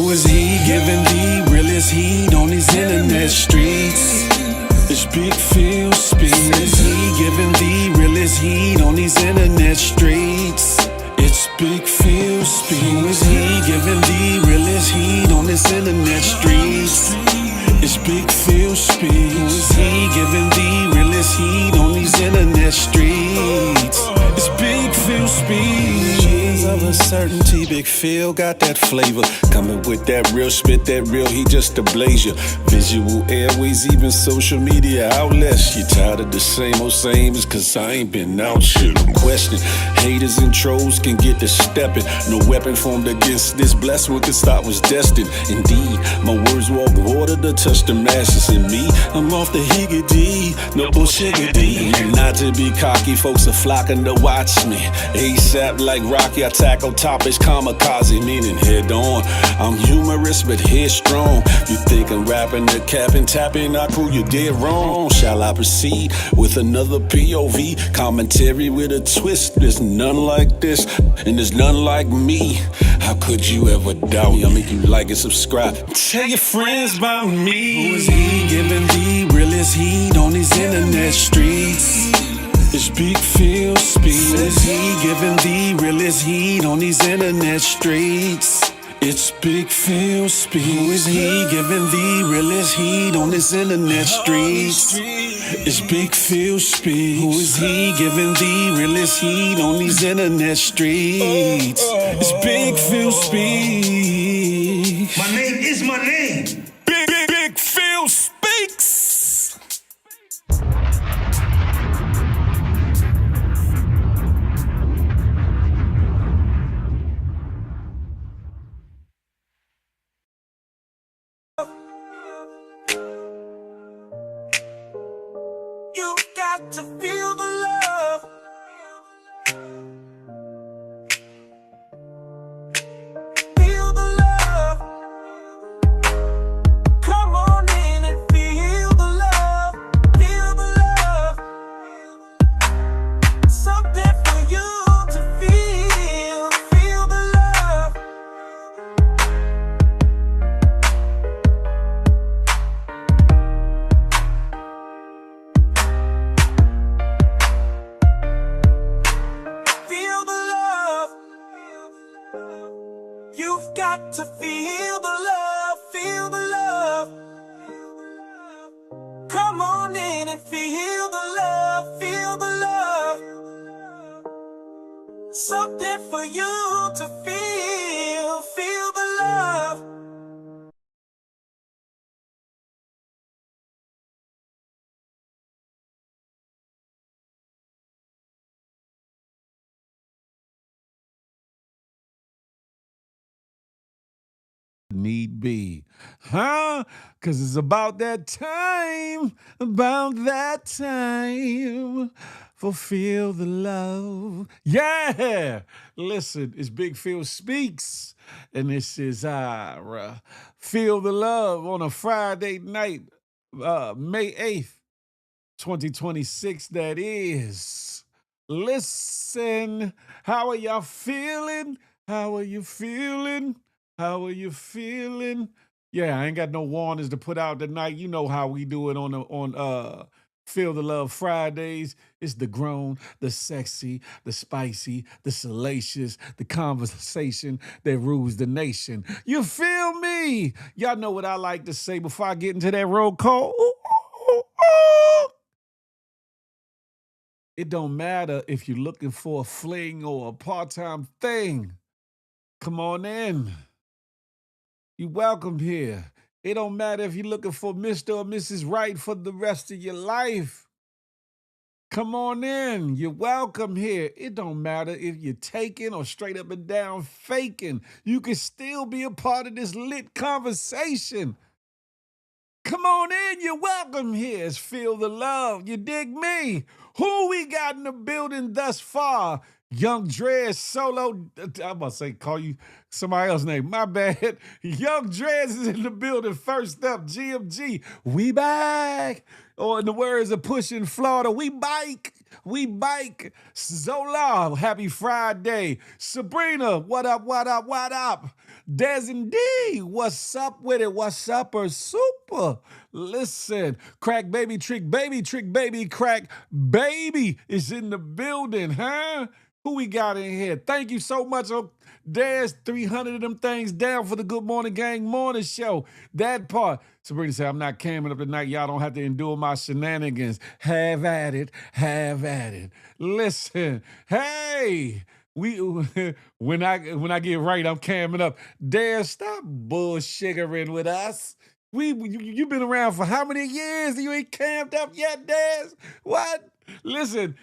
Who is he giving the realest heat on these internet streets? It's Big Pheel speaks. Who is he giving the realest heat on these internet streets? It's Big Pheel speaks. Who is he giving the realest heat on this internet streets? It's Big Pheel speaks. Who is he giving the realest heat on these internet streets? It's Big Pheel speaks. Years of uncertainty, Big Pheel got that flavor. Coming with that real spit, that real heat just to blaze you. Visual airways, even social media outlets. You tired of the same old same? It's cause I ain't been out shit. No question. Haters and trolls can get to stepping. No weapon formed against this blessed one can stop was destined. Indeed, my words walk water to touch the masses. In me, I'm off the higgity, no bullshit-a-dee. Not to be cocky, folks are flocking to watch me. ASAP like Rocky, I tackle topics kamikaze, meaning head on. I'm humorous but headstrong. You think I'm rapping the cap and tapping, I prove you dead wrong. Shall I proceed with another POV commentary with a twist? There's none like this, and there's none like me. How could you ever doubt me? I'll make you like and subscribe. Tell your friends about me. Who is he giving the realest heat on these internet streets? It's Big Pheel speaks. Who is he giving the realest heat on these internet streets? It's Big Pheel speaks. Who is he giving the realest heat on this internet streets? It's Big Pheel speaks. Who is he giving the realest heat on these internet streets? It's Big Pheel speaks. My name is my name. Big Pheel speaks. You got to feel the love. Feel the love. Come on in and feel the love. Feel the love. Something for you to feel. Feel the love. Feel the love. You've got to feel the love. Feel the love. Come on in and feel the love. Feel the love. Something for you to feel. Feel the love. Need be, huh? Cause it's about that time, fulfill the love. Yeah, listen, it's Big Pheel speaks, and this is our Feel the Love on a Friday night, May 8th, 2026. That is. Listen, how are y'all feeling? How are you feeling? How are you feeling? Yeah, I ain't got no warnings to put out tonight. You know how we do it on Feel the Love Fridays. It's the grown, the sexy, the spicy, the salacious, the conversation that rules the nation. You feel me? Y'all know what I like to say before I get into that roll call. Ooh, ooh, ooh. It don't matter if you're looking for a fling or a part-time thing. Come on in. You welcome here. It don't matter if you're looking for Mr. or Mrs. Right for the rest of your life. Come on in. You're welcome here. It don't matter if you're taking or straight up and down faking. You can still be a part of this lit conversation. Come on in. You're welcome here. It's Feel the Love. You dig me? Who we got in the building thus far? Young Dread Solo. I'm about to say, call you somebody else's name. My bad. Young Dread is in the building. First up, GMG. We back. Or in the words of Push in Florida, we bike. We bike. Zola, happy Friday. Sabrina, what up, what up, what up? Des and D, what's up with it? What's up or super? Listen, trick baby, crack baby is in the building, huh? Who we got in here? Thank you so much. There's 300 of them things down for the Good Morning Gang morning show. That part. Sabrina said, I'm not camming up tonight. Y'all don't have to endure my shenanigans. Have at it. Have at it. Listen, hey. We when I get right, I'm camming up. Dare stop bullshiggering with us. You've been around for how many years? You ain't camped up yet, Daz? What? Listen,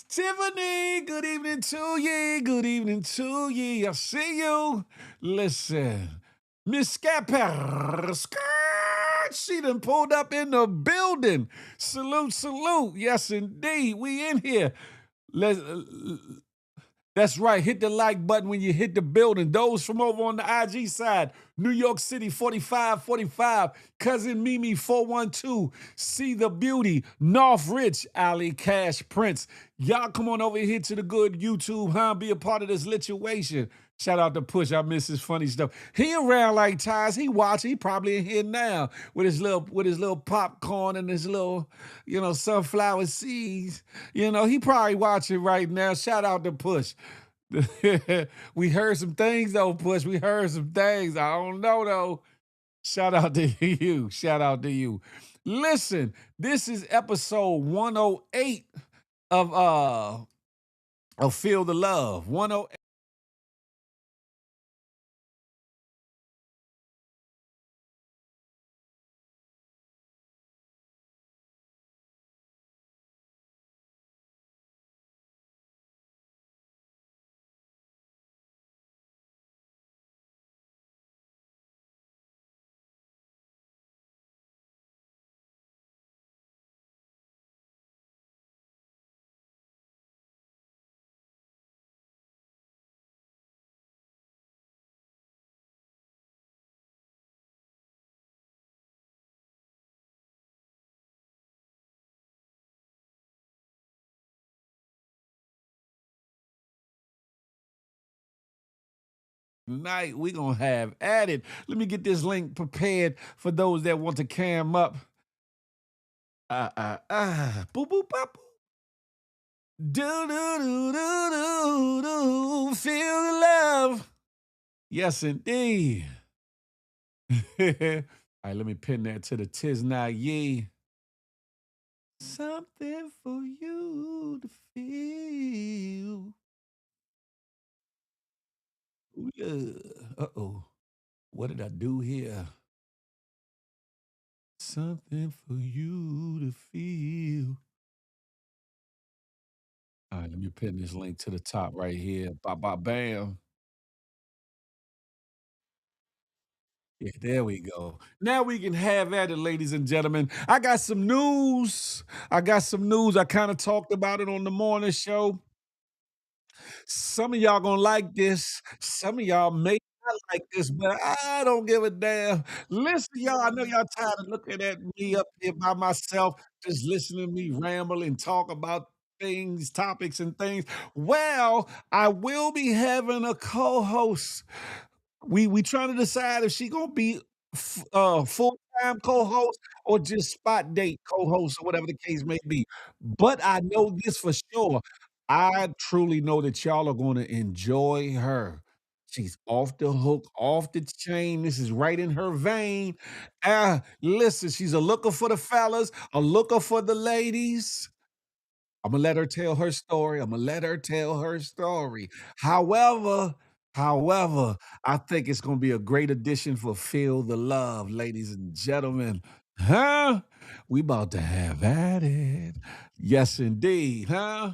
Tiffany, good evening to ye. Good evening to ye. I see you. Listen, Miss Scapper, skirt, she done pulled up in the building. Salute, salute. Yes, indeed. We in here. Let's that's right. Hit the like button when you hit the building. Those from over on the IG side, New York City 4545, Cousin Mimi 412, See the Beauty, North Rich, Ali Cash Prince. Y'all come on over here to the good YouTube, huh? Be a part of this situation. Shout out to Push. I miss his funny stuff. He around like Ties. He watch. He probably in here now with his little popcorn and his little, sunflower seeds. He probably watching right now. Shout out to Push. We heard some things though, Push. We heard some things. I don't know though. Shout out to you. Shout out to you. Listen, this is episode 108 of Feel the Love. 108. Night we gonna have added. Let me get this link prepared for those that want to cam up. Boo boo bop. Do do do do do do. Feel the love. Yes, indeed. All right, let me pin that to the tis not ye. Something for you to feel. Ooh, yeah. Uh-oh. What did I do here? Something for you to feel. All right, let me pin this link to the top right here. Bop, bop, bam. Yeah, there we go. Now we can have at it, ladies and gentlemen. I got some news. I kind of talked about it on the morning show. Some of y'all gonna like this. Some of y'all may not like this, but I don't give a damn. Listen, y'all, I know y'all tired of looking at me up here by myself, just listening to me ramble and talk about things, topics, and things. Well, I will be having a co-host. We trying to decide if she gonna be full-time co-host or just spot date co-host or whatever the case may be. But I know this for sure. I truly know that y'all are gonna enjoy her. She's off the hook, off the chain. This is right in her vein. Listen, she's a looker for the fellas, a looker for the ladies. Imma let her tell her story. Imma let her tell her story. However however, I think it's gonna be a great addition for Feel the Love, ladies and gentlemen. Huh? We about to have at it. Yes, indeed, huh?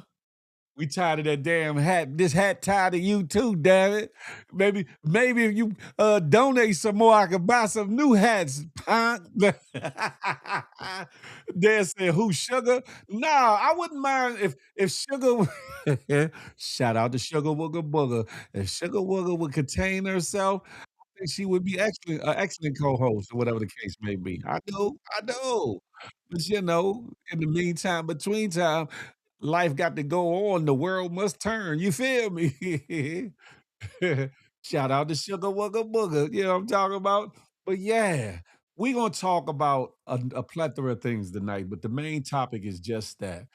We tired of that damn hat. This hat tired of you too, damn it. Maybe if you donate some more, I could buy some new hats, punk. Dan said, who Sugar? No, I wouldn't mind if Sugar shout out to Sugar Wooga Booger. If Sugar Wooga would contain herself, I think she would be excellent, excellent co-host or whatever the case may be. I know. But in the meantime, between time. Life got to go on. The world must turn. You feel me? Shout out to Sugar Wugga Booger. You know what I'm talking about? But yeah, we're gonna talk about a plethora of things tonight, but the main topic is just that.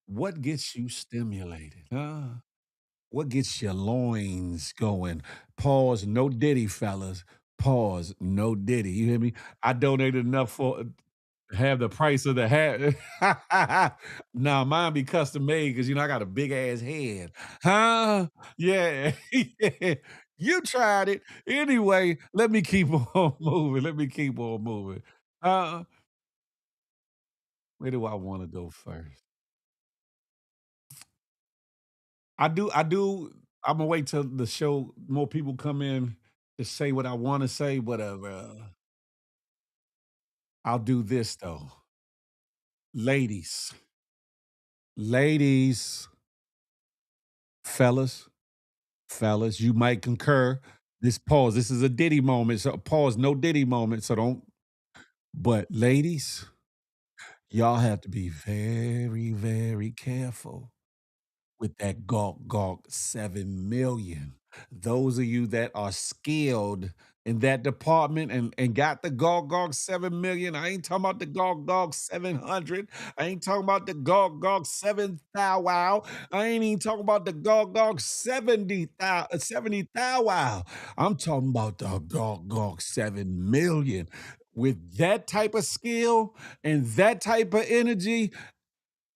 What gets you stimulated? Huh? What gets your loins going? Pause, no diddy, fellas. Pause, no diddy. You hear me? I donated enough for have the price of the hat. Nah, mine be custom made because I got a big ass head. Huh? Yeah. Yeah. You tried it. Anyway, let me keep on moving. Let me keep on moving. Uh, where do I want to go first? I do. I'm gonna wait till the show more people come in to say what I want to say, but I'll do this though. Ladies, ladies, fellas, fellas, you might concur. This pause. This is a Diddy moment. So pause, no Diddy moment. So don't. But ladies, y'all have to be very, very careful with that gawk gawk 7 million. Those of you that are skilled in that department and got the gawk gawk 7 million. I ain't talking about the gawk gawk 700. I ain't talking about the gawk gawk 7 thou wow. I ain't even talking about the gawk gawk 70 thou wow. I'm talking about the gawk gawk 7 million. With that type of skill and that type of energy,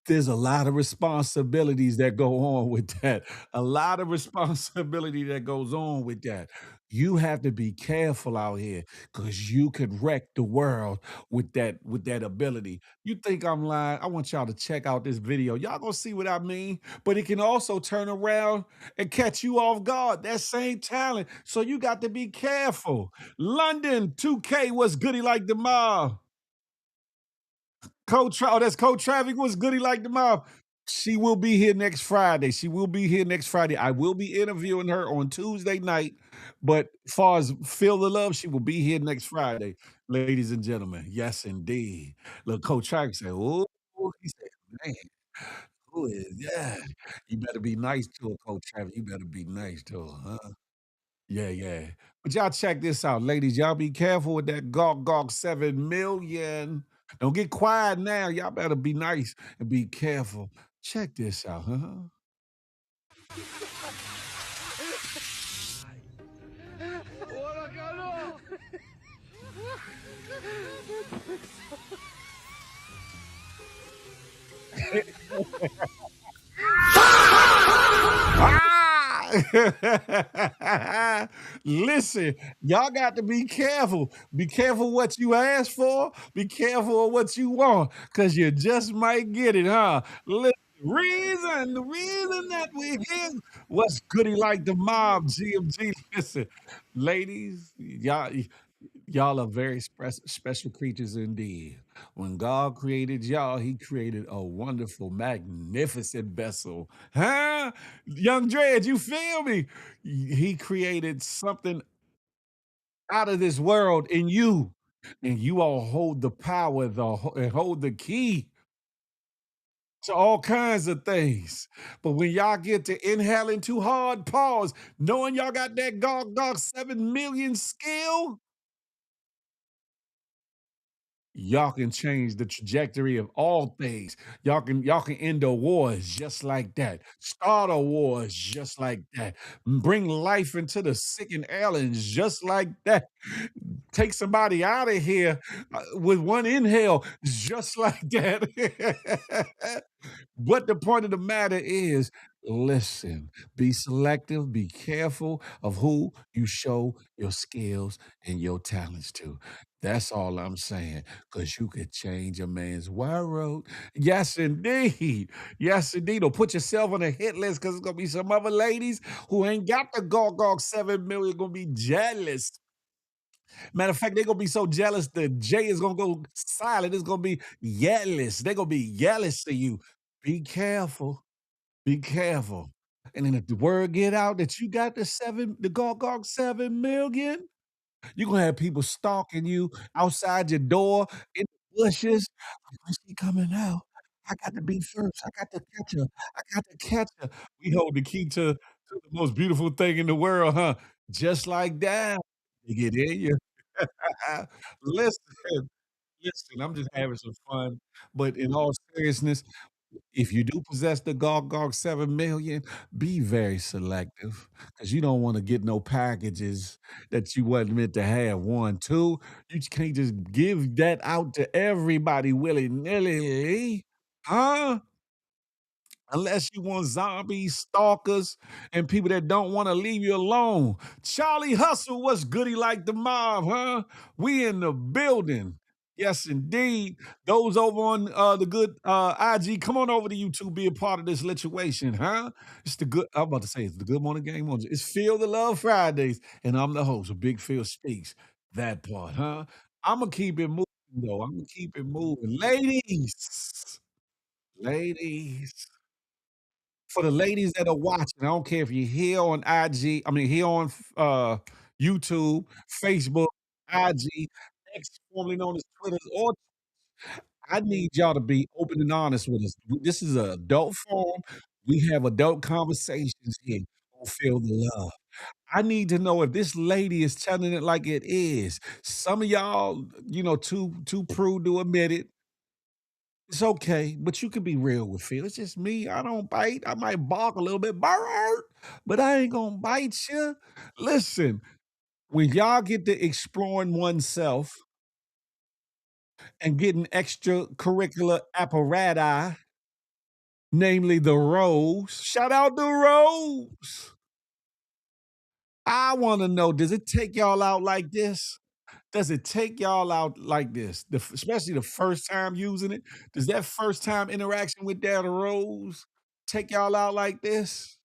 there's a lot of responsibilities that go on with that. A lot of responsibility that goes on with that. You have to be careful out here because you could wreck the world with that ability. You think I'm lying? I want y'all to check out this video. Y'all gonna see what I mean. But it can also turn around and catch you off guard. That same talent. So you got to be careful. London 2K was goody like the mob. Oh, that's Coach Traffic. What's goody like the mob? She will be here next Friday. She will be here next Friday. I will be interviewing her on Tuesday night. But far as Feel the Love, she will be here next Friday. Ladies and gentlemen, yes, indeed. Look, Coach Traffic said, oh, he said, man, who is that? You better be nice to her, Coach Traffic. You better be nice to her, huh? Yeah, yeah. But y'all check this out, ladies. Y'all be careful with that gawk gawk 7 million. Don't get quiet now. Y'all better be nice and be careful. Check this out, huh? Ah! Listen, y'all got to be careful. Be careful what you ask for. Be careful of what you want, because you just might get it, huh? Listen, the reason that we're here, what's goody like the mob, GMG. Listen, ladies, y'all are very special creatures indeed. When God created y'all, He created a wonderful, magnificent vessel. Huh? Young Dred, you feel me? He created something out of this world in you. And you all hold the power, and hold the key to all kinds of things. But when y'all get to inhaling too hard, pause, knowing y'all got that gog 7 million skill, y'all can change the trajectory of all things. Y'all can end the wars just like that. Start a wars just like that. Bring life into the sick and ailing just like that. Take somebody out of here with one inhale just like that. But the point of the matter is, listen, be selective, be careful of who you show your skills and your talents to. That's all I'm saying, because you could change a man's world. Yes, indeed. Yes, indeed. Or put yourself on a hit list because there's going to be some other ladies who ain't got the Gog 7 million going to be jealous. Matter of fact, they're going to be so jealous the J is going to go silent. It's going to be jealous. They're going to be jealous to you. Be careful. Be careful. And then if the word get out that you got the Gog 7 million, you're gonna have people stalking you outside your door, in the bushes. Like, when's she coming out? I got to be first. I got to catch her. I got to catch her. We hold the key to the most beautiful thing in the world, huh? Just like that. You get in you. Listen, listen, I'm just having some fun. But in all seriousness, if you do possess the Gog 7,000,000, be very selective because you don't want to get no packages that you wasn't meant to have. One, two, you can't just give that out to everybody willy nilly, huh? Unless you want zombies, stalkers, and people that don't wanna leave you alone. Charlie Hustle, what's goody like the mob, huh? We in the building. Yes, indeed. Those over on, the good, IG, come on over to YouTube, be a part of this situation, huh? It's the good I'm about to say, it's the Good Morning Game on it's Feel the Love Fridays, and I'm the host of Big Phil Speaks. That part, huh? Imma keep it moving, though. Imma keep it moving. Ladies. For the ladies that are watching, I don't care if you're here on IG, I mean, here on YouTube, Facebook, IG, X, formerly known as Twitter, or I need y'all to be open and honest with us. This is an adult forum. We have adult conversations here on Feel the Love. I need to know if this lady is telling it like it is. Some of y'all, too prude to admit it. It's okay, but you can be real with Phil. It's just me. I don't bite. I might bark a little bit, "Brrr," but I ain't gonna bite you. Listen, when y'all get to exploring oneself and getting extracurricular apparatus, namely the rose, shout out the rose. I wanna know, does it take y'all out like this? Does it take y'all out like this? Especially the first time using it? Does that first time interaction with that rose take y'all out like this?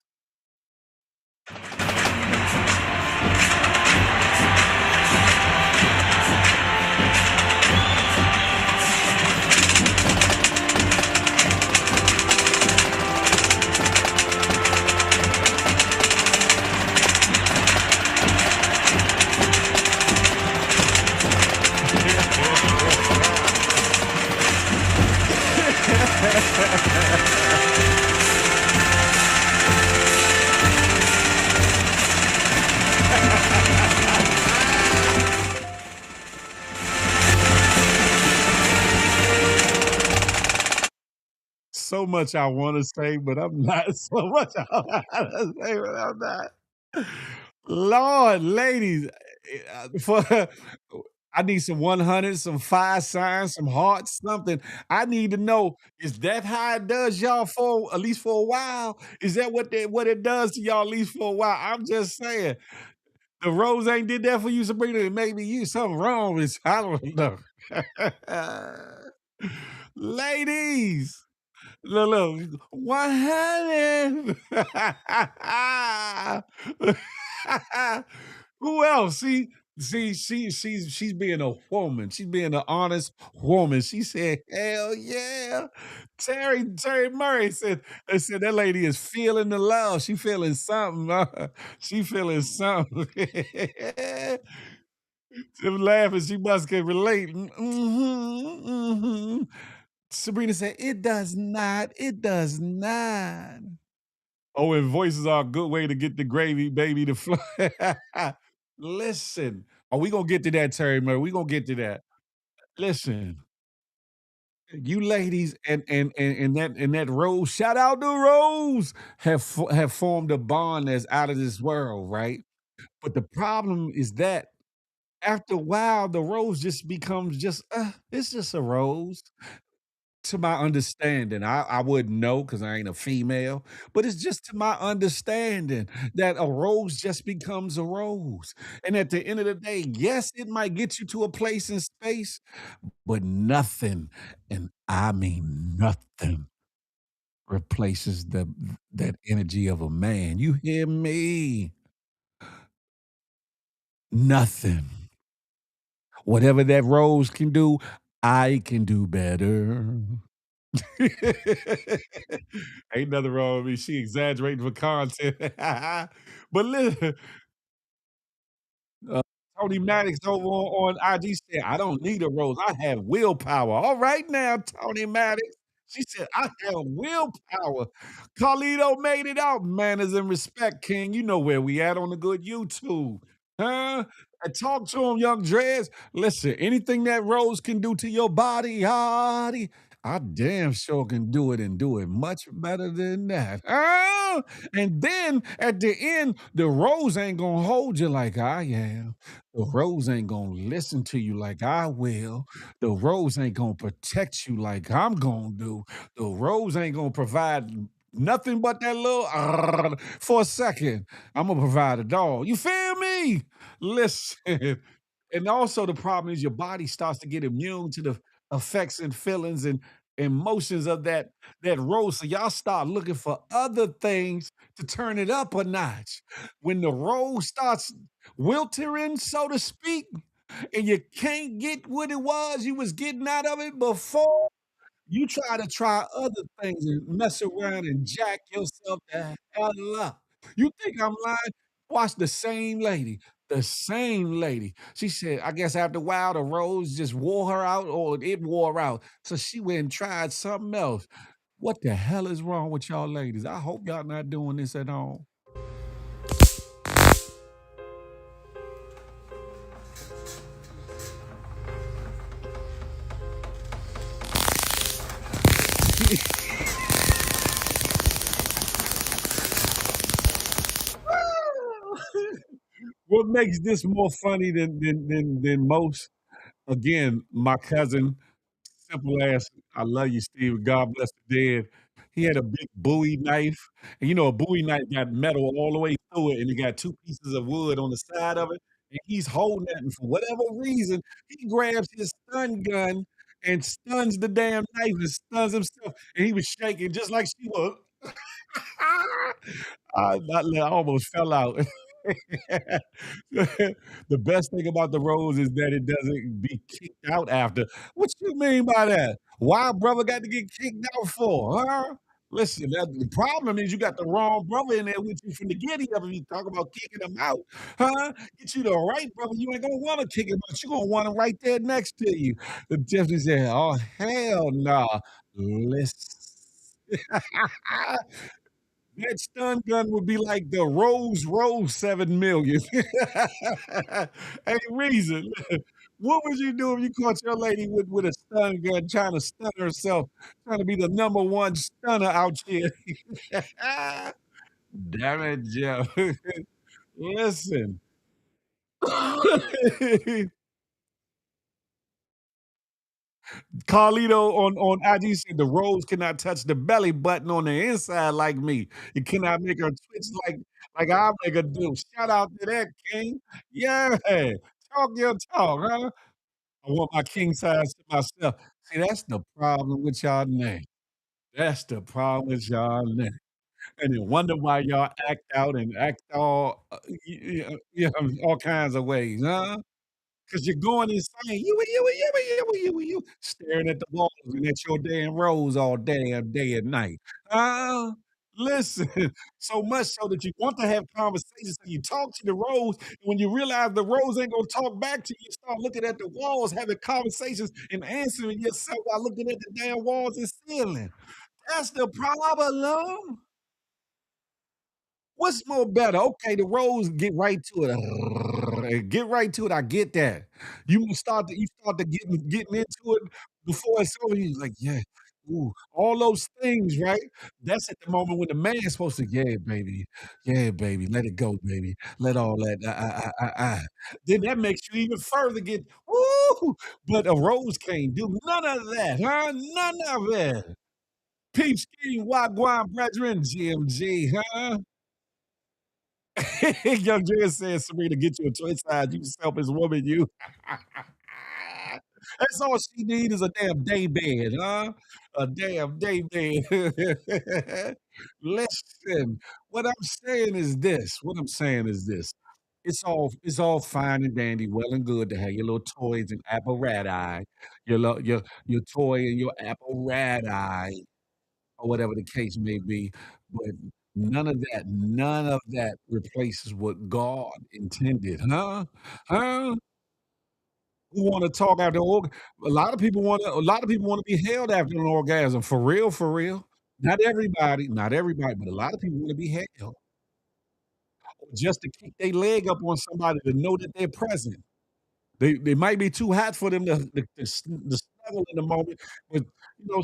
So much I wanna say, but I'm not. So much I wanna say, but I'm not. Lord, ladies, for I need some 100, some fire signs, some hearts, something. I need to know, is that how it does y'all for at least for a while? Is that what it does to y'all at least for a while? I'm just saying. The rose ain't did that for you, Sabrina, maybe you something wrong with I don't know. Ladies. Look, 100. Who else? She's being a woman. She's being an honest woman. She said, "Hell yeah!" Terry Murray said, "They said that lady is feeling the love. She feeling something. She feeling something." She was laughing. She must can relate. Sabrina said, "It does not. It does not." Oh, and voices are a good way to get the gravy baby to flow. Listen, oh, we gonna get to that, Terry Murray. We gonna get to that. Listen, you ladies and that Rose, shout out to Rose, have formed a bond that's out of this world, right? But the problem is that after a while, the rose just becomes just it's just a rose. To my understanding, I wouldn't know because I ain't a female, but it's just to my understanding that a rose just becomes a rose. And at the end of the day, yes, it might get you to a place in space, but nothing, and I mean nothing, replaces that energy of a man. You hear me? Nothing. Whatever that rose can do, I can do better. Ain't nothing wrong with me. She exaggerating for content. But listen, uh, Tony Maddox over on IG said, "I don't need a rose. I have willpower." All right now, Tony Maddox. She said, "I have willpower." Carlito made it out. Manners and respect, King. You know where we at on the good YouTube. Huh? And talk to him, young Dreads. Listen, anything that Rose can do to your body, yachty, I damn sure can do it and do it much better than that. And then at the end, the Rose ain't gonna hold you like I am. The Rose ain't gonna listen to you like I will. The Rose ain't gonna protect you like I'm gonna do. The Rose ain't gonna provide nothing but that little for a second. I'm gonna provide it all. You feel me? Listen. And also the problem is your body starts to get immune to the effects and feelings and emotions of that rose. So y'all start looking for other things to turn it up a notch. When the rose starts wiltering, so to speak, and you can't get what it was you was getting out of it before, you try other things and mess around and jack yourself the hell up. You think I'm lying? Watch the same lady. She said, I guess after a while, the rose just wore her out or it wore her out. So she went and tried something else. What the hell is wrong with y'all ladies? I hope y'all not doing this at all. What makes this more funny than most? Again, my cousin, simple ass, I love you, Steve. God bless the dead. He had a big Bowie knife, and you know a Bowie knife got metal all the way through it, and it got two pieces of wood on the side of it, and he's holding that, and for whatever reason, he grabs his stun gun and stuns the damn knife and stuns himself, and he was shaking just like she was. I almost fell out. The best thing about the rose is that it doesn't be kicked out after. What you mean by that? Why brother got to get kicked out for, huh? Listen, the problem is you got the wrong brother in there with you from the giddy up if you talk about kicking him out, huh? Get you the right brother, you ain't gonna wanna kick him out, you gonna want him right there next to you. The difference is, "Oh, hell nah." Listen. That stun gun would be like the Rose 7,000,000. Hey, Reason, what would you do if you caught your lady with a stun gun trying to stun herself, trying to be the number one stunner out here? Damn it, Joe. Listen. Carlito on IG said the rose cannot touch the belly button on the inside like me. It cannot make her twitch like I make her do. Shout out to that king. Yeah. Talk your talk, huh? I want my king size to myself. See, that's the problem with y'all name. That's the problem with y'all name. And then wonder why y'all act out and act all, yeah, all kinds of ways, huh? 'Cause you're going insane. You, staring at the walls and at your damn rose all damn day and night. Uh, listen, so much so that you want to have conversations, so you talk to the rose, and when you realize the rose ain't gonna talk back to you, you start looking at the walls, having conversations, and answering yourself while looking at the damn walls and ceiling. That's the problem. What's more better? Okay, the roads get right to it. Get right to it. I get that. You start to getting into it before it's over. You're like, yeah, ooh, all those things, right? That's at the moment when the man's supposed to, yeah, baby, let it go, baby, let all that. Then that makes you even further get, woo. But a rose can't do none of that, huh? None of it. Peep scheme, wagwan brethren, GMG, huh? Young Jay says, Serena, get you a choice side, you selfish woman, you. That's all she need is a damn day bed, huh? A damn day bed. Listen, what I'm saying is this. It's all fine and dandy, well and good to have your little toys and apparatus, your toy and your apparatus or whatever the case may be. But none of that replaces what God intended, huh? Huh? who wanna talk after org a lot of people wanna be held after an orgasm, for real, for real. Not everybody, but a lot of people wanna be held, or just to kick their leg up on somebody to know that they're present. They might be too hot for them to snuggle in the moment, but,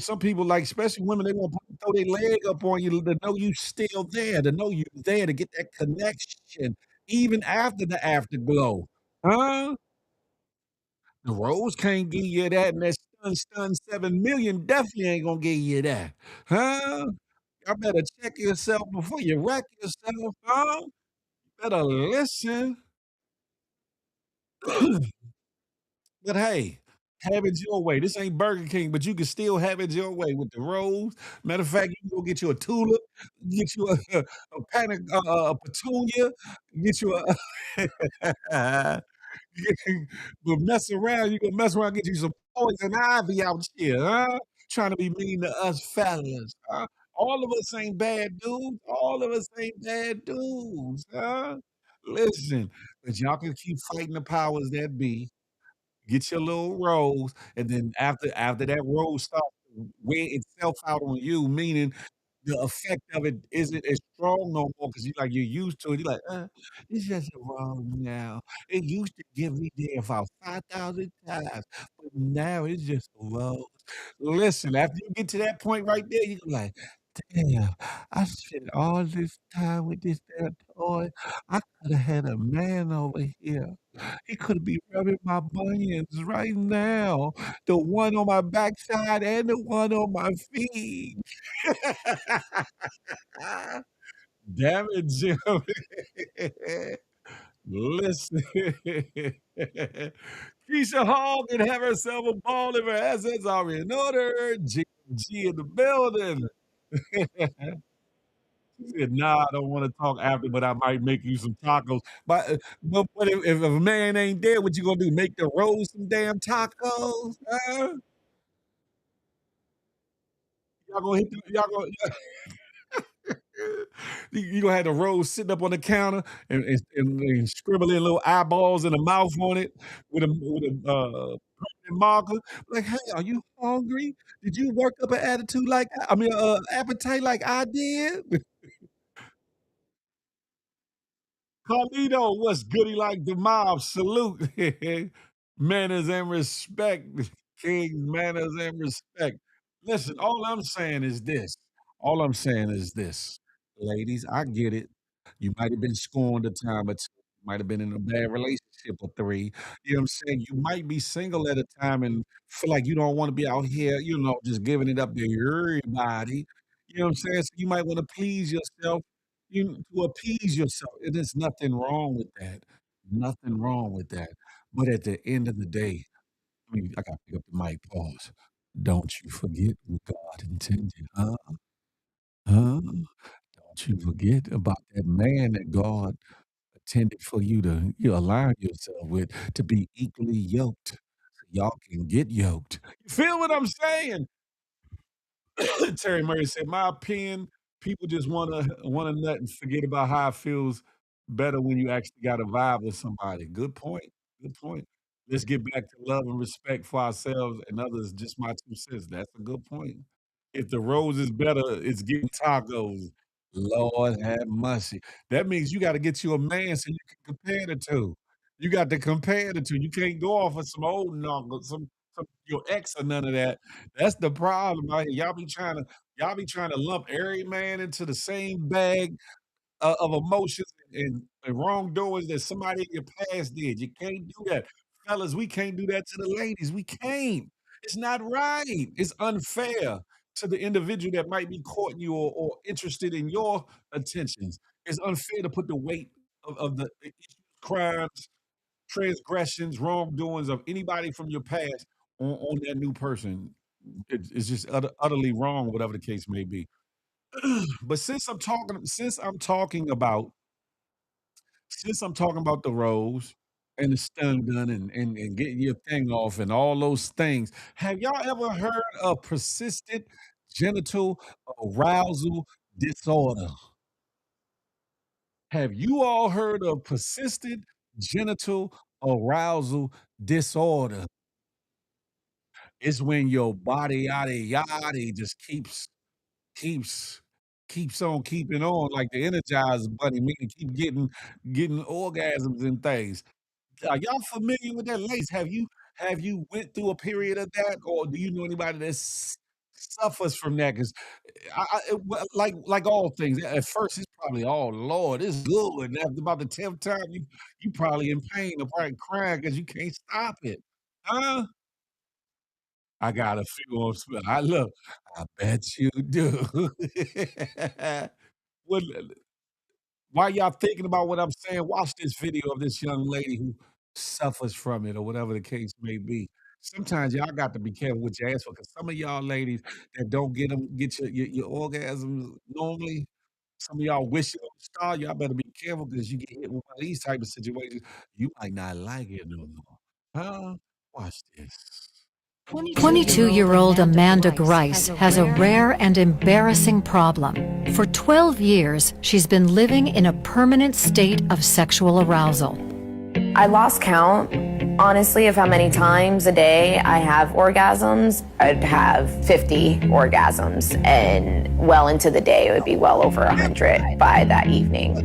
some people, like, especially women, they wanna throw their leg up on you to know you still there, to know you there, to get that connection even after the afterglow. Huh? The Rose can't give you that, and that Stun 7,000,000 definitely ain't gonna give you that. Huh? Y'all better check yourself before you wreck yourself, huh? Better listen. But hey, have it your way. This ain't Burger King, but you can still have it your way with the Rose. Matter of fact, you can go get you a tulip, get you a panic a petunia, get you a but mess around, you gonna mess around, get you some poison ivy out here, huh? Trying to be mean to us fellas, huh? All of us ain't bad dudes. All of us ain't bad dudes, huh? Listen, but y'all can keep fighting the powers that be. Get your little rose, and then after that rose starts to wear itself out on you, meaning the effect of it isn't as strong no more because you're used to it. You're like, it's just a rose now. It used to give me there about 5,000 times, but now it's just a rose." Listen, after you get to that point right there, you're like, "Damn, I spent all this time with this damn toy. I coulda had a man over here. He could be rubbing my bunions right now, the one on my backside and the one on my feet." Damn it, Jim. Listen. Keisha Hall can have herself a ball if her assets are in order. G in the building. She said, "Nah, I don't wanna talk after, but I might make you some tacos." But if a man ain't there, what you gonna do? Make the roast some damn tacos? Huh? Y'all gonna you gonna have the rose sitting up on the counter and scribbling little eyeballs and a mouth on it with a permanent marker. Like, "Hey, are you hungry? Did you work up an attitude like appetite like I did?" Carlito, what's goody like the mob? Salute. Manners and respect. King manners and respect. Listen, all I'm saying is this. All I'm saying is this. Ladies, I get it. You might have been scorned a time or two. You might have been in a bad relationship or three. You know what I'm saying? You might be single at a time and feel like you don't want to be out here, just giving it up to everybody. You know what I'm saying? So you might want to please yourself to appease yourself. And there's nothing wrong with that. Nothing wrong with that. But at the end of the day, I gotta pick up the mic, pause. Don't you forget what God intended, huh? Huh? Don't you forget about that man that God intended for you to align yourself with to be equally yoked, so y'all can get yoked. You feel what I'm saying? Terry Murray said, "My opinion, people just wanna nut and forget about how it feels better when you actually got a vibe with somebody." Good point, good point. Let's get back to love and respect for ourselves and others, just my 2 cents. That's a good point. If the rose is better, it's getting tacos. Lord have mercy. That means you gotta get you a man so you can compare the 2. You got to compare the 2. You can't go off of some old knuckle, some your ex or none of that. That's the problem right here. Y'all be trying to lump every man into the same bag of emotions and wrongdoings that somebody in your past did. You can't do that. Fellas, we can't do that to the ladies. We can't. It's not right. It's unfair to the individual that might be courting you or interested in your attentions. It's unfair to put the weight of the issues, crimes, transgressions, wrongdoings of anybody from your past on that new person. It's just utterly wrong, whatever the case may be. But since I'm talking about the rose and the stun gun and getting your thing off and all those things, have y'all ever heard of persistent genital arousal disorder? Have you all heard of persistent genital arousal disorder. It's when your body yada yada just keeps keeps on keeping on like the Energizer Bunny, meaning keep getting orgasms and things. Are y'all familiar with that, ladies? Have you went through a period of that, or do you know anybody that suffers from that? 'Cause like all things, at first it's probably, "Oh Lord, it's good," and after about the 10th time, you probably in pain or probably crying because you can't stop it. Huh? I got a few on spell. I bet you do. Well, while y'all thinking about what I'm saying, watch this video of this young lady who suffers from it or whatever the case may be. Sometimes y'all got to be careful what you ask for, because some of y'all ladies that don't get your orgasms normally, some of y'all wish it on a star, y'all better be careful because you get hit with one of these type of situations, you might not like it no more. Huh? Watch this. 22-year-old Amanda Grice has a rare and embarrassing problem. For 12 years, she's been living in a permanent state of sexual arousal. I lost count, honestly, of how many times a day I have orgasms. I'd have 50 orgasms, and well into the day, it would be well over 100 by that evening.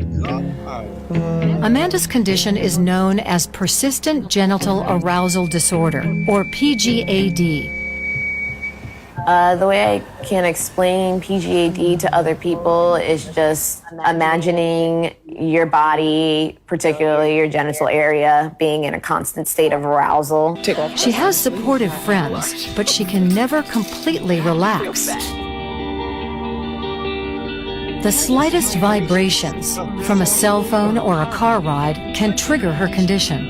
Amanda's condition is known as persistent genital arousal disorder, or PGAD. The way I can explain PGAD to other people is just imagining your body, particularly your genital area, being in a constant state of arousal. She has supportive friends, but she can never completely relax. The slightest vibrations from a cell phone or a car ride can trigger her condition.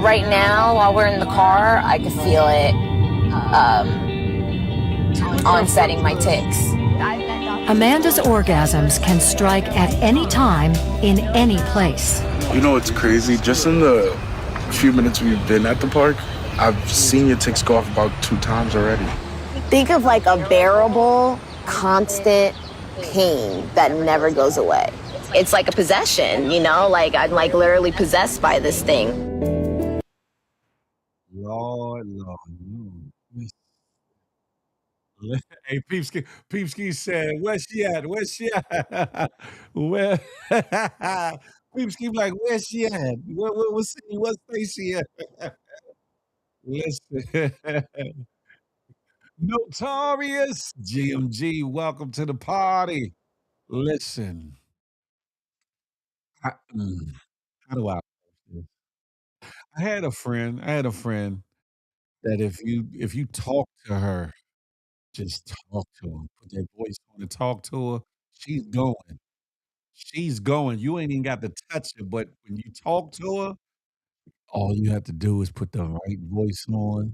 Right now, while we're in the car, I can feel it onsetting my tics. Amanda's orgasms can strike at any time, in any place. You know, it's crazy. Just in the few minutes we've been at the park, I've seen your tics go off about 2 times already. Think of like a bearable, constant pain that never goes away. It's like a possession, you know? Like I'm like literally possessed by this thing. Lord. Hey, Peepski said, "Where she at? Where she at?" Where Peepski like, "Where she at? What city, what state she at?" Listen, Notorious GMG, welcome to the party. Listen, I how do I I had a friend that if you talk to her, just talk to her, put that voice on and talk to her, she's going. She's going. You ain't even got to touch her, but when you talk to her, all you have to do is put the right voice on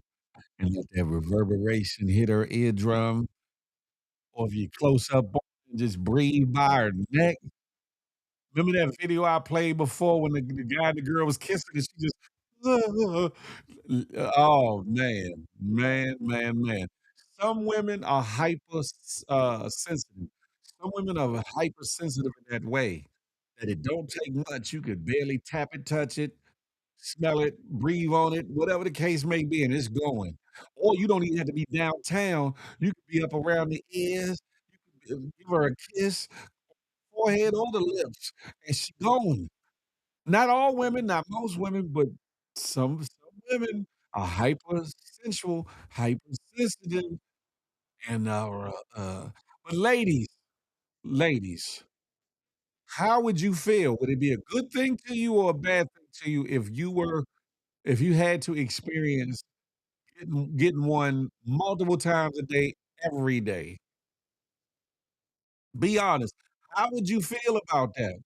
and let that reverberation hit her eardrum, or if you close up on her and just breathe by her neck. Remember that video I played before when the guy and the girl was kissing and she just oh, man. Some women are sensitive. Some women are hypersensitive in that way, that it don't take much. You could barely tap it, touch it, smell it, breathe on it, whatever the case may be, and it's going. Or you don't even have to be downtown. You could be up around the ears, give her a kiss, forehead or the lips, and she going. Not all women, not most women, but some women are hypersensual, hypersensitive, and but ladies, how would you feel? Would it be a good thing to you or a bad thing to you if you had to experience getting one multiple times a day, every day? Be honest. How would you feel about that?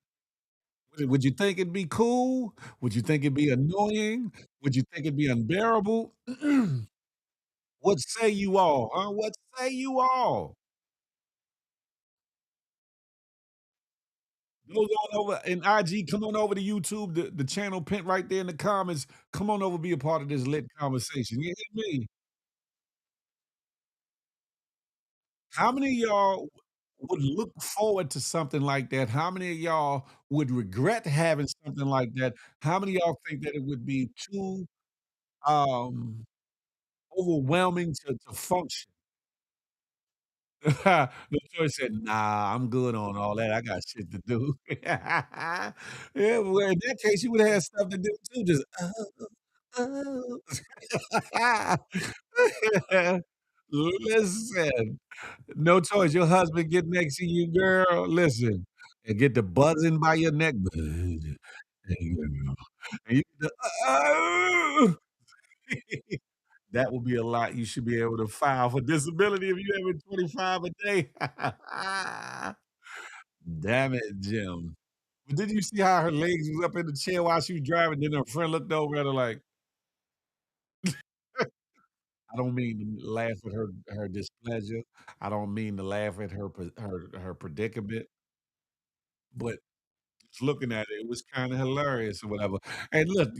Would you think it'd be cool? Would you think it'd be annoying? Would you think it'd be unbearable? What say you all, huh? What say you all? Go on over in IG, come on over to YouTube, the channel pin right there in the comments. Come on over, be a part of this lit conversation. You hear me? How many of y'all would look forward to something like that? How many of y'all would regret having something like that? How many of y'all think that it would be too, um, overwhelming to function? The choice said, "Nah, I'm good on all that. I got shit to do." Yeah, well, in that case, you would have had stuff to do too, just, oh. Listen, no choice. Your husband get next to you, girl, listen, and get the buzzing by your neck. Hey, girl. And you the "Oh." That would be a lot. You should be able to file for disability if you having 25 a day. Damn it, Jim. But did you see how her legs was up in the chair while she was driving? Then her friend looked over at her like, I don't mean to laugh at her displeasure. I don't mean to laugh at her predicament, but just looking at it, it was kinda hilarious or whatever. And look,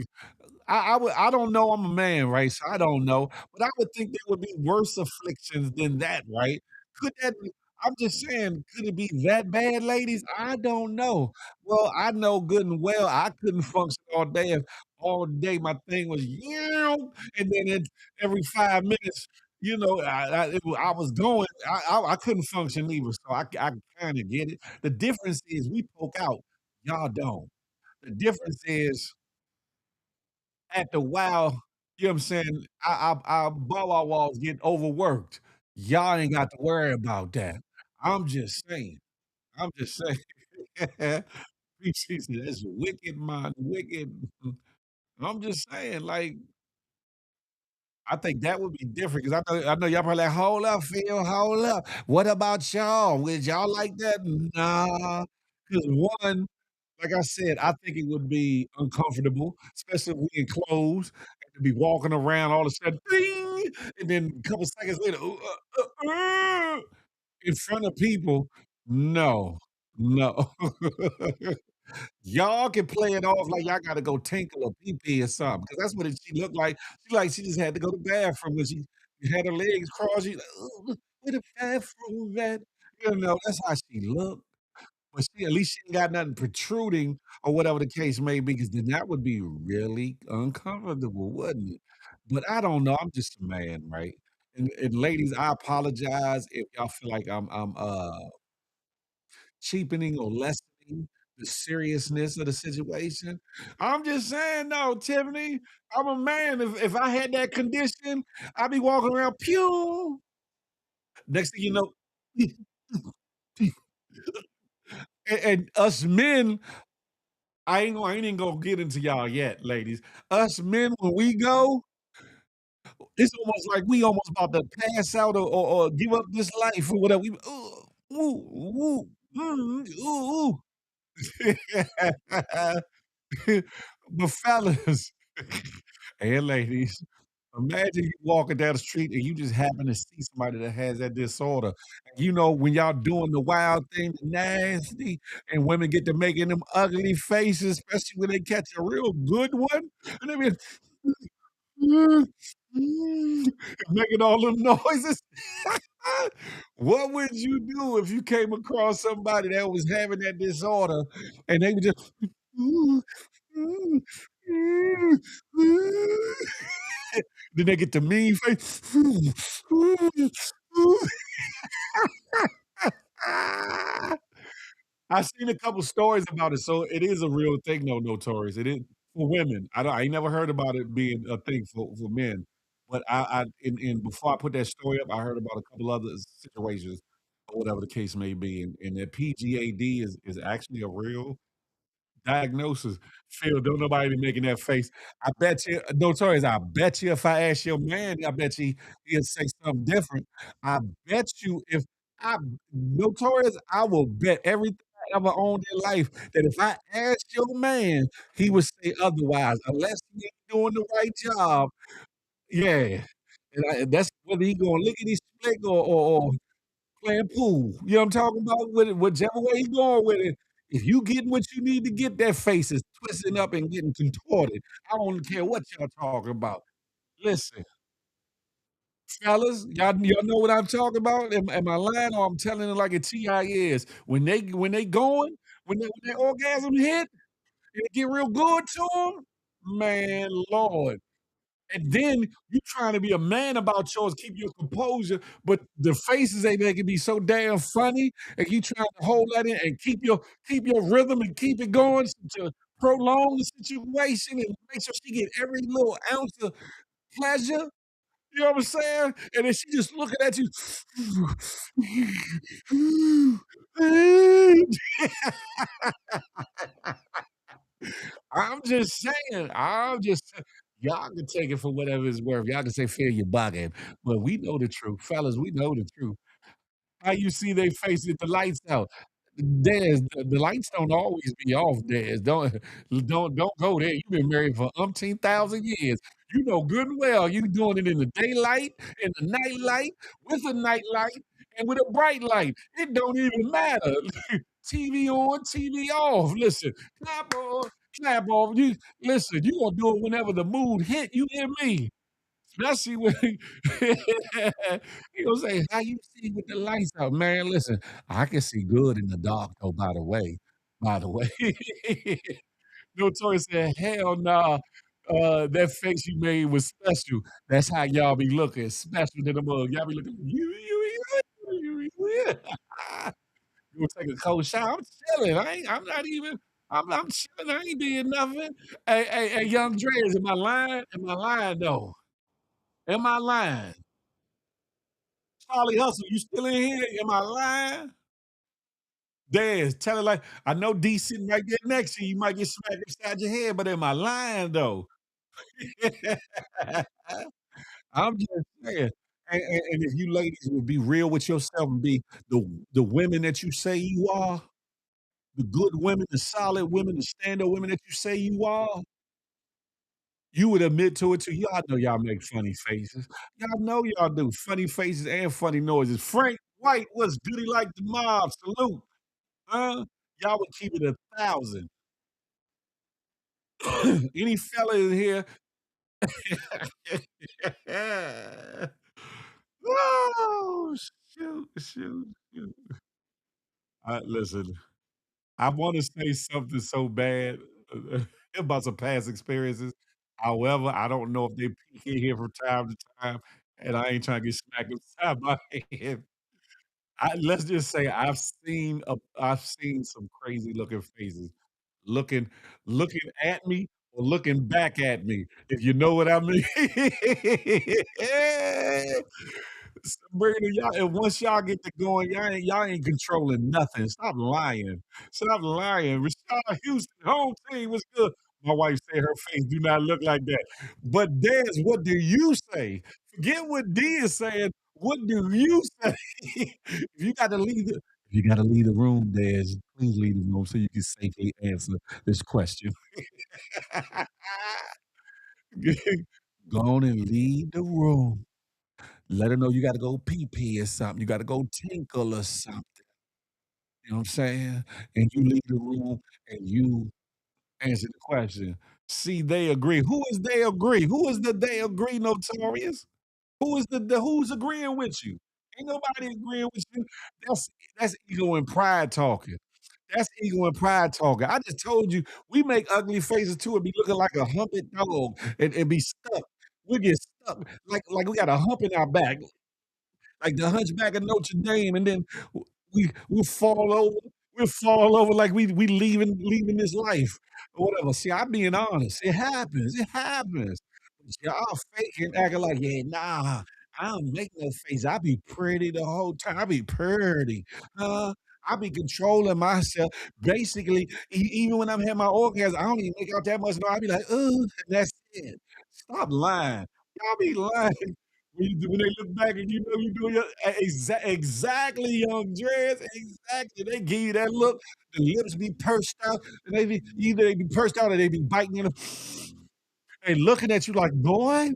I don't know, I'm a man, right? So I don't know, but I would think there would be worse afflictions than that, right? Could that be I'm just saying, could it be that bad, ladies? I don't know. Well, I know good and well I couldn't function all day if all day my thing was "Meow," and then every 5 minutes, I was going I couldn't function either, so I kinda get it. The difference is we poke out, y'all don't. The difference is at the WOW, you know what I'm saying, our Bow Wows get overworked. Y'all ain't got to worry about that. I'm just saying. I'm just saying. She said, "That's wicked, man, wicked." I'm just saying, like, I think that would be different because I know y'all probably like, "Hold up, Phil, hold up. What about y'all? Would y'all like that?" Nah, because one like I said, I think it would be uncomfortable, especially if we in clothes and to be walking around all of a sudden, "Ding," and then a couple seconds later, "Ooh, in front of people. No, no. Y'all can play it off like y'all gotta go tinkle a pee-pee or something, because that's what she looked like. She like she just had to go to the bathroom when she had her legs crossed. She like, "Ooh, where the bathroom at?" That's how she looked. But she at least she ain't got nothing protruding or whatever the case may be, because then that would be really uncomfortable, wouldn't it? But I don't know, I'm just a man, right? And ladies, I apologize if y'all feel like I'm cheapening or lessening the seriousness of the situation. I'm just saying though, Tiffany, I'm a man. If I had that condition, I'd be walking around, pew. Next thing you know, and us men I ain't even gonna get into y'all yet, ladies. Us men, when we go, it's almost like we almost about to pass out or give up this life or whatever. We ooh, ooh, ooh, ooh. But fellas and ladies, imagine you walking down the street and you just happen to see somebody that has that disorder. And when y'all doing the wild thing, the nasty, and women get to making them ugly faces, especially when they catch a real good one, and they be making all them noises. What would you do if you came across somebody that was having that disorder and they were just then they get the mean face. I've seen a couple stories about it, so it is a real thing though, Notorious. It is for women. I ain't never heard about it being a thing for men. But and before I put that story up, I heard about a couple other situations or whatever the case may be, and that PGAD is actually a real diagnosis. Phil, don't nobody be making that face. I bet you Notorious, I bet you if I ask your man, I bet you he'll say something different. I bet you if I Notorious, I will bet everything I ever owned in life that if I asked your man, he would say otherwise, unless he ain't doing the right job. Yeah. And that's whether he gonna lickety split or playing pool. You know what I'm talking about? With it, whichever way he going with it. If you getting what you need to get, that face is twisting up and getting contorted. I don't care what y'all talking about. Listen, Fellas, y'all know what I'm talking about? Am I lying or I'm telling it like a TI is? When they going, when that orgasm hit and it get real good to them, man, Lord. And then you trying to be a man about yours, keep your composure, but the faces they make it be so damn funny, and you trying to hold that in and keep your rhythm and keep it going to prolong the situation and make sure she get every little ounce of pleasure. You know what I'm saying? And then she just looking at you. I'm just saying, y'all can take it for whatever it's worth. Y'all can say, "Phil, you're bugging," but we know the truth. Fellas, we know the truth. How you see they face with the lights out. Des, the lights don't always be off, Des. Don't go there. You've been married for umpteen thousand years. You know good and well you doing it in the daylight, in the nightlight, with a nightlight, and with a bright light. It don't even matter. TV on, TV off. Listen, clap on, clap off. You listen, you gonna do it whenever the mood hit. You hear me? Especially when he gonna say, "How you see with the lights out?" Man, listen, I can see good in the dark though, by the way. By the way. No Toy said, "Hell nah, that face you made was special." That's how y'all be looking, special to the mug. Y'all be looking, you gonna take a cold shower. I'm chilling. I'm chilling. I ain't doing nothing. Hey, young Dre's, am I lying? Am I lying though? Am I lying? Charlie Hustle, you still in here? Am I lying? Dez, tell it like I know D sitting right there next to you. You might get smacked upside your head, but am I lying though? I'm just saying. And if you ladies would be real with yourself and be the women that you say you are, the good women, the solid women, the stand-up women that you say you are, you would admit to it too. Y'all know y'all make funny faces. Y'all know y'all do funny faces and funny noises. Frank White was goody like the mob. Salute. Huh? Y'all would keep it 1,000. Any fella in here Oh, shoot. Listen, I wanna say something so bad about some past experiences. However, I don't know if they peek in here from time to time, and I ain't trying to get smacked upside my head. Let's just say I've seen some crazy looking faces looking looking at me or looking back at me, if you know what I mean. Sabrina, y'all and once y'all get to going, y'all ain't controlling nothing. Stop lying. Stop lying. Rashad Houston, home team was good. My wife said her face do not look like that. But Des, what do you say? Forget what D is saying. What do you say? If you gotta leave the room, Des, please leave the room so you can safely answer this question. Go on and leave the room. Let her know you gotta go pee pee or something. You gotta go tinkle or something. You know what I'm saying? And you leave the room and you answer the question. See, they agree. Who is they agree? Who is the they agree notorious? Who's agreeing with you? Ain't nobody agreeing with you. That's that's ego and pride talking. That's ego and pride talking. I just told you we make ugly faces too and be looking like a humped dog and be stuck. We get stuck like we got a hump in our back, like the Hunchback of Notre Dame, and then we fall over. We fall over like we leaving this life or whatever. See, I'm being honest. It happens. It happens. But y'all faking, acting like, yeah, nah, I don't make no face. I be pretty the whole time. I be pretty. I be controlling myself. Basically, even when I'm having my orgasm, I don't even make out that much. No, I be like, and that's it. Stop lying. Y'all be lying. When they look back and you know you doing your exactly, young Dreads, exactly. They give you that look, the lips be pursed out, and they be pursed out or they be biting in they looking at you like, "Boy,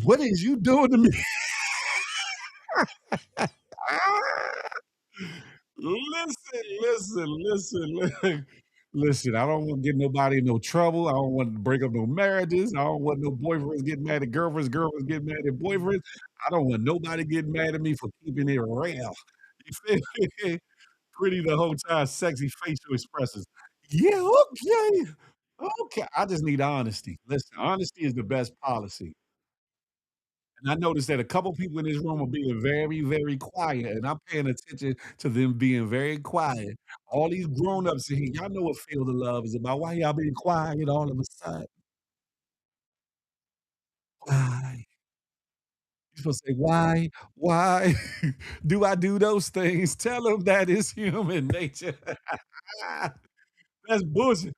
what is you doing to me?" Listen, listen, listen, Listen, I don't wanna get nobody in no trouble. I don't want to break up no marriages. I don't want no boyfriends getting mad at girlfriends, girlfriends getting mad at boyfriends. I don't want nobody getting mad at me for keeping it real. You feel me? Pretty the whole time, sexy facial expressions. Yeah, okay. Okay. I just need honesty. Listen, honesty is the best policy. And I noticed that a couple people in this room are being very, very quiet, and I'm paying attention to them being very quiet. All these grown-ups in here, y'all know what Feel the Love is about. Why y'all being quiet all of a sudden? Why? You supposed to say, "Why? Why do I do those things?" Tell them that is human nature. That's bullshit.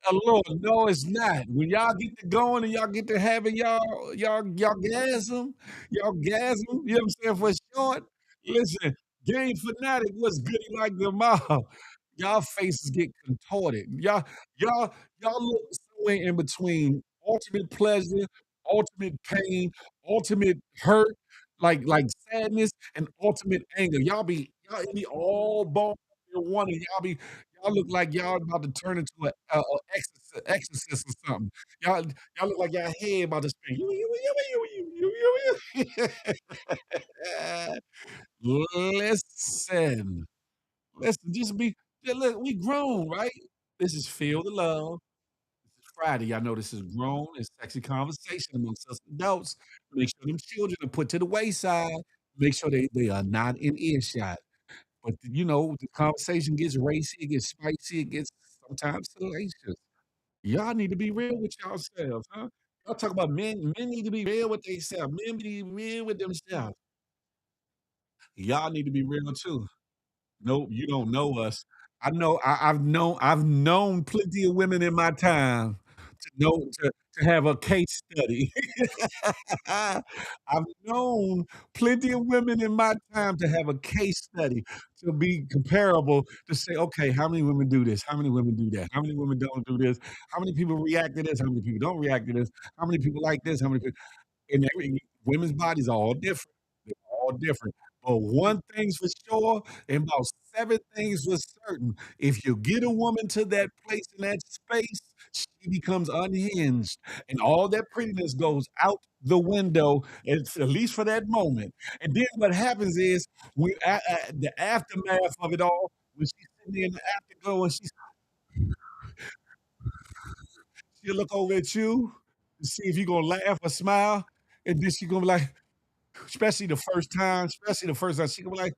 Lord, no, it's not. When y'all get to going and y'all get to having y'all gasm, you know what I'm saying, for short. Listen, game fanatic was goody like them all. Y'all faces get contorted. Y'all y'all look somewhere in between ultimate pleasure, ultimate pain, ultimate hurt, like sadness and ultimate anger. Y'all be all balled up in one, and y'all look like y'all about to turn into a exorcist or something. Y'all look like y'all head about to spin. Listen, listen, look, we grown, right? This is Feel the Love. This is Friday. Y'all know this is grown and sexy conversation amongst us adults. Make sure them children are put to the wayside. Make sure they are not in earshot. But, you know, the conversation gets racy, it gets spicy, it gets sometimes salacious. Y'all need to be real with yourselves, huh? Y'all talk about men need to be real with themselves. Men need to be real with themselves. Y'all need to be real too. Nope, you don't know us. I've known plenty of women in my time to have a case study. I've known plenty of women in my time to have a case study to be comparable to say, okay, how many women do this? How many women do that? How many women don't do this? How many people react to this? How many people don't react to this? How many people like this? How many people and every women's bodies are all different. They're all different. But one thing's for sure, and about 7 things for certain. If you get a woman to that place in that space, she becomes unhinged, and all that prettiness goes out the window, at least for that moment. And then what happens is, the aftermath of it all, when she's sitting there in the afterglow and she'll look over at you to see if you're gonna laugh or smile, and then she gonna be like, especially the first time, she gonna be like,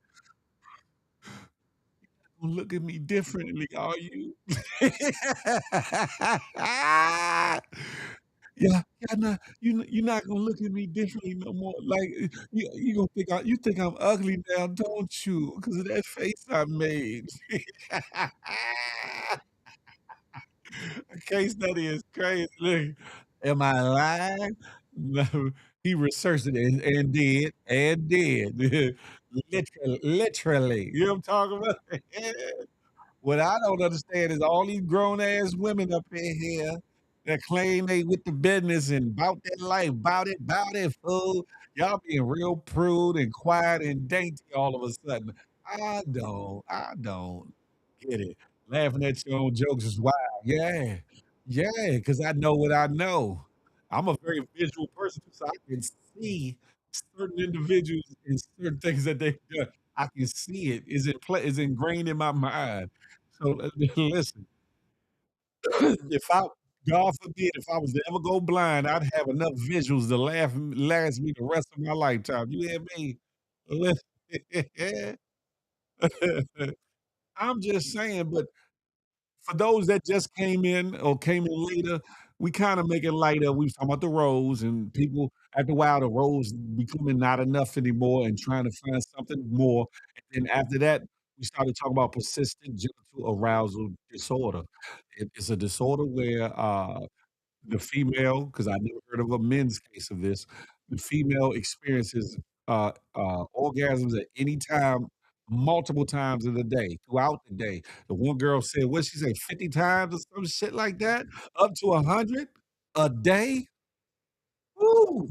"Don't look at me differently, are you?" Yeah, yeah, nah, you're not gonna look at me differently no more. Like, you gonna you think I'm ugly now, don't you? Because of that face I made. Case study is crazy. Look, am I lying? No, he researched it and did. Literally. You know what I'm talking about? What I don't understand is all these grown ass women up in here that claim they with the business and about that life, bout it, fool. Y'all being real prude and quiet and dainty all of a sudden. I don't get it. Laughing at your own jokes is wild. Yeah. Yeah, because I know what I know. I'm a very visual person, so I can see certain individuals and certain things that they've done. I can see it. Is ingrained in my mind. So, listen, if I God forbid, if I was to ever go blind, I'd have enough visuals to last me the rest of my lifetime. You hear me? Listen, I'm just saying, but for those that just came in or came in later, we kinda make it lighter. We was talking about the roles and people after a while, the roles becoming not enough anymore and trying to find something more. And then after that, we started talking about persistent genital arousal disorder. It's a disorder where, the female, because I never heard of a men's case of this, the female experiences, orgasms at any time, multiple times in the day, throughout the day. The one girl said, what'd she say, 50 times or some shit like that? Up to 100 a day? Woo!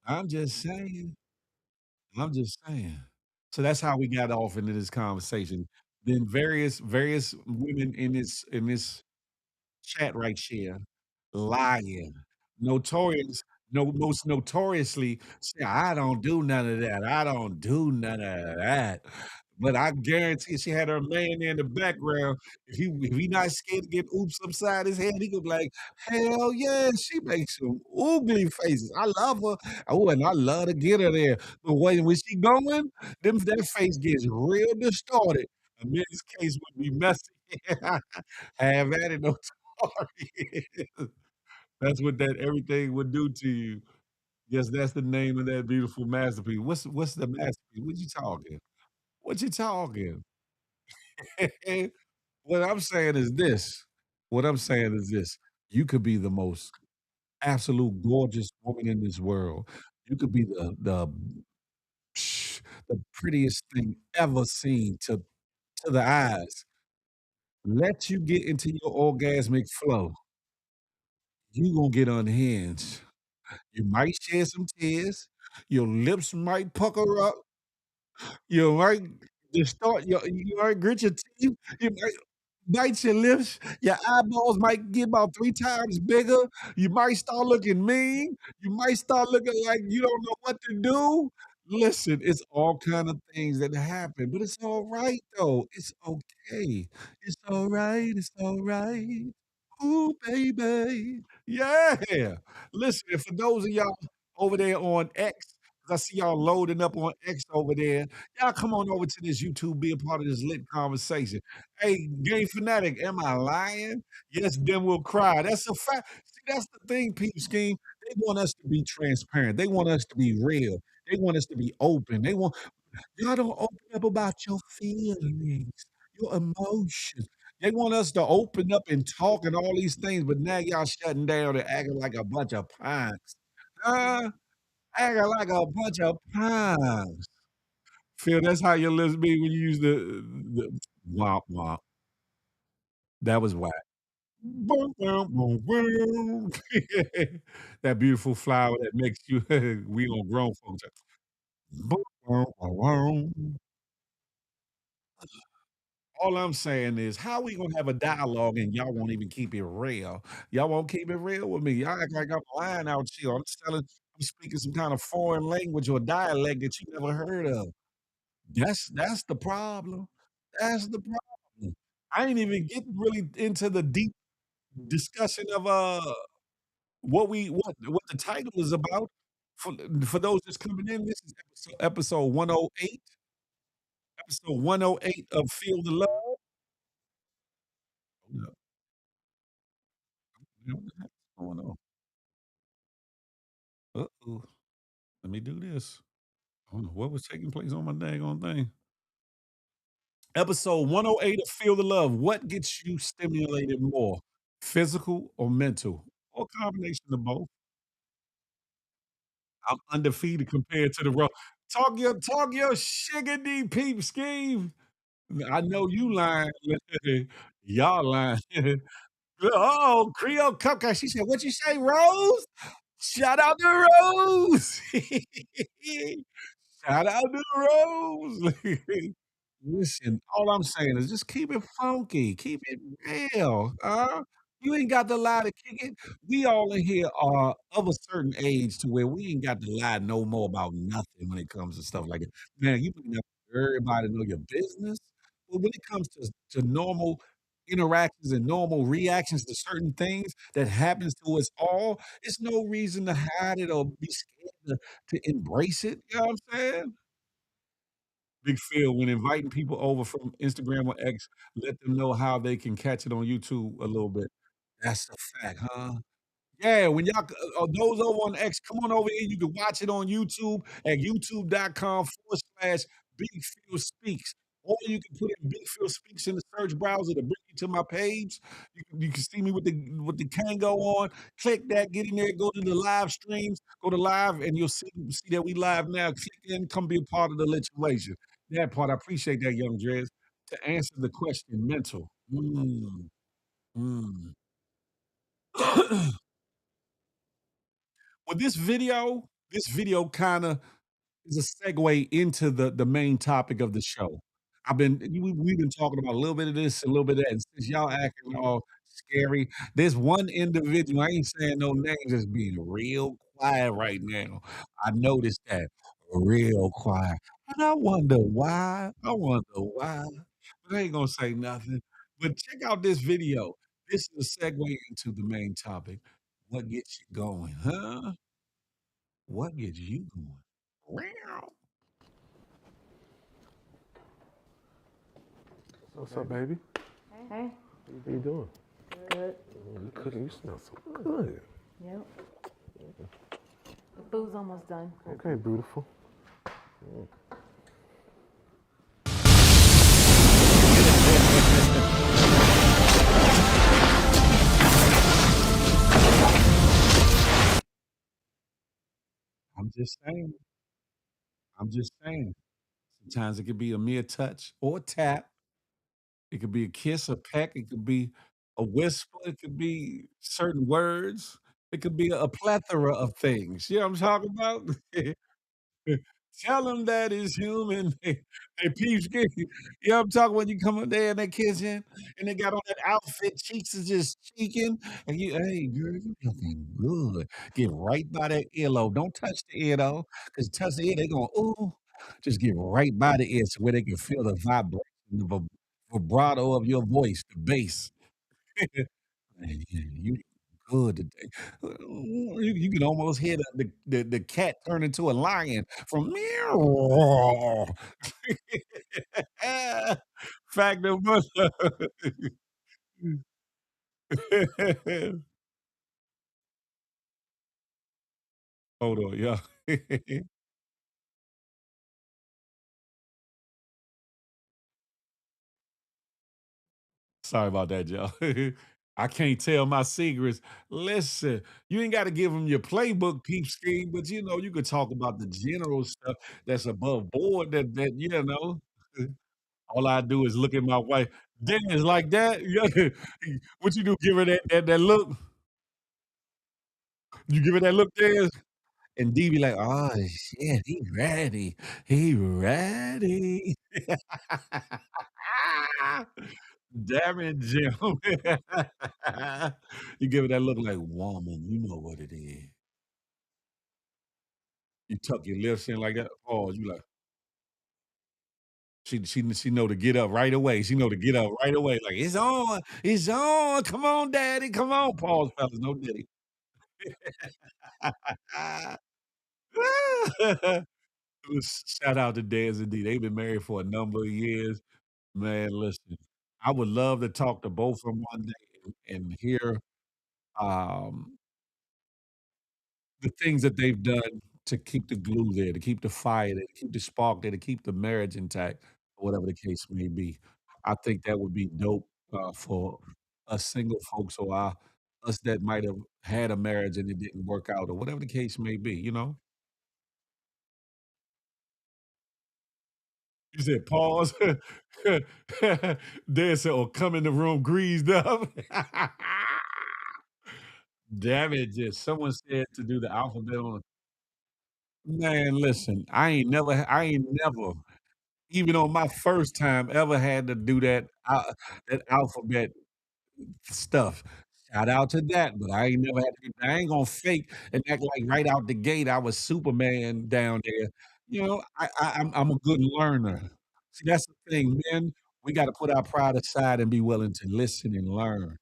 I'm just saying. I'm just saying. So that's how we got off into this conversation. Then various women in this chat right here lying, notorious, no, most notoriously say, "I don't do none of that. I don't do none of that." But I guarantee she had her man there in the background. If he not scared to get oops upside his head, he could be like, "Hell yeah, she makes some oogly faces. I love her. Oh, and I love to get her there." But when she going, that face gets real distorted. A man's case would be messy. Have at it, notorious. That's what that everything would do to you. Yes, that's the name of that beautiful masterpiece. What's the masterpiece? What you talking? What you talking? What I'm saying is this. What I'm saying is this. You could be the most absolute gorgeous woman in this world. You could be the prettiest thing ever seen to the eyes. Let you get into your orgasmic flow, you gonna get unhinged. You might shed some tears. Your lips might pucker up. You might you might grit your teeth. You might bite your lips. Your eyeballs might get about 3 times bigger. You might start looking mean. You might start looking like you don't know what to do. Listen, it's all kind of things that happen, but it's alright though. It's okay. It's alright. It's alright. Ooh, baby. Yeah. Listen, and for those of y'all over there on X, 'cause I see y'all loading up on X over there, y'all come on over to this YouTube, be a part of this lit conversation. Hey, Gay Fanatic, am I lying? Yes, then we'll cry. That's a fact. See, that's the thing, Peep Scheme. They want us to be transparent. They want us to be real. They want us to be open. Y'all don't open up about your feelings, your emotions. They want us to open up and talk and all these things, but now y'all shutting down and acting like a bunch of punks. Huh? Acting like a bunch of punks. Phil, that's how your lips be when you use the womp womp. That was whack. Boom, boom, boom, boom. That beautiful flower that makes you we on grown folks. Boom, boom, boom, boom. All I'm saying is, how we gonna have a dialogue and y'all won't even keep it real? Y'all won't keep it real with me. Y'all act like I'm lying out here. I'm speaking some kind of foreign language or dialect that you never heard of. That's the problem. That's the problem. I ain't even getting really into the deep discussion of what the title is about. For those that's coming in, this is episode 108. Episode 108 of Feel the Love. Hold up. What's going on? Uh-oh. Let me do this. I don't know what was taking place on my daggone thing. Episode 108 of Feel the Love. What gets you stimulated more, physical or mental? Or a combination of both? I'm undefeated compared to the road. Talk your shiggity peep scheme. I know you lying. Y'all lying. Oh, Creole Cupcake. She said, "What you say, Rose? Shout out to Rose." Shout out to Rose. Listen, all I'm saying is just keep it funky, keep it real, you ain't got to lie to kick it. We all in here are of a certain age to where we ain't got to lie no more about nothing when it comes to stuff like that. Man, you may not everybody know your business, but when it comes to normal interactions and normal reactions to certain things that happens to us all, it's no reason to hide it or be scared to embrace it, you know what I'm saying? Big Phil, when inviting people over from Instagram or X, let them know how they can catch it on YouTube a little bit. That's a fact, huh? Yeah, when y'all those over on X, come on over here. You can watch it on YouTube at youtube.com/Big Phil Speaks. Or you can put in Big Phil Speaks in the search browser to bring you to my page. You can see me with the Kango on. Click that, get in there, go to the live streams, go to live, and you'll see that we live now. Click in, come be a part of the situation. That part, I appreciate that, young Drez. To answer the question, mental. Mm. Well, this video kinda is a segue into the main topic of the show. we've been talking about a little bit of this, a little bit of that, and since y'all acting all scary, there's one individual, I ain't saying no names, that's being real quiet right now. I noticed that, real quiet, and I wonder why. I wonder why, but I ain't gonna say nothing. But check out this video. This is a segue into the main topic. What gets you going, huh? What gets you going? Meow. What's up, baby? Hey, How you doing? good. You cooking? You smell so good. Yep. The food's almost done. Okay, beautiful. I'm just saying. I'm just saying. Sometimes it could be a mere touch or a tap. It could be a kiss, a peck. It could be a whisper. It could be certain words. It could be a plethora of things. You know what I'm talking about? Tell them that it's human. They peep skin. You know what I'm talking when you come up there in that kitchen and they got on that outfit, cheeks is just cheeking, and you, hey, girl, you looking good. Get right by that earlobe. Don't touch the ear though, because touch the ear, they going, ooh. Just get right by the ear so where they can feel the vibration, the vibrato of your voice, the bass. Man, you good today. You can almost hear the cat turn into a lion from meow. Fact of mother. Hold on, yeah. Sorry about that, y'all. I can't tell my secrets. Listen, you ain't got to give them your playbook peep scheme, but you could talk about the general stuff that's above board that. All I do is look at my wife. Dance like that? Yeah. What you do? Give her that look? You give her that look, dance? And D be like, "Oh, shit, he ready. He ready." Damn it, Jim. You give her that look like, "Woman, you know what it is." You tuck your lips in like that. Oh, you like she know to get up right away. She know to get up right away. Like, "It's on. It's on. Come on, daddy. Come on." Pause, fellas. No diddy. Shout out to Dez and D. They've been married for a number of years. Man, listen, I would love to talk to both of them one day and hear, um, the things that they've done to keep the glue there, to keep the fire there, to keep the spark there, to keep the marriage intact, or whatever the case may be. I think that would be dope, for us single folks or us that might have had a marriage and it didn't work out or whatever the case may be, you know? You said, "Pause." Dad said, "Or come in the room greased up." Damn it, just someone said to do the alphabet on man, listen, I ain't never, even on my first time, ever had to do that alphabet stuff. Shout out to that, but I ain't never had to I ain't gonna fake and act like right out the gate I was Superman down there. I'm a good learner. See, that's the thing, men, we gotta put our pride aside and be willing to listen and learn.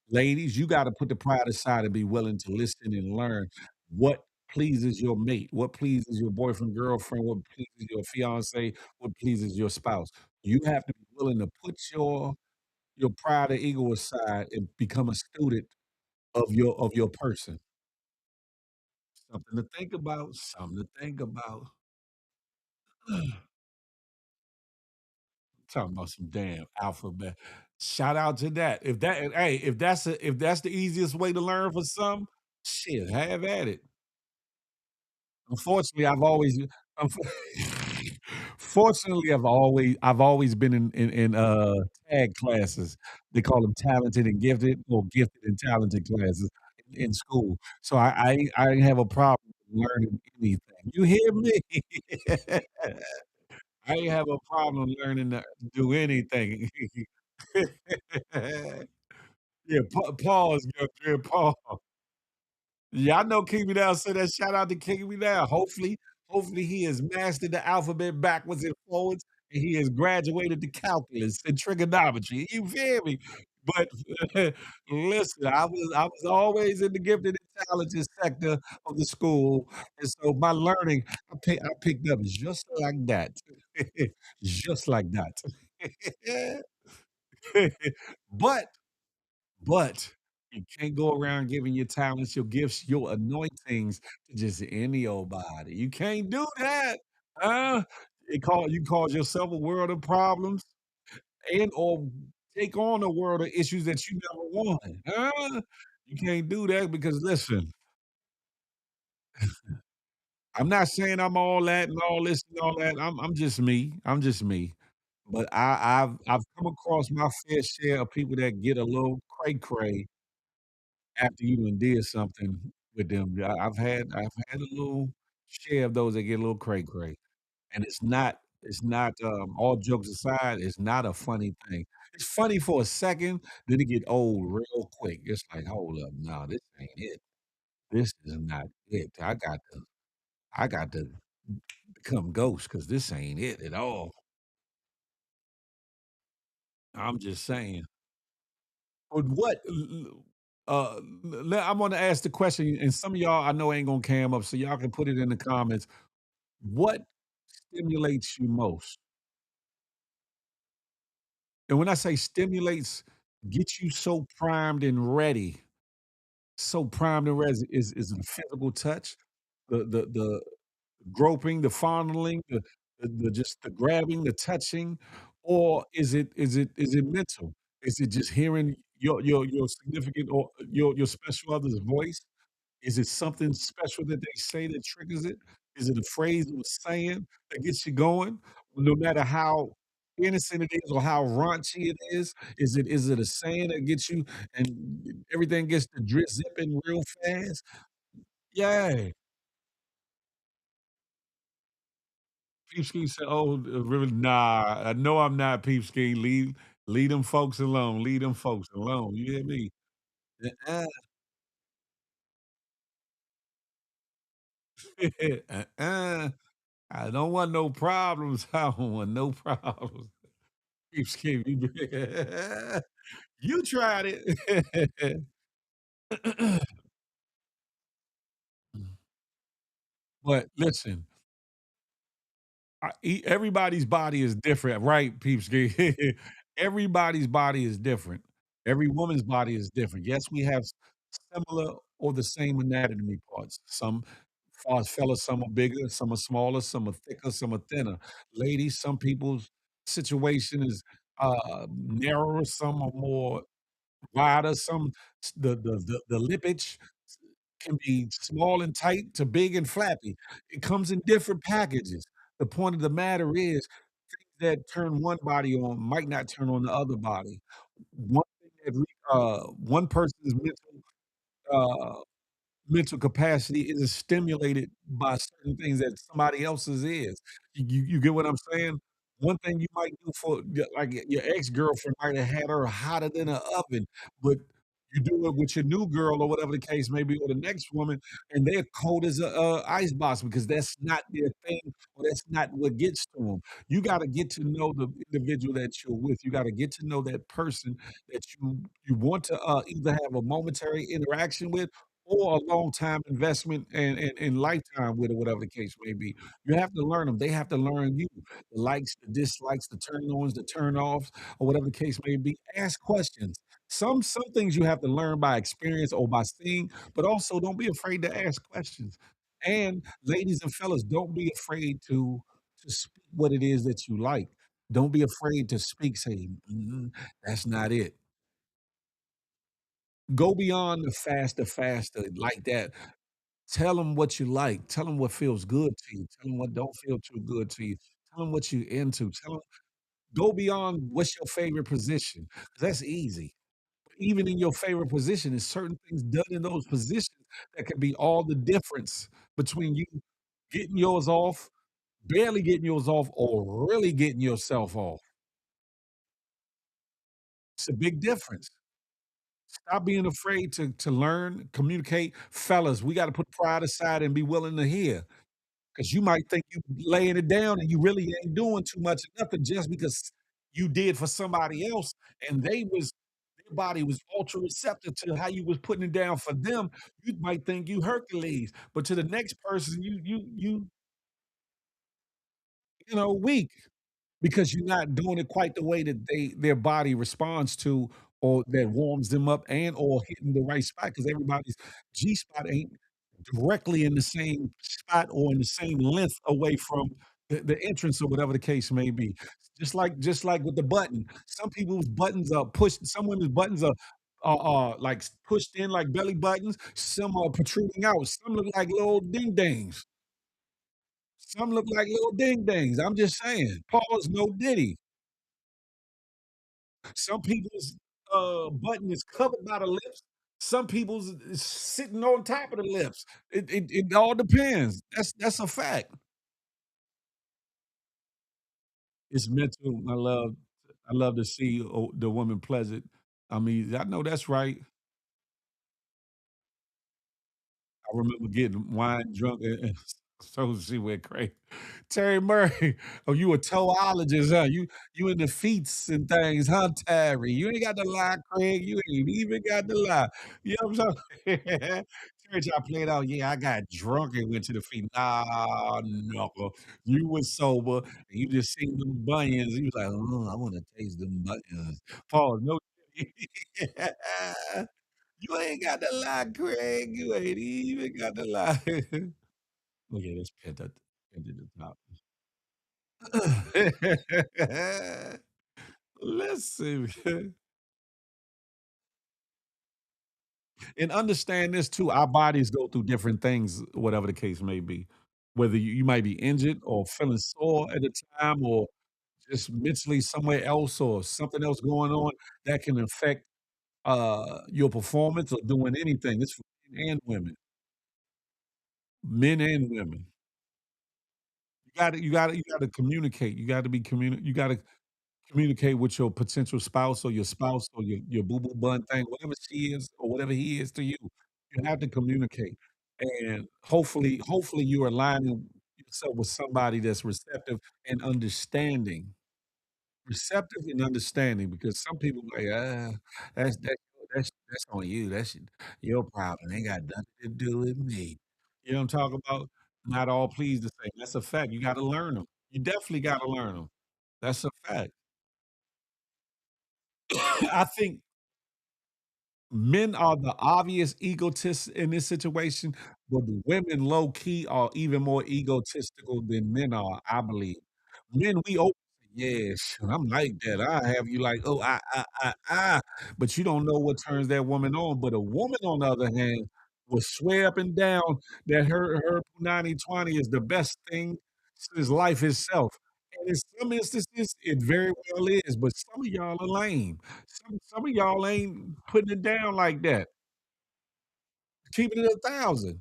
Ladies, you gotta put the pride aside and be willing to listen and learn what pleases your mate, what pleases your boyfriend, girlfriend, what pleases your fiancé, what pleases your spouse. You have to be willing to put your pride and ego aside and become a student of your person. Something to think about, something to think about. Talking about some damn alphabet. Shout out to that. If that's the easiest way to learn for some, shit, have at it. Unfortunately, unfo fortunately, I've always been in tag classes. They call them talented and gifted or gifted and talented classes in school. So I ain't have a problem learning anything. You hear me? I ain't have a problem learning to do anything. Yeah, pause, girl, pause. Yeah, I know King Me Down said that. Shout out to King Me Down. Hopefully he has mastered the alphabet backwards and forwards, and he has graduated to calculus and trigonometry. You feel me? But listen, I was always in the gifted and talented sector of the school, and so my learning, I picked up just like that, just like that. But but you can't go around giving your talents, your gifts, your anointings to just any old body. You can't do that. Huh? You cause yourself a world of problems and or take on a world of issues that you never wanted. Huh? You can't do that because listen, I'm not saying I'm all that and all this and all that. I'm just me. I'm just me. But I've come across my fair share of people that get a little cray cray after you done did something with them. Yeah, I've had a little share of those that get a little cray cray, and it's not, all jokes aside, it's not a funny thing. It's funny for a second, then it get old real quick. It's like, "Hold up, no, this ain't it. This is not it. I got to become Ghost because this ain't it at all." I'm just saying. But what I'm gonna ask the question, and some of y'all I know ain't gonna cam up, so y'all can put it in the comments. What stimulates you most? And when I say stimulates, get you so primed and ready, so primed and ready is it a physical touch, the groping, the fondling, the just the grabbing, the touching, or is it mental? Is it just hearing your significant or your special other's voice? Is it something special that they say that triggers it? Is it a phrase or a saying that gets you going? No matter how innocent it is or how raunchy it is it a saying that gets you and everything gets to drip zipping real fast? Yeah. Peepski said, "Oh, really? Nah, I know I'm not Peepski. Leave them folks alone. Leave them folks alone." You hear me? Uh-uh. Uh-uh. I don't want no problems. I don't want no problems. Peepski, you tried it. But listen, everybody's body is different, right, Peepski? Everybody's body is different. Every woman's body is different. Yes, we have similar or the same anatomy parts. Some for us fellas, some are bigger, some are smaller, some are thicker, some are thinner. Ladies, some people's situation is narrower, some are more wider, some the lippage can be small and tight to big and flappy. It comes in different packages. The point of the matter is that turn one body on might not turn on the other body. One thing that one person's uh mental capacity isn't stimulated by certain things that somebody else's is. You get what I'm saying? One thing you might do for like your ex-girlfriend might have had her hotter than an oven, but you do it with your new girl or whatever the case may be, or the next woman, and they're cold as a ice box because that's not their thing or that's not what gets to them. You gotta get to know the individual that you're with. You gotta get to know that person that you want to, either have a momentary interaction with or a long time investment and lifetime with or whatever the case may be. You have to learn them. They have to learn you. The likes, the dislikes, the turn-ons, the turn-offs, or whatever the case may be. Ask questions. Some things you have to learn by experience or by seeing, but also don't be afraid to ask questions. And ladies and fellas, don't be afraid to speak what it is that you like. Don't be afraid to speak, say, that's not it. Go beyond the faster, like that. Tell them what you like. Tell them what feels good to you. Tell them what don't feel too good to you. Tell them what you into. Tell them go beyond what's your favorite position, 'cause that's easy. Even in your favorite position, there's certain things done in those positions that could be all the difference between you getting yours off, barely getting yours off or really getting yourself off. It's a big difference. Stop being afraid to learn, communicate. Fellas, we gotta put pride aside and be willing to hear. 'Cause you might think you laying it down and you really ain't doing too much of nothing just because you did for somebody else and their body was ultra receptive to how you was putting it down for them. You might think you Hercules, but to the next person, you weak. Because you're not doing it quite the way that their body responds to or that warms them up and or hitting the right spot. Because everybody's G spot ain't directly in the same spot or in the same length away from the entrance or whatever the case may be. Just like with the button. Some people's buttons are pushed, some women's buttons are pushed in like belly buttons, some are protruding out, some look like little ding dangs. Some look like little ding dangs. I'm just saying. Pause, no diddy. Some people's, button is covered by the lips. Some people's is sitting on top of the lips. It all depends. That's a fact. It's mental. I love to see, the woman pleasant. I mean, I know that's right. I remember getting wine drunk and so she went crazy. Terry Murray, oh, you a toologist, huh? You in the feets and things, huh, Terry? You ain't got to lie, Craig. You ain't even got to lie. You know what I'm saying? Terry tried to play it out. Yeah, I got drunk and went to the feet. Nah, knuckle. You was sober and you just seen them bunions. You was like, oh, I want to taste them bunions. Paul, no. You ain't got to lie, Craig. You ain't even got to lie. Look at this pinned at the top. Listen, and understand this too, our bodies go through different things, whatever the case may be. Whether you might be injured or feeling sore at the time or just mentally somewhere else or something else going on that can affect, your performance or doing anything. It's for men and women. Men and women. You gotta communicate. You gotta communicate with your potential spouse or your boo boo bun thing, whatever she is or whatever he is to you. You have to communicate, and hopefully you're aligning yourself with somebody that's receptive and understanding. Receptive and understanding because some people like, that's on you. That's your problem. Ain't got nothing to do with me." You know what I'm talking about? Not all pleased the same. That's a fact. You gotta learn them. You definitely gotta learn them. That's a fact. I think men are the obvious egotists in this situation, but the women low key are even more egotistical than men are, I believe. Men, we open, yes, I'm like that. I have you like, oh, but you don't know what turns that woman on. But a woman, on the other hand, will swear up and down that her punani 20 is the best thing since life itself. And in some instances, it very well is, but some of y'all are lame. Some of y'all ain't putting it down like that, keeping it 1,000.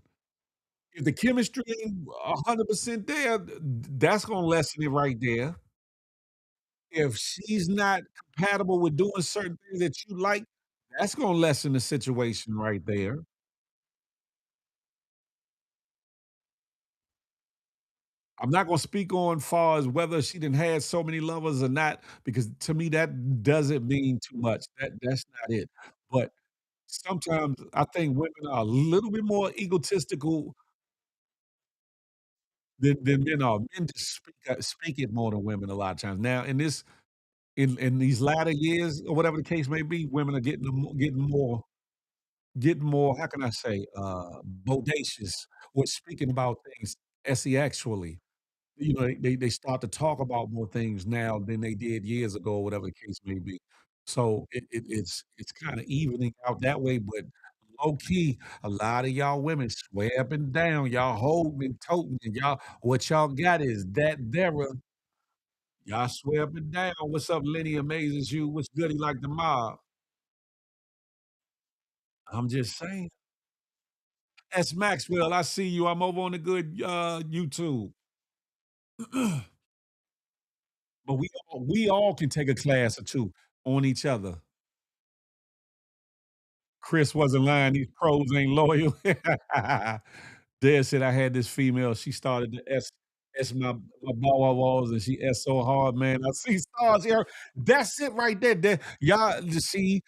If the chemistry ain't 100% there, that's gonna lessen it right there. If she's not compatible with doing certain things that you like, that's gonna lessen the situation right there. I'm not gonna speak on far as whether she done had so many lovers or not, because to me, that doesn't mean too much. That's not it. But sometimes I think women are a little bit more egotistical than men are. Men just speak it more than women a lot of times. Now, in these latter years or whatever the case may be, women are getting more, how can I say, bodacious with speaking about things actually. They start to talk about more things now than they did years ago, or whatever the case may be. So it's kinda evening out that way, but low key, a lot of y'all women swear up and down, y'all holding and toting, and what y'all got is that there. Y'all swear up and down. What's up, Lenny Amazes You? What's goody like the mob? I'm just saying. S. Maxwell, I see you. I'm over on the good, YouTube. But we all can take a class or 2 on each other. Chris wasn't lying, these pros ain't loyal. Dad said I had this female, she started to S my bow walls, and she S so hard, man. I see stars here. That's it right there. That y'all just see,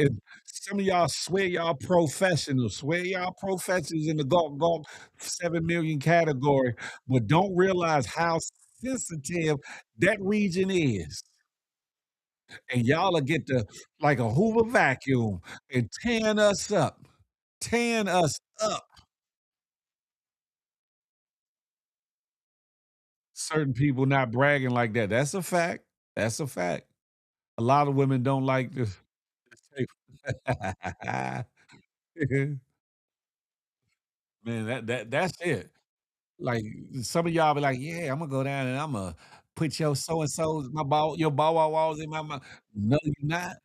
and some of y'all swear y'all professionals, swear y'all professionals in the golf 7 million category, but don't realize how sensitive that region is. And y'all will get the like a Hoover vacuum and tearing us up, tearing us up. Certain people not bragging like that. That's a fact. That's a fact. A lot of women don't like to say man, that's it. Like, some of y'all be like, "Yeah, Imma go down and Imma put your so and so's my ball your bow wow walls in my mouth." No, you're not,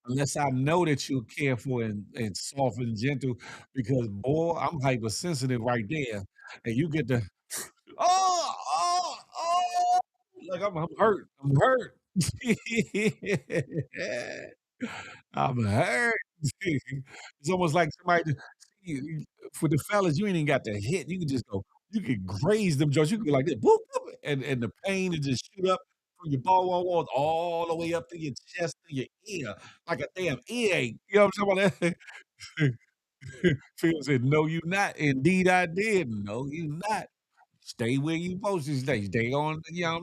unless I know that you're careful and soft and gentle because, boy, I'm hypersensitive right there, and you get the, "Oh, oh, oh," like, I'm hurt, I'm hurt. I'm hurt. It's almost like somebody see, for the fellas, you ain't even got to hit, you can just go you can graze them joints, you can go like this, "Boop, boop," and the pain will just shoot up from your ball wall walls all the way up to your chest, to your ear, like a damn earache, you know what I'm talking about? Phil said, "No, you not." "Indeed, I did." "No, you not." Stay where you supposed to stay. Stay on the yeah,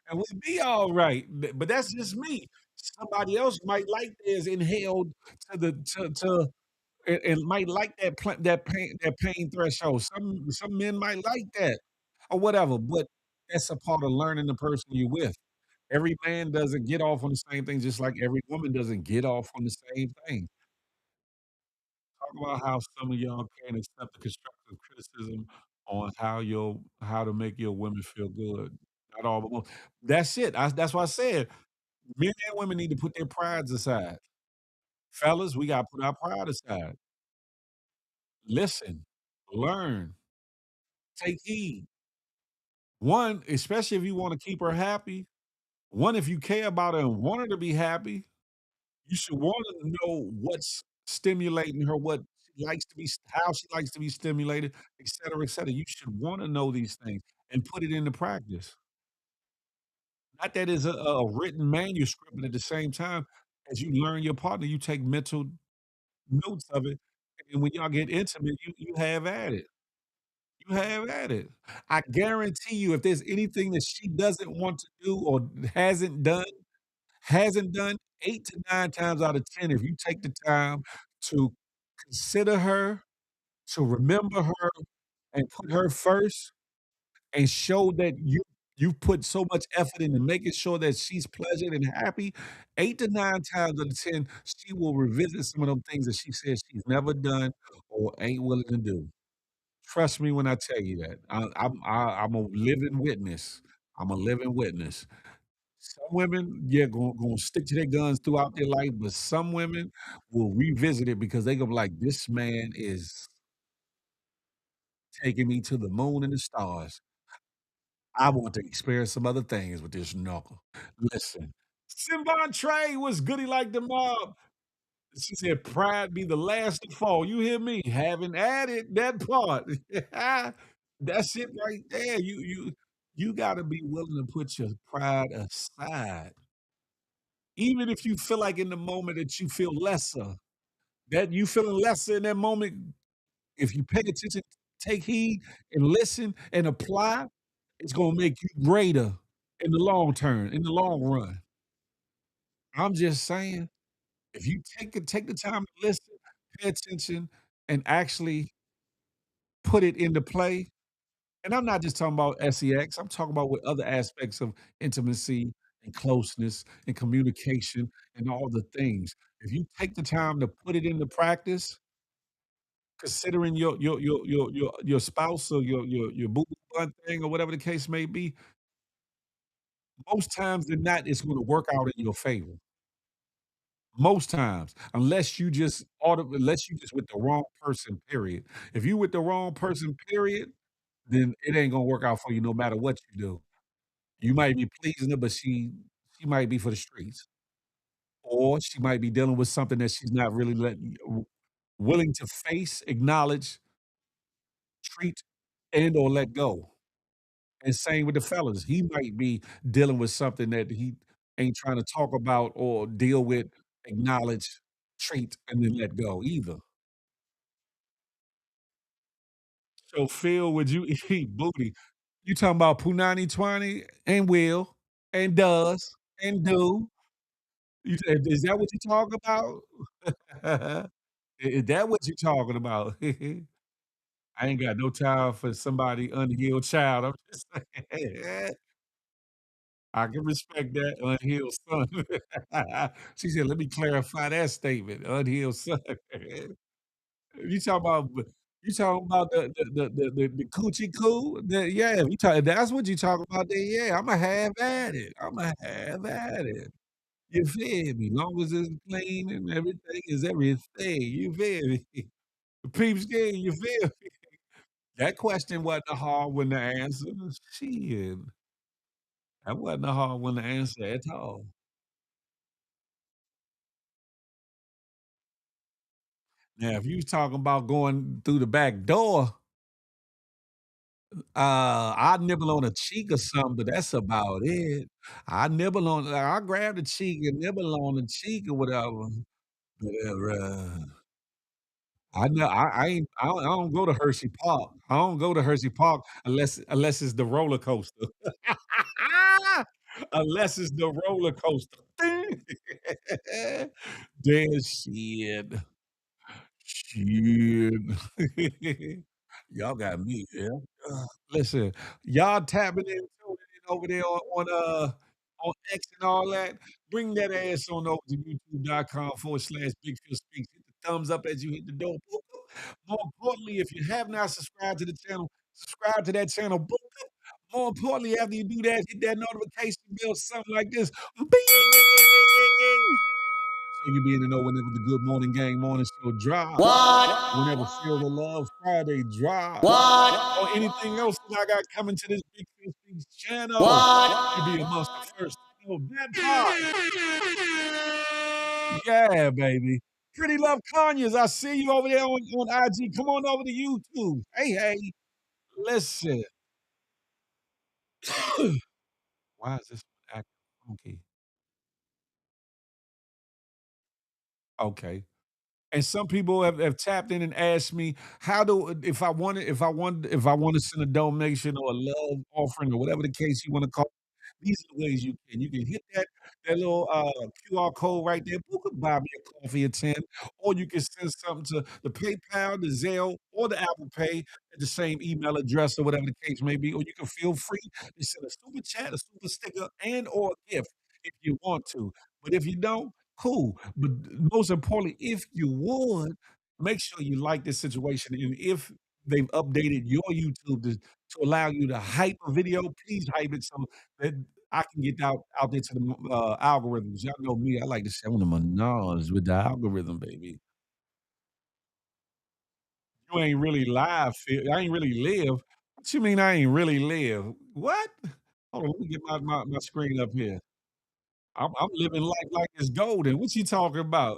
and we'll be alright, but that's just me. Somebody else might like theirs inhaled to the to and might like that pain threshold. Some men might like that or whatever, but that's a part of learning the person you're with. Every man doesn't get off on the same thing, just like every woman doesn't get off on the same thing. Talk about how some of y'all can't accept the constructive criticism on how to make your women feel good. Not all, but most. That's it. That's why I said men and women need to put their prides aside. Fellas, we gotta put our pride aside. Listen, learn, take heed. One, especially if you want to keep her happy. One, if you care about her and want her to be happy, you should want to know what's stimulating her, what she likes to be how she likes to be stimulated, etcetera, etcetera. You should wanna know these things and put it into practice. Not that it's a written manuscript, but at the same time, as you learn your partner, you take mental notes of it, and when y'all get intimate, you have at it. You have at it. I guarantee you if there's anything that she doesn't want to do or hasn't done 8 to 9 times out of 10, if you take the time to consider her, to remember her, and put her first, and show that you put so much effort into making sure that she's pleasant and happy, 8 to 9 times out of 10, she will revisit some of them things that she says she's never done or ain't willing to do. Trust me when I tell you that. I'm a living witness. I'm a living witness. Some women, yeah, gonna stick to their guns throughout their life, but some women will revisit it because they gonna be like, "This man is taking me to the moon and the stars. I want to experience some other things with this knuckle." Listen, Simban Trey was goody like the mob. She said, "Pride be the last to fall." You hear me? Haven't added that part. That's it right there. You gotta be willing to put your pride aside. Even if you feel like in the moment that you feel lesser, that you feeling lesser in that moment, if you pay attention, take heed, and listen and apply, it's gonna make you greater in the long term, in the long run. I'm just saying, if you take the time to listen, pay attention, and actually put it into play, and I'm not just talking about sex, I'm talking about with other aspects of intimacy and closeness and communication and all the things. If you take the time to put it into practice, considering your spouse or your boo boo thing or whatever the case may be, most times than not, it's gonna work out in your favor. Most times, unless you just with the wrong person, period. If you with the wrong person, period, then it ain't gonna work out for you no matter what you do. You might be pleasing her, but she might be for the streets, or she might be dealing with something that she's not really willing to face, acknowledge, treat, and or let go. And same with the fellas. He might be dealing with something that he ain't trying to talk about or deal with, acknowledge, treat, and then let go either. So, Phil, would you eat booty? You talking about Punani 20 and will and does and do. You is that what you talking about? Is that what you talking about? I ain't got no time for somebody unhealed child. I'm just saying. I can respect that unhealed son. She said, "Let me clarify that statement, unhealed son." You talking about you talking about the coochie coo? Yeah, you talking that's what you talking about then, yeah, Imma have at it. Imma have at it. You feel me? Long as it's clean and everything is everything, you feel me? Peep game, you feel me? That question wasn't a hard one to answer. Shit, that wasn't a hard one to answer at all. Now, if you was talking about going through the back door, I nibble on a cheek or something, but that's about it. I grab the cheek and nibble on the cheek or whatever. But, I don't go to Hershey Park. I don't go to Hershey Park unless it's the roller coaster. Unless it's the roller coaster. Then shit. Shit. Y'all got me, yeah. Listen, y'all tapping in, tuning in over there on X and all that. Bring that ass on over to youtube.com/Big Phil Speaks. Hit the thumbs up as you hit the door. Boop, boop. More importantly, if you have not subscribed to the channel, subscribe to that channel. Boop, boop. More importantly, after you do that, hit that notification bell, something like this. Bing! So you be in the know whenever the Good Morning Gang morning show drop. What? Whenever Feel the Love Friday drop. What? Or anything else that I got coming to this Big Phil Speaks channel. What? You be amongst the first to know that part. Yeah, baby. Pretty Love Conyers, I see you over there on IG. Come on over to YouTube. Hey, hey. Listen. Why is this acting funky? Okay. And some people have tapped in and asked me, how do if I want to send a donation or a love offering or whatever the case you want to call it, these are the ways you can. You can hit that little QR code right there. You can buy me a coffee or 10, or you can send something to the PayPal, the Zelle, or the Apple Pay at the same email address or whatever the case may be. Or you can feel free to send a super chat, a super sticker, and or a gift if you want to. But if you don't, cool. But most importantly, if you would, make sure you like this situation. And if they've updated your YouTube to allow you to hype a video, please hype it so that I can get out there to the algorithms. Y'all know me, I like to say I'm the menage with the algorithm, baby. You ain't really live, Phil. I ain't really live. What you mean I ain't really live? What? Hold on, let me get my screen up here. I'm living life like it's golden. What you talking about?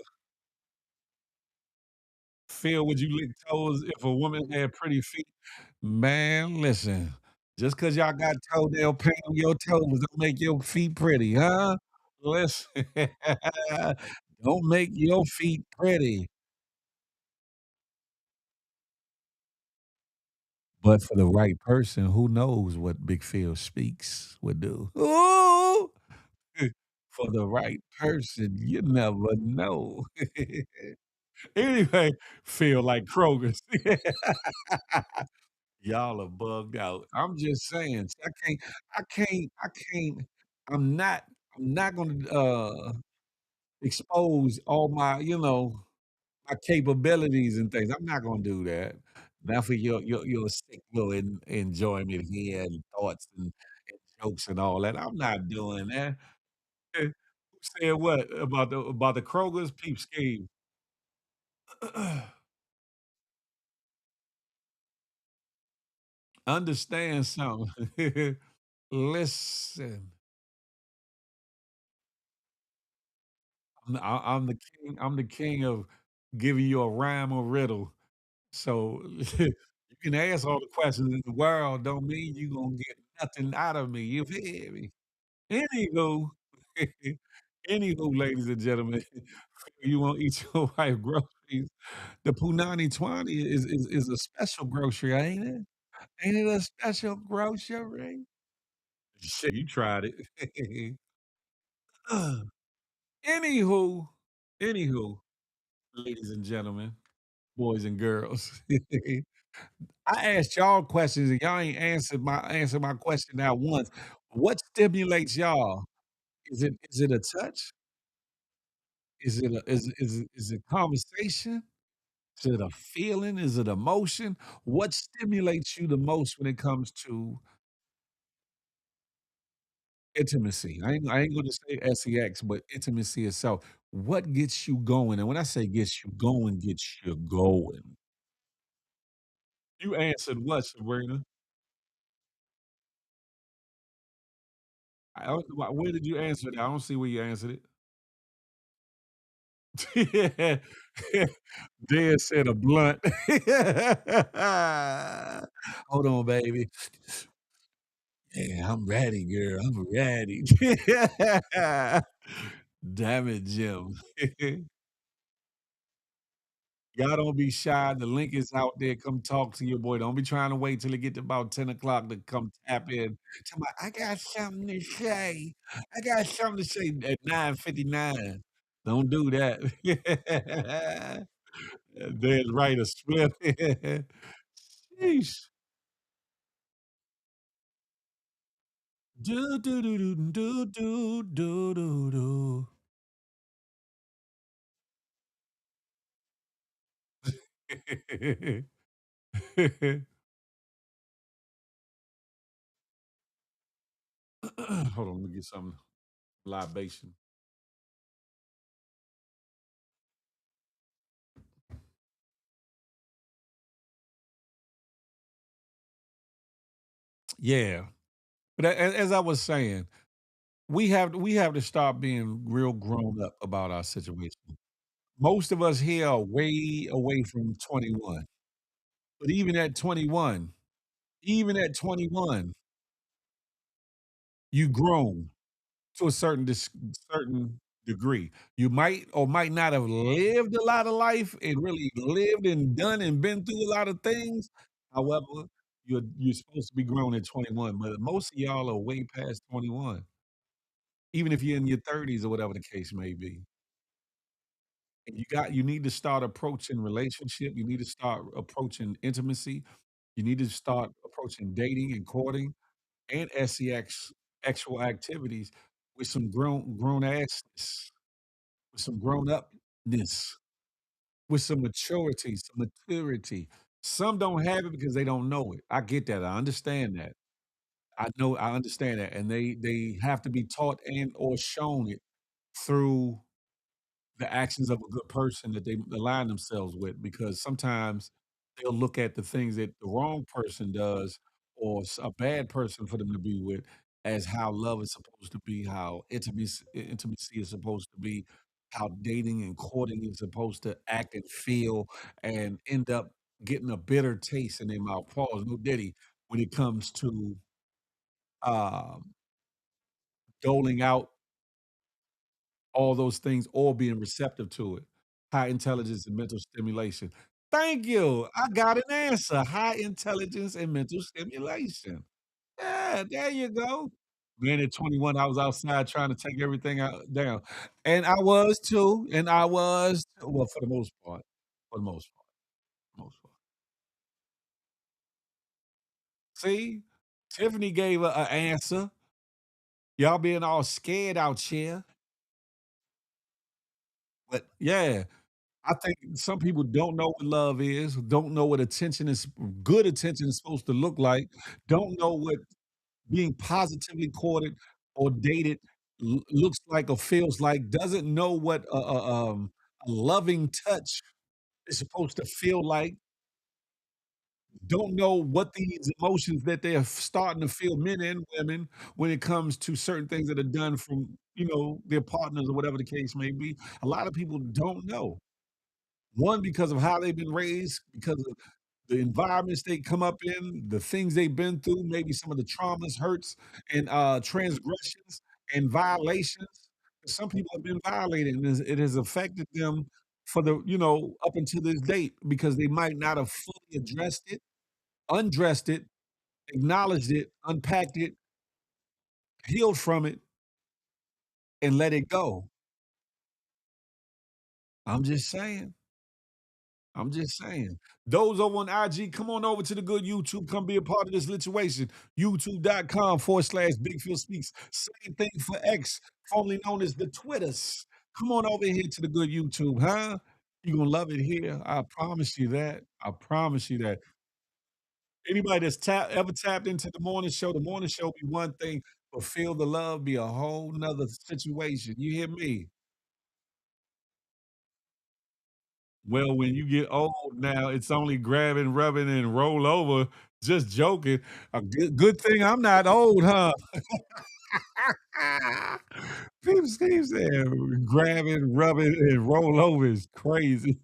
Phil, would you lick toes if a woman had pretty feet? Man, listen, just 'cause y'all got toenail paint on your toes don't make your feet pretty, huh? Listen, don't make your feet pretty. But for the right person, who knows what Big Phil Speaks would do. Ooh! For the right person, you never know. Anyway, feel like Kroger's. Y'all are bugged out. I'm just saying, I can't, I'm not, I'm not gonna, expose all my, my capabilities and things. I'm not gonna do that. Not for your sick little enjoyment here and thoughts and jokes and all that. I'm not doing that. Who said what about the Kroger's peep scheme? Understand something. Listen, I'm the king of giving you a rhyme or riddle. So you can ask all the questions in the world, don't mean you gonna get nothing out of me. You feel me? Anywho, anywho, ladies and gentlemen, you won't eat your wife groceries. The Punani 20 is a special grocery, ain't it? Ain't it a special grocery? Shit, you tried it. Anywho, anywho, ladies and gentlemen, boys and girls. I asked y'all questions and y'all ain't answered my question not once. What stimulates y'all? Is it a touch? Is it conversation? Is it a feeling? Is it emotion? What stimulates you the most when it comes to intimacy? I ain't gonna say sex, but intimacy itself. What gets you going? And when I say gets you going. You answered what, Sabrina? I don't where did you answer that? I don't see where you answered it. Dad said a blunt. Hold on, baby. Yeah, I'm ready, girl. I'm ready. Damn it, Jim. Y'all don't be shy. The link is out there. Come talk to your boy. Don't be trying to wait till it get to about 10 o'clock to come tap in. Tell me, I got something to say. I got something to say at 9:59. Don't do that. There's right a swift. Sheesh. Do do do do do do do do do. Hold on, let me get some libation. Yeah, but as I was saying, we have to start being real grown up about our situation. Most of us here are way away from 21, but even at 21, you grown. To a certain degree. You might or might not have lived a lot of life and really lived and done and been through a lot of things. However, you're supposed to be grown at 21, but most of y'all are way past 21, even if you're in your 30s or whatever the case may be. And you need to start approaching relationship, you need to start approaching intimacy, you need to start approaching dating and courting and sex actual activities with some grown assness. With some grown upness, with some maturity, some maturity. Some don't have it because they don't know it. I get that. I understand that. I understand that. And they have to be taught and or shown it through the actions of a good person that they align themselves with because sometimes they'll look at the things that the wrong person does or a bad person for them to be with as how love is supposed to be, how intimacy is supposed to be, how dating and courting is supposed to act and feel, and end up getting a bitter taste in their mouth. Pause, no diddy, when it comes to um, doling out all those things or being receptive to it. High intelligence and mental stimulation. Thank you. I got an answer. High intelligence and mental stimulation. Yeah, there you go. Man, at 21, I was outside trying to take everything out down. And I was too. And I was well, for the most part. For the most part. Most part. See? Tiffany gave a answer. Y'all being all scared out here. But yeah. I think some people don't know what love is, don't know what good attention is supposed to look like, don't know what being positively courted or dated looks like or feels like, doesn't know what a loving touch is supposed to feel like, don't know what these emotions that they're starting to feel, men and women, when it comes to certain things that are done from, their partners or whatever the case may be. A lot of people don't know. One, because of how they've been raised, because of the environments they come up in, the things they've been through, maybe some of the traumas, hurts, and transgressions and violations. Some people have been violated, and it has affected them for up until this date because they might not have fully addressed it, undressed it, acknowledged it, unpacked it, healed from it, and let it go. I'm just saying. I'm just saying. Those over on IG, come on over to the good YouTube. Come be a part of this situation. YouTube.com/Big Phil Speaks. Same thing for X, formerly known as the Twitters. Come on over here to the good YouTube, huh? You're gonna love it here. I promise you that. I promise you that. Anybody that's ever tapped into the morning show be one thing, but Feel the Love be a whole nother situation. You hear me? Well, when you get old now, it's only grabbing, rubbing, and roll over. Just joking. A good thing I'm not old, huh? People Steve said grabbing, rubbing, and roll over is crazy.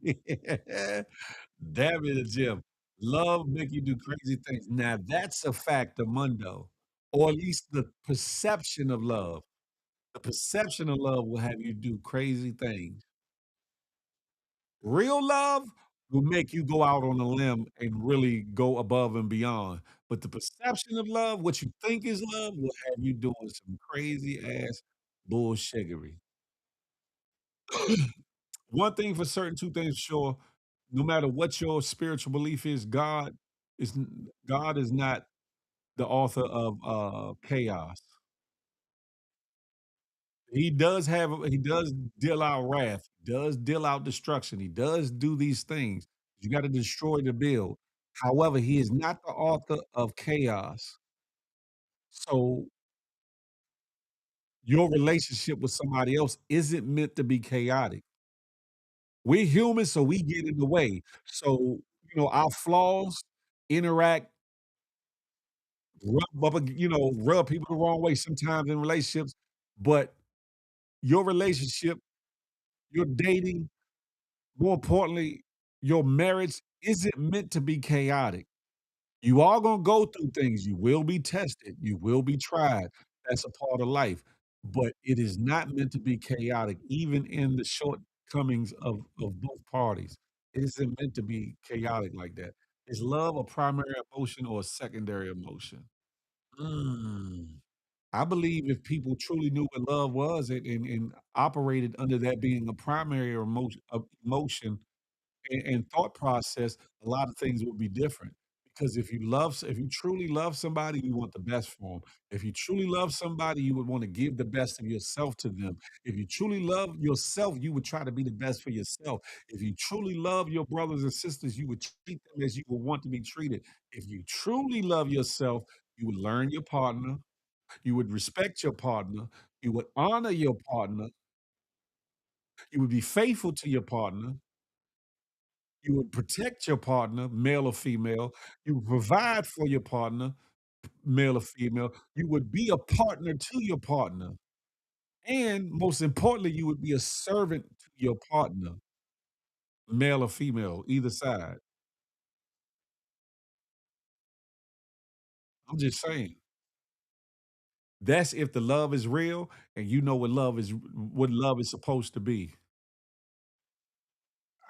Damn it, Jim. Love make you do crazy things. Now that's a fact of Mundo, or at least the perception of love. The perception of love will have you do crazy things. Real love will make you go out on a limb and really go above and beyond. But the perception of love, what you think is love, will have you doing some crazy ass bullshiggery. One thing for certain, two things for sure. No matter what your spiritual belief is, God is not the author of chaos. He does deal out wrath, he does deal out destruction, he does do these things. You gotta destroy the build. However, he is not the author of chaos. So, your relationship with somebody else isn't meant to be chaotic. We're human, so we get in the way. So, our flaws interact, rub people the wrong way sometimes in relationships, but your relationship, your dating, more importantly, your marriage isn't meant to be chaotic. You are gonna go through things. You will be tested. You will be tried. That's a part of life. But it is not meant to be chaotic, even in the shortcomings of both parties. It isn't meant to be chaotic like that. Is love a primary emotion or a secondary emotion? Mm. I believe if people truly knew what love was and operated under that being a primary emotion and thought process, a lot of things would be different. Because if you truly love somebody, you want the best for them. If you truly love somebody, you would want to give the best of yourself to them. If you truly love yourself, you would try to be the best for yourself. If you truly love your brothers and sisters, you would treat them as you would want to be treated. If you truly love yourself, you would learn your partner, you would respect your partner, you would honor your partner, you would be faithful to your partner, you would protect your partner, male or female. You would provide for your partner, male or female. You would be a partner to your partner. And most importantly, you would be a servant to your partner, male or female, either side. I'm just saying. That's if the love is real and you know what love is supposed to be.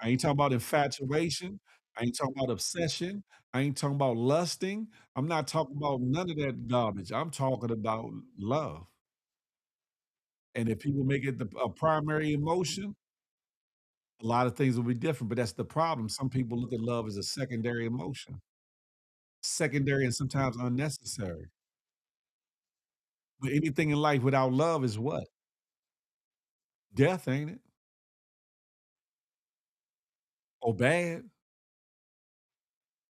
I ain't talking about infatuation. I ain't talking about obsession. I ain't talking about lusting. I'm not talking about none of that garbage. I'm talking about love. And if people make it a primary emotion, a lot of things will be different. But that's the problem. Some people look at love as a secondary emotion, secondary and sometimes unnecessary. But anything in life without love is what? Death, ain't it? Or bad.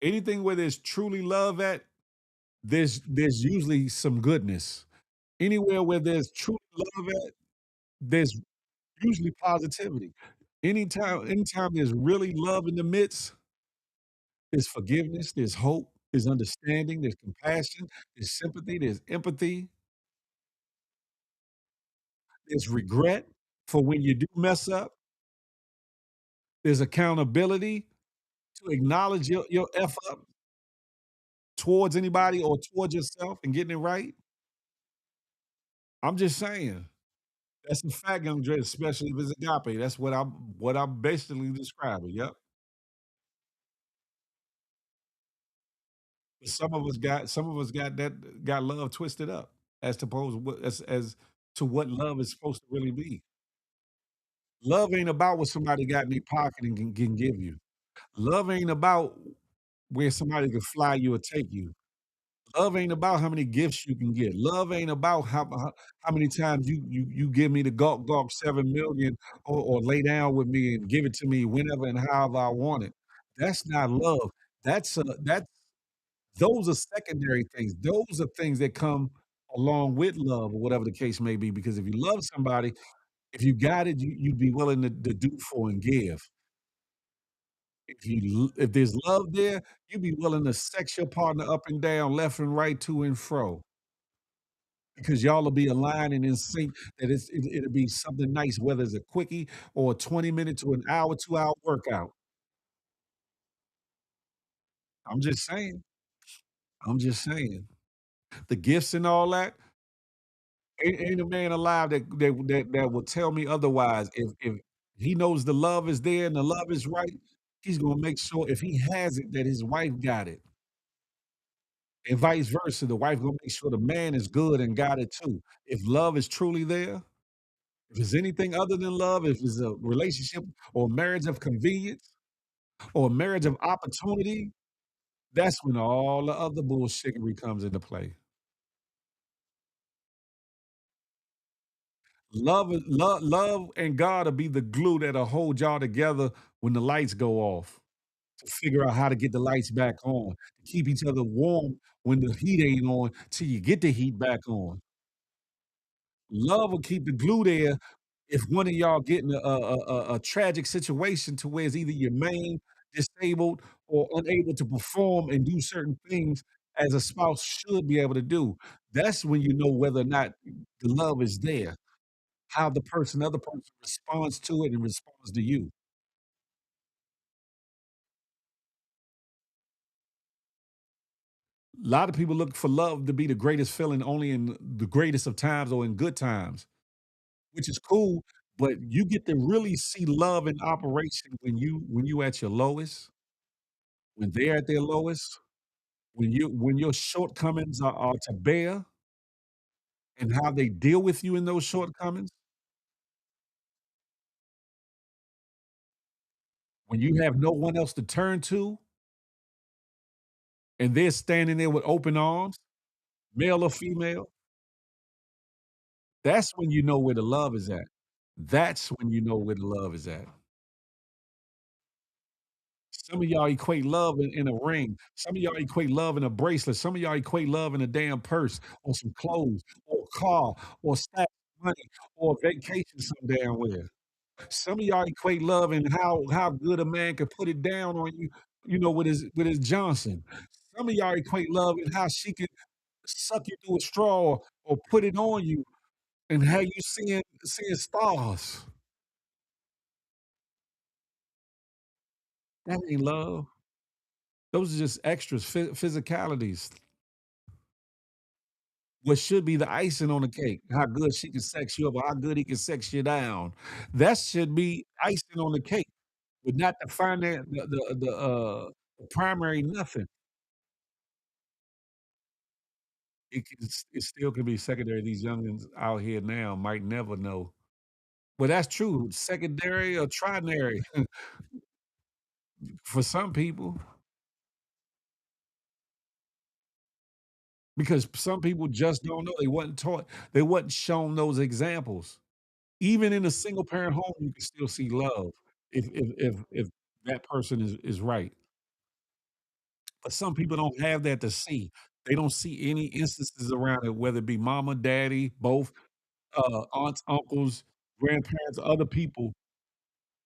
Anything where there's truly love at, there's usually some goodness. Anywhere where there's truly love at, there's usually positivity. Anytime there's really love in the midst, There's forgiveness, there's hope, there's understanding, there's compassion, there's sympathy, there's empathy, there's regret for when you do mess up, there's accountability to acknowledge your F up towards anybody or towards yourself and getting it right. I'm just saying. That's a fact, young Dre, especially if it's agape. That's what I'm basically describing. Yep. But some of us got that got love twisted up as to what as to what love is supposed to really be. Love ain't about what somebody got in their pocket and can give you. Love ain't about where somebody can fly you or take you. Love ain't about how many gifts you can get. Love ain't about how many times you give me the gawk gawk 7,000,000 or lay down with me and give it to me whenever and however I want it. That's not love. That's those are secondary things. Those are things that come along with love or whatever the case may be, because if you love somebody, if you got it, you'd be willing to do for and give. If there's love there, you'd be willing to sex your partner up and down, left and right, to and fro, because y'all will be aligned and in sync that it'll be something nice, whether it's a quickie or a 20-minute to an hour, 2-hour workout. I'm just saying. I'm just saying. The gifts and all that, ain't a man alive that will tell me otherwise. If he knows the love is there and the love is right, he's gonna make sure if he has it, that his wife got it, and vice versa. The wife gonna make sure the man is good and got it too. If love is truly there, if it's anything other than love, if it's a relationship or marriage of convenience or a marriage of opportunity, that's when all the other bullshittery comes into play. Love and God'll be the glue that'll hold y'all together when the lights go off, to figure out how to get the lights back on, to keep each other warm when the heat ain't on till you get the heat back on. Love will keep the glue there if one of y'all get in a tragic situation to where it's either you're maimed, disabled, or unable to perform and do certain things as a spouse should be able to do. That's when you know whether or not the love is there, how other person responds to it and responds to you. A lot of people look for love to be the greatest feeling only in the greatest of times or in good times, which is cool, but you get to really see love in operation when you at your lowest, when they're at their lowest, when your shortcomings are to bear, and how they deal with you in those shortcomings, when you have no one else to turn to, and they're standing there with open arms, male or female, that's when you know where the love is at. That's when you know where the love is at. Some of y'all equate love in a ring. Some of y'all equate love in a bracelet. Some of y'all equate love in a damn purse or some clothes or a car or stack money or a vacation some damn where. Some of y'all equate love in how good a man can put it down on you, with his Johnson. Some of y'all equate love in how she can suck you through a straw or put it on you and how you seeing stars. That ain't love. Those are just extras, physicalities. What should be the icing on the cake, how good she can sex you up or how good he can sex you down. That should be icing on the cake, but not the finan the primary nothing. It still can be secondary. These youngins out here now might never know. But that's true, secondary or trinary for some people, because some people just don't know. They wasn't taught, they wasn't shown those examples. Even in a single parent home, you can still see love if that person is right. But some people don't have that to see. They don't see any instances around it, whether it be mama, daddy, both, aunts, uncles, grandparents, other people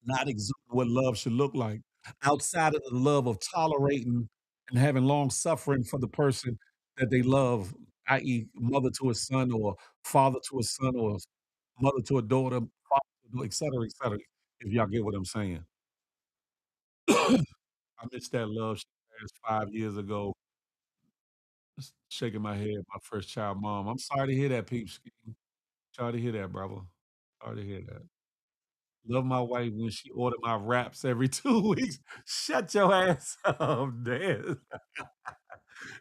not exhibit what love should look like. outside of the love of tolerating and having long suffering for the person that they love, i.e., mother to a son or father to a son or mother to a daughter, father to a daughter, et cetera, if y'all get what I'm saying. I miss that love she passed 5 years ago, just shaking my head, my first child mom. I'm sorry to hear that, peeps. Sorry to hear that, brother. Sorry to hear that. Love my wife when she ordered my wraps every 2 weeks. Shut your ass up, Dan.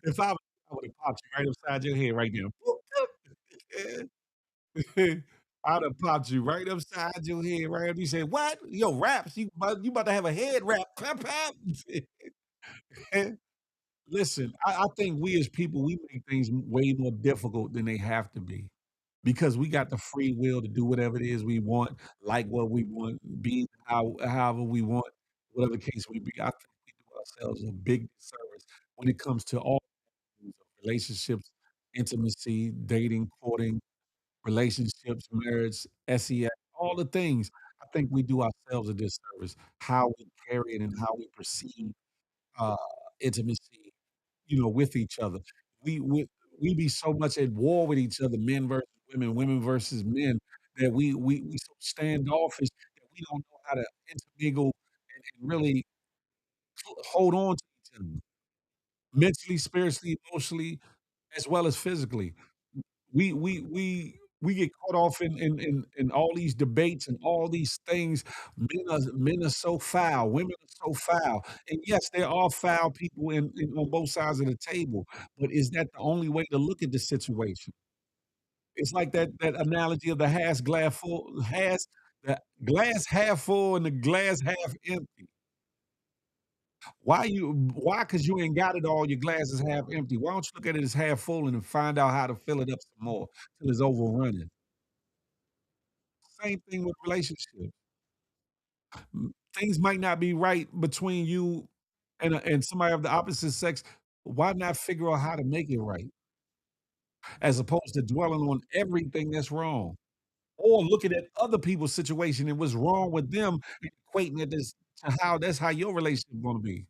If I would've popped you right upside your head right there. Boop, boop. I'd have popped you right upside your head right after you said, "What? Yo, wraps? You about to have a head wrap. Pap, pap." Listen, I think we as people, we make things way more difficult than they have to be because we got the free will to do whatever it is we want, like what we want, be however we want, whatever the case we be. I think we do ourselves a big disservice when it comes to all things of relationships, intimacy, dating, courting, relationships, marriage, sex, all the things. I think we do ourselves a disservice how we carry it and how we perceive uh, intimacy, with each other. We we we be so much at war with each other, men versus women, women versus men, that we so standoffish that we don't know how to intermingle and really hold on to each other, mentally, spiritually, emotionally, as well as physically. We get caught off in all these debates and all these things. Men are so foul, women are so foul. And yes, there are foul people on both sides of the table, but is that the only way to look at the situation? It's like that analogy of the glass half full and the glass half empty. Why? 'Cause you ain't got it all, your glass is half empty. Why don't you look at it as half full and then find out how to fill it up some more till it's overrunning? Same thing with relationships. Things might not be right between you and somebody of the opposite sex. Why not figure out how to make it right, as opposed to dwelling on everything that's wrong, or looking at other people's situation and what's wrong with them and equating it as to how your relationship gonna be.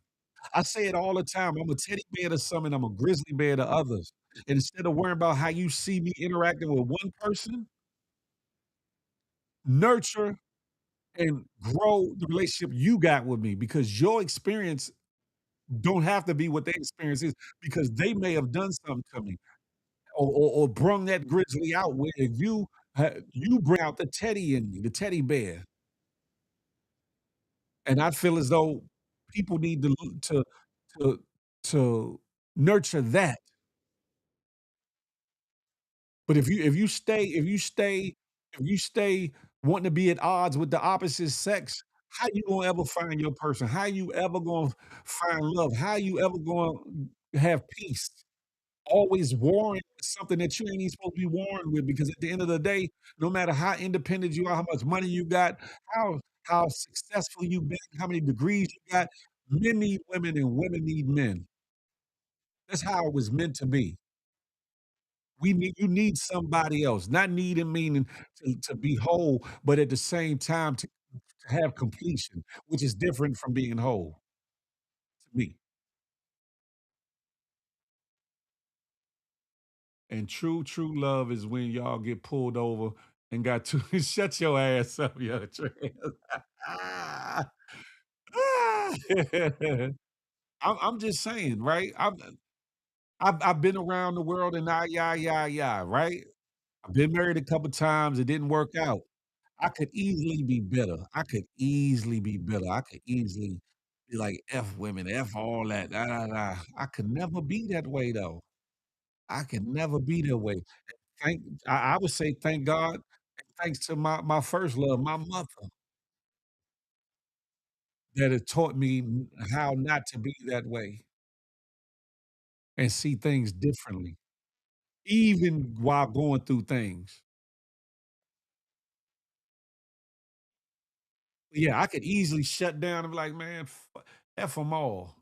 I say it all the time. I'm a teddy bear to some and I'm a grizzly bear to others. And instead of worrying about how you see me interacting with one person, nurture and grow the relationship you got with me because your experience don't have to be what their experience is because they may have done something to me or brung that grizzly out where you bring out the teddy in me, the teddy bear. And I feel as though people need to to nurture that. But if you stay wanting to be at odds with the opposite sex, how you gonna ever find your person? How you ever gonna find love? How you ever gonna have peace? Always warring with something that you ain't even supposed to be warring with because at the end of the day, no matter how independent you are, how much money you got, how successful you've been, how many degrees you got, men need women and women need men. That's how it was meant to be. You need somebody else, not needing meaning to be whole, but at the same time to have completion, which is different from being whole to me. And true love is when y'all get pulled over and got to shut your ass up, yo, Trey. Ah, ah. I'm just saying, right? I've been around the world and yeah, right? I've been married a couple times, it didn't work out. I could easily be bitter. I could easily be bitter. I could easily be like, "F women, F all that, da, da, da." I could never be that way, though. I could never be that way. I would say thank God and thanks to my first love, my mother, that has taught me how not to be that way and see things differently, even while going through things. Yeah, I could easily shut down and be like, "Man, F 'em all."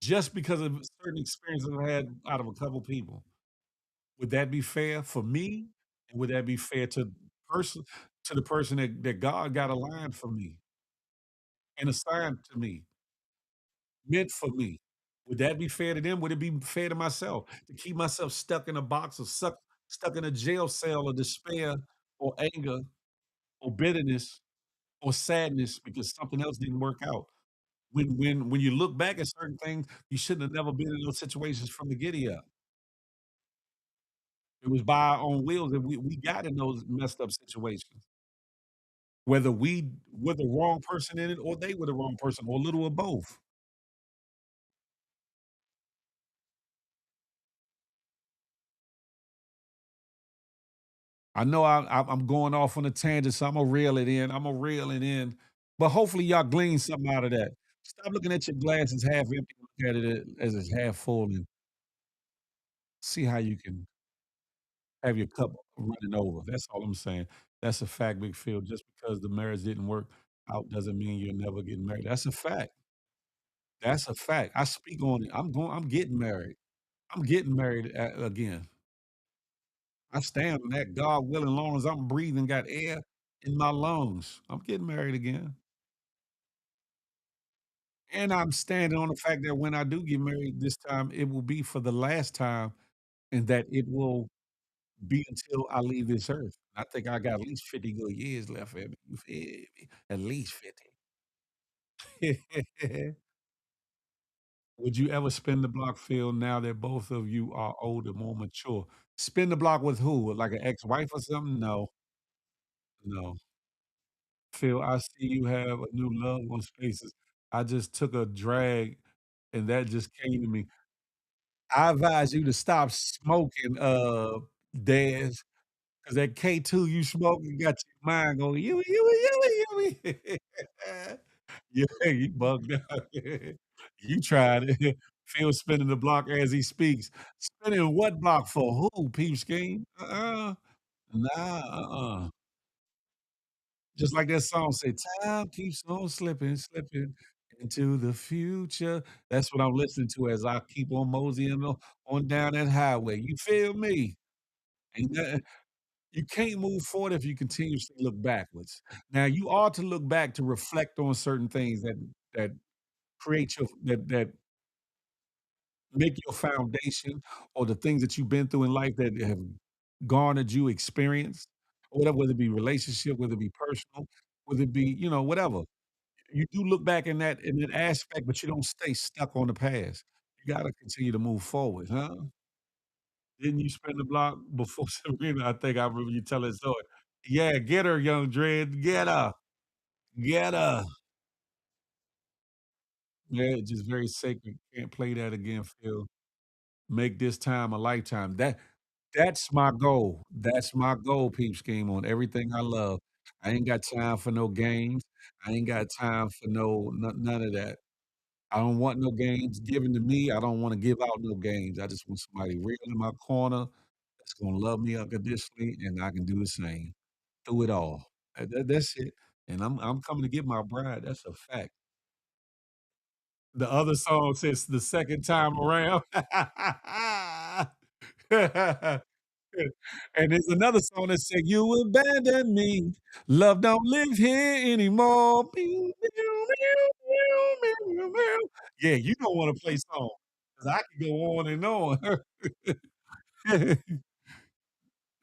Just because of certain experiences I've had out of a couple people. Would that be fair for me? And would that be fair person to the person that God got aligned for me? and assigned to me, meant for me. Would that be fair to them? Would it be fair to myself to keep myself stuck in a box or stuck in a jail cell of despair or anger or bitterness or sadness because something else didn't work out? When you look back at certain things, you shouldn't have never been in those situations from the giddy up. It was by our own wills that we got in those messed up situations. Whether we were the wrong person in it or they were the wrong person or a little of both. I know I'm going off on a tangent, so Imma reel it in. Imma reel it in. But hopefully y'all glean something out of that. Stop looking at your glass as half empty, look at it as it's half full and see how you can have your cup running over. That's all I'm saying. That's a fact, Big Phil. Just because the marriage didn't work out doesn't mean you'll never get married. That's a fact. That's a fact. I speak on it. I'm getting married. I'm getting married again. I stand on that, God willing, long as I'm breathing, got air in my lungs. I'm getting married again. And I'm standing on the fact that when I do get married this time, it will be for the last time and that it will be until I leave this earth. I think I got at least 50 good years left in me. You feel me? At least 50. Would you ever spin the block, Phil, now that both of you are older, more mature? Spin the block with who? Like an ex-wife or something? No, no. Phil, I see you have a new love on Spaces. I just took a drag and that just came to me. I advise you to stop smoking, Dez, 'cause that K2 you smoking got your mind going, "Yoo, yoo, yoo, yoo." Yeah, you bugged out. You tried it. Phil spinning the block as he speaks. Spinning what block for who, Peep Scheme? Nah, Just like that song said, "Time keeps on slipping, slipping into the future." That's what I'm listening to as I keep on moseying on down that highway. You feel me? Ain't nothing you can't move forward if you continuously look backwards. Now, you ought to look back to reflect on certain things that create your that make your foundation or the things that you've been through in life that have garnered you experience, or whatever, whether it be relationship, whether it be personal, whether it be, whatever. You do look back in that aspect, but you don't stay stuck on the past. You gotta continue to move forward, huh? Didn't you spin the block before Sabrina? I think I remember you telling the story. Yeah, get her, young Dread. Get her. Get her. Yeah, just very sacred. Can't play that again, Phil. Make this time a lifetime. That's my goal. That's my goal, Peep Scheme, on everything I love. I ain't got time for no games. I ain't got time for none of that. I don't want no games given to me. I don't wanna give out no games. I just want somebody real in my corner that's gonna love me unconditionally, and I can do the same through it all. That's it, and I'm coming to get my bride, that's a fact. The other song says the second time around. And there's another song that said, "You abandoned me, love don't live here anymore." Meow, meow, meow, meow, meow, meow. Yeah, you don't wanna play songs, 'cause I could go on and on.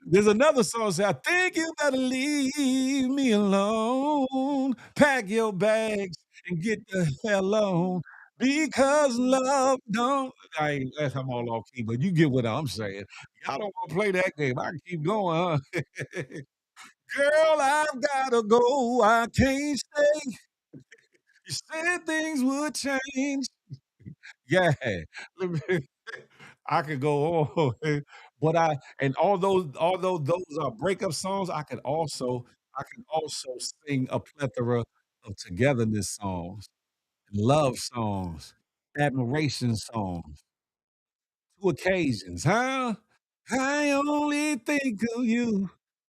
There's another song that say, "I think you better leave me alone. Pack your bags and get the hell on, because love don't." I ain't I'm all off key, but you get what I'm saying. Y'all don't wanna play that game. I can keep going, huh? Girl, I've gotta go. I can't stay. You said things would change. Yeah. Let me I could go on, but and although those are breakup songs, I can also sing a plethora of togetherness songs, love songs, admiration songs, 2 occasions, huh? I only think of you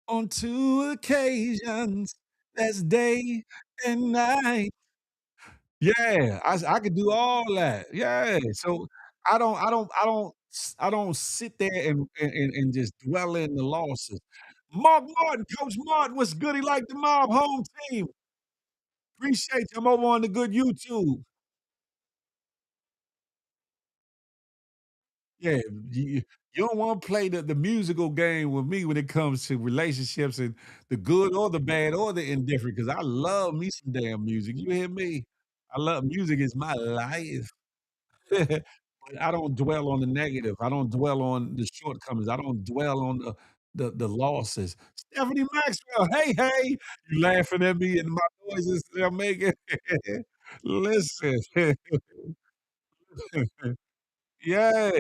on 2 occasions. That's day and night. Yeah, I could do all that. Yeah, so I don't sit there and just dwell in the losses. Mark Martin, Coach Martin, what's good? He like the mob home team. Appreciate you. I'm over on the good YouTube. Yeah, you don't wanna play the musical game with me when it comes to relationships and the good or the bad or the indifferent, because I love me some damn music, you hear me? I love music is my life. But I don't dwell on the negative, I don't dwell on the shortcomings, I don't dwell on the losses. Stephanie Maxwell, hey, hey, you laughing at me and my noises that I'm making? Listen. Yeah.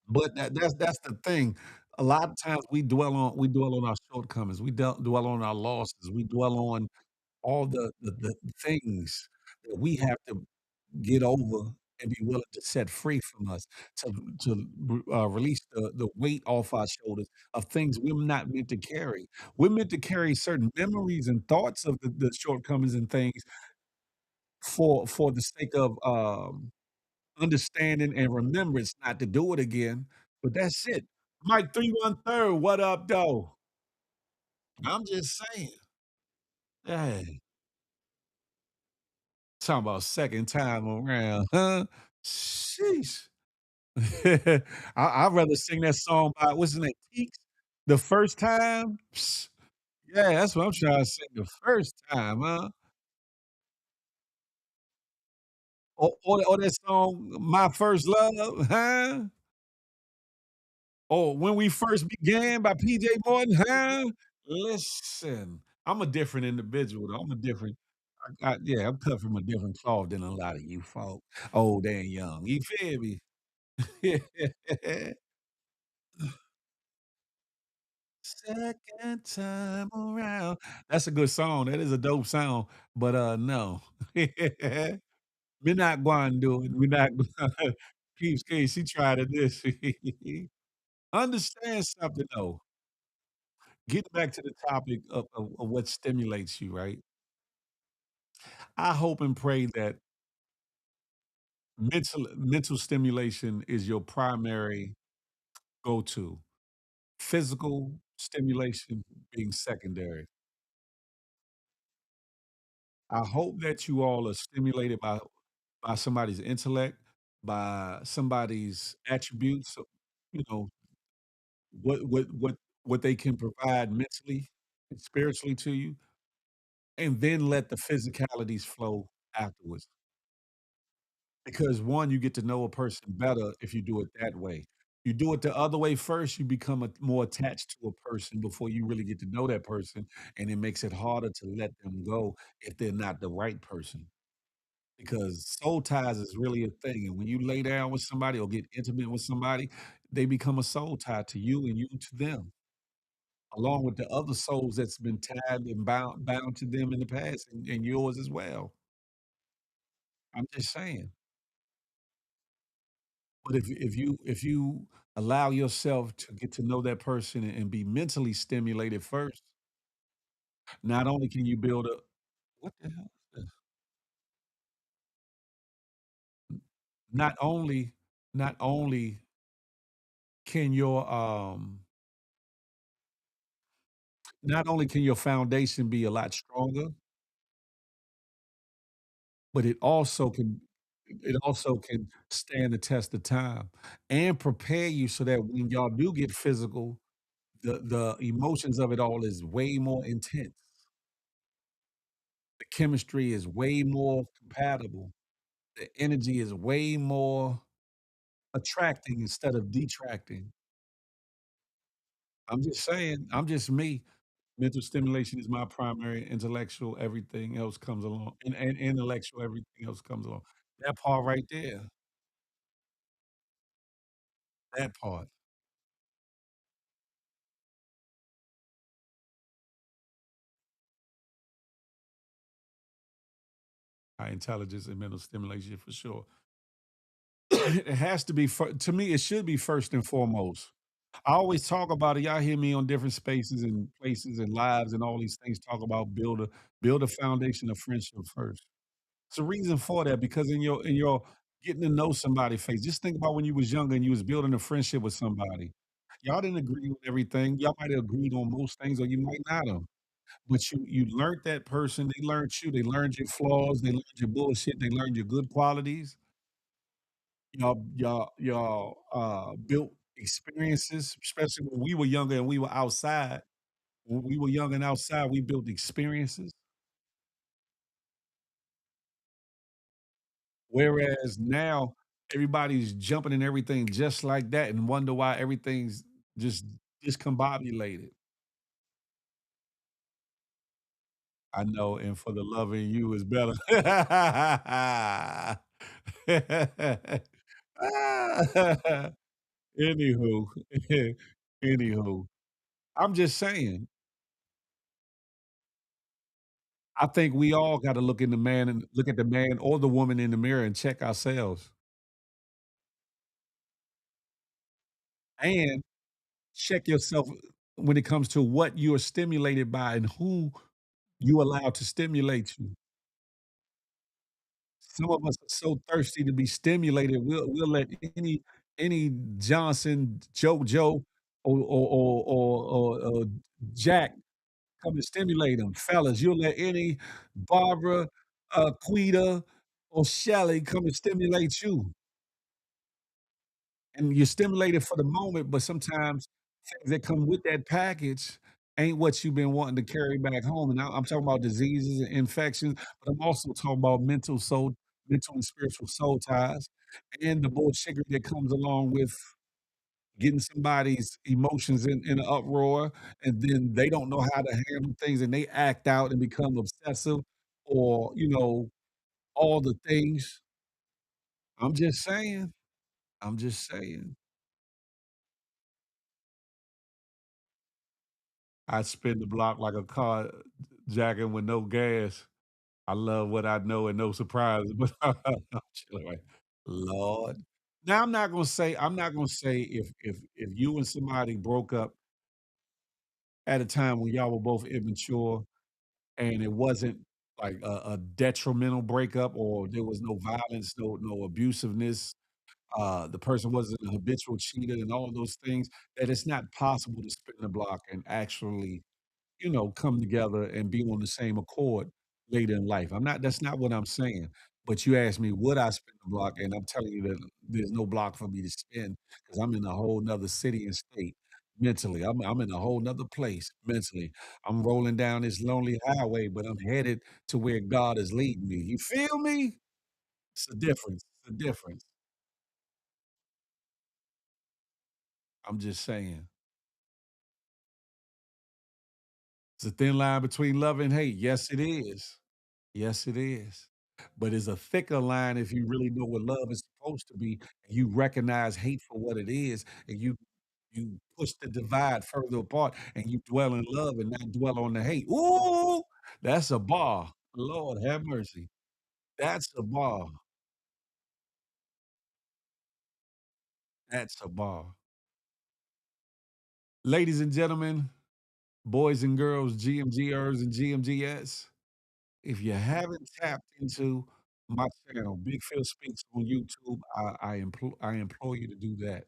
But that's the thing. A lot of times we dwell on our shortcomings, we dwell on our losses, we dwell on all the things that we have to get over and be willing to set free from us, to release the weight off our shoulders of things we're not meant to carry. We're meant to carry certain memories and thoughts of the shortcomings and things for the sake of, understanding and remembrance not to do it again, but that's it. Mike 313, what up, though? I'm just saying. Hey, talking about second time around, huh? Sheesh. I'd rather sing that song by what's his name, Teeks? The first time? Psst. Yeah, that's what I'm trying to sing, the first time, huh? Or that song, My First Love, huh? Oh, When We First Began by PJ Morton, huh? Listen, I'm a different individual, though. I'm a different yeah, I'm cut from a different cloth than a lot of you folk, old and young. You feel me? Second time around. That's a good song. That is a dope sound, but, no. We're not going do it. We're not gonna Peeps K, she tried it this. Understand something, though. Getting back to the topic of what stimulates you, right? I hope and pray that mental stimulation is your primary go-to. Physical stimulation being secondary. I hope that you all are stimulated by somebody's intellect, by somebody's attributes, you know, what what what what they can provide mentally and spiritually to you, and then let the physicalities flow afterwards. Because one, you get to know a person better if you do it that way. You do it the other way first, you become more attached to a person before you really get to know that person, and it makes it harder to let them go if they're not the right person. Because soul ties is really a thing, and when you lay down with somebody or get intimate with somebody, they become a soul tie to you and you to them, along with the other souls that's been tied and bound to them in the past and yours as well. I'm just saying. But if you allow yourself to get to know that person and be mentally stimulated first, not only can you build a what the hell is this? Not only not only can your not only can your foundation be a lot stronger, but it also can stand the test of time and prepare you so that when y'all do get physical, the emotions of it all is way more intense. The chemistry is way more compatible. The energy is way more attracting instead of detracting. I'm just saying, I'm just me. Mental stimulation is my primary, intellectual, everything else comes along, and intellectual, everything else comes along. That part right there, that part. High intelligence and mental stimulation for sure. It has to be to me, it should be first and foremost. I always talk about it. Y'all hear me on different spaces and places and lives and all these things talk about build a foundation of friendship first. It's a reason for that because in your getting to know somebody face, just think about when you was younger and you was building a friendship with somebody. Y'all didn't agree on everything. Y'all might have agreed on most things or you might not have. but you learned that person, they learned you, they learned your flaws, they learned your bullshit, they learned your good qualities. Y'all built experiences, especially when we were younger and we were outside. When we were young and outside, we built experiences, whereas now everybody's jumping in everything just like that and wonder why everything's just discombobulated. I know, and for the love in you is better. Anywho, anywho, I'm just saying, I think we all gotta look at the man or the woman in the mirror and check ourselves, and check yourself when it comes to what you are stimulated by and who you allow to stimulate you. Some of us are so thirsty to be stimulated, we'll let any Johnson, JoJo, or Jack come and stimulate them. Fellas, you'll let any Barbara, Quita, or Shelly come and stimulate you, and you're stimulated for the moment, but sometimes things that come with that package ain't what you've been wanting to carry back home, and I'm talking about diseases and infections, but I'm also talking about mental and spiritual soul ties, and the bullshit that comes along with getting somebody's emotions in an uproar, and then they don't know how to handle things, and they act out and become obsessive or, all the things. I'm just saying. I'm just saying. I spin the block like a car jacking with no gas. I love what I know and no surprises, but I'm chilling, right? Lord. Now I'm not gonna say if you and somebody broke up at a time when y'all were both immature and it wasn't like a detrimental breakup or there was no violence, no abusiveness, the person wasn't a habitual cheater and all of those things, that it's not possible to spin the block and actually come together and be on the same accord later in life. That's not what I'm saying. But you asked me, would I spin the block? And I'm telling you that there's no block for me to spin because I'm in a whole nother city and state mentally. I'm in a whole nother place mentally. I'm rolling down this lonely highway, but I'm headed to where God is leading me. You feel me? It's a difference. It's a difference. I'm just saying. It's a thin line between love and hate. Yes, it is. Yes, it is. But it's a thicker line if you really know what love is supposed to be, and you recognize hate for what it is, and you push the divide further apart, and you dwell in love and not dwell on the hate. Ooh, that's a bar. Lord have mercy. That's a bar. That's a bar. Ladies and gentlemen, boys and girls, GMGers and GMGS, if you haven't tapped into my channel, Big Phil Speaks on YouTube, I implore you to do that.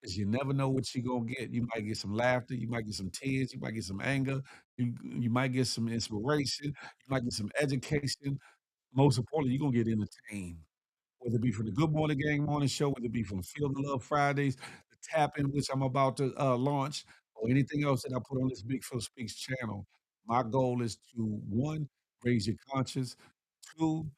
'Cause you never know what you're gonna get. You might get some laughter, you might get some tears, you might get some anger, you might get some inspiration, you might get some education. Most importantly, you're gonna get entertained, whether it be from the Good Morning Gang morning show, whether it be from Feel the Love Fridays, the tap in which I'm about to launch, or anything else that I put on this Big Phil Speaks channel. My goal is to one, raise your conscience, two,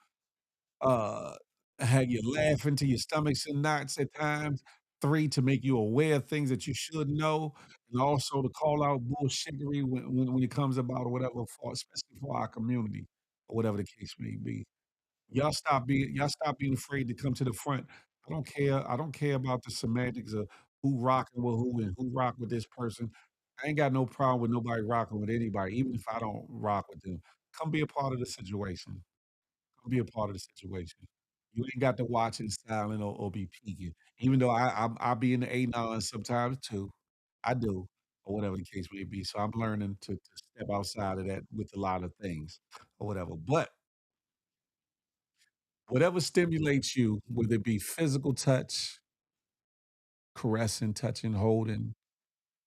uh, have you laughing till your stomach's in knots at times. 3, to make you aware of things that you should know, and also to call out bullshittery when it comes about or whatever for especially for our community or whatever the case may be. Y'all stop being afraid to come to the front. I don't care about the semantics of who rocking with who and who rock with this person. I ain't got no problem with nobody rocking with anybody, even if I don't rock with them. Come be a part of the situation. Be a part of the situation. You ain't got to watch in silent or be peeking, even though I be in the anon sometimes too. I do, or whatever the case may be. So I'm learning to step outside of that with a lot of things or whatever. But whatever stimulates you, whether it be physical touch, caressing, touching, holding,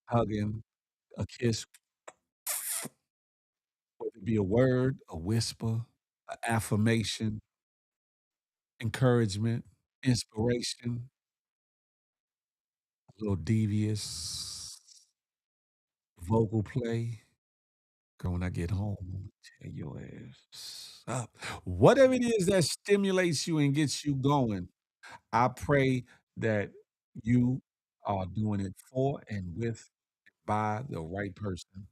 hugging, a kiss, Be a word, a whisper, an affirmation, encouragement, inspiration, a little devious vocal play. Girl, when I get home, Imma tear your ass up. Whatever it is that stimulates you and gets you going, I pray that you are doing it for and with, by the right person.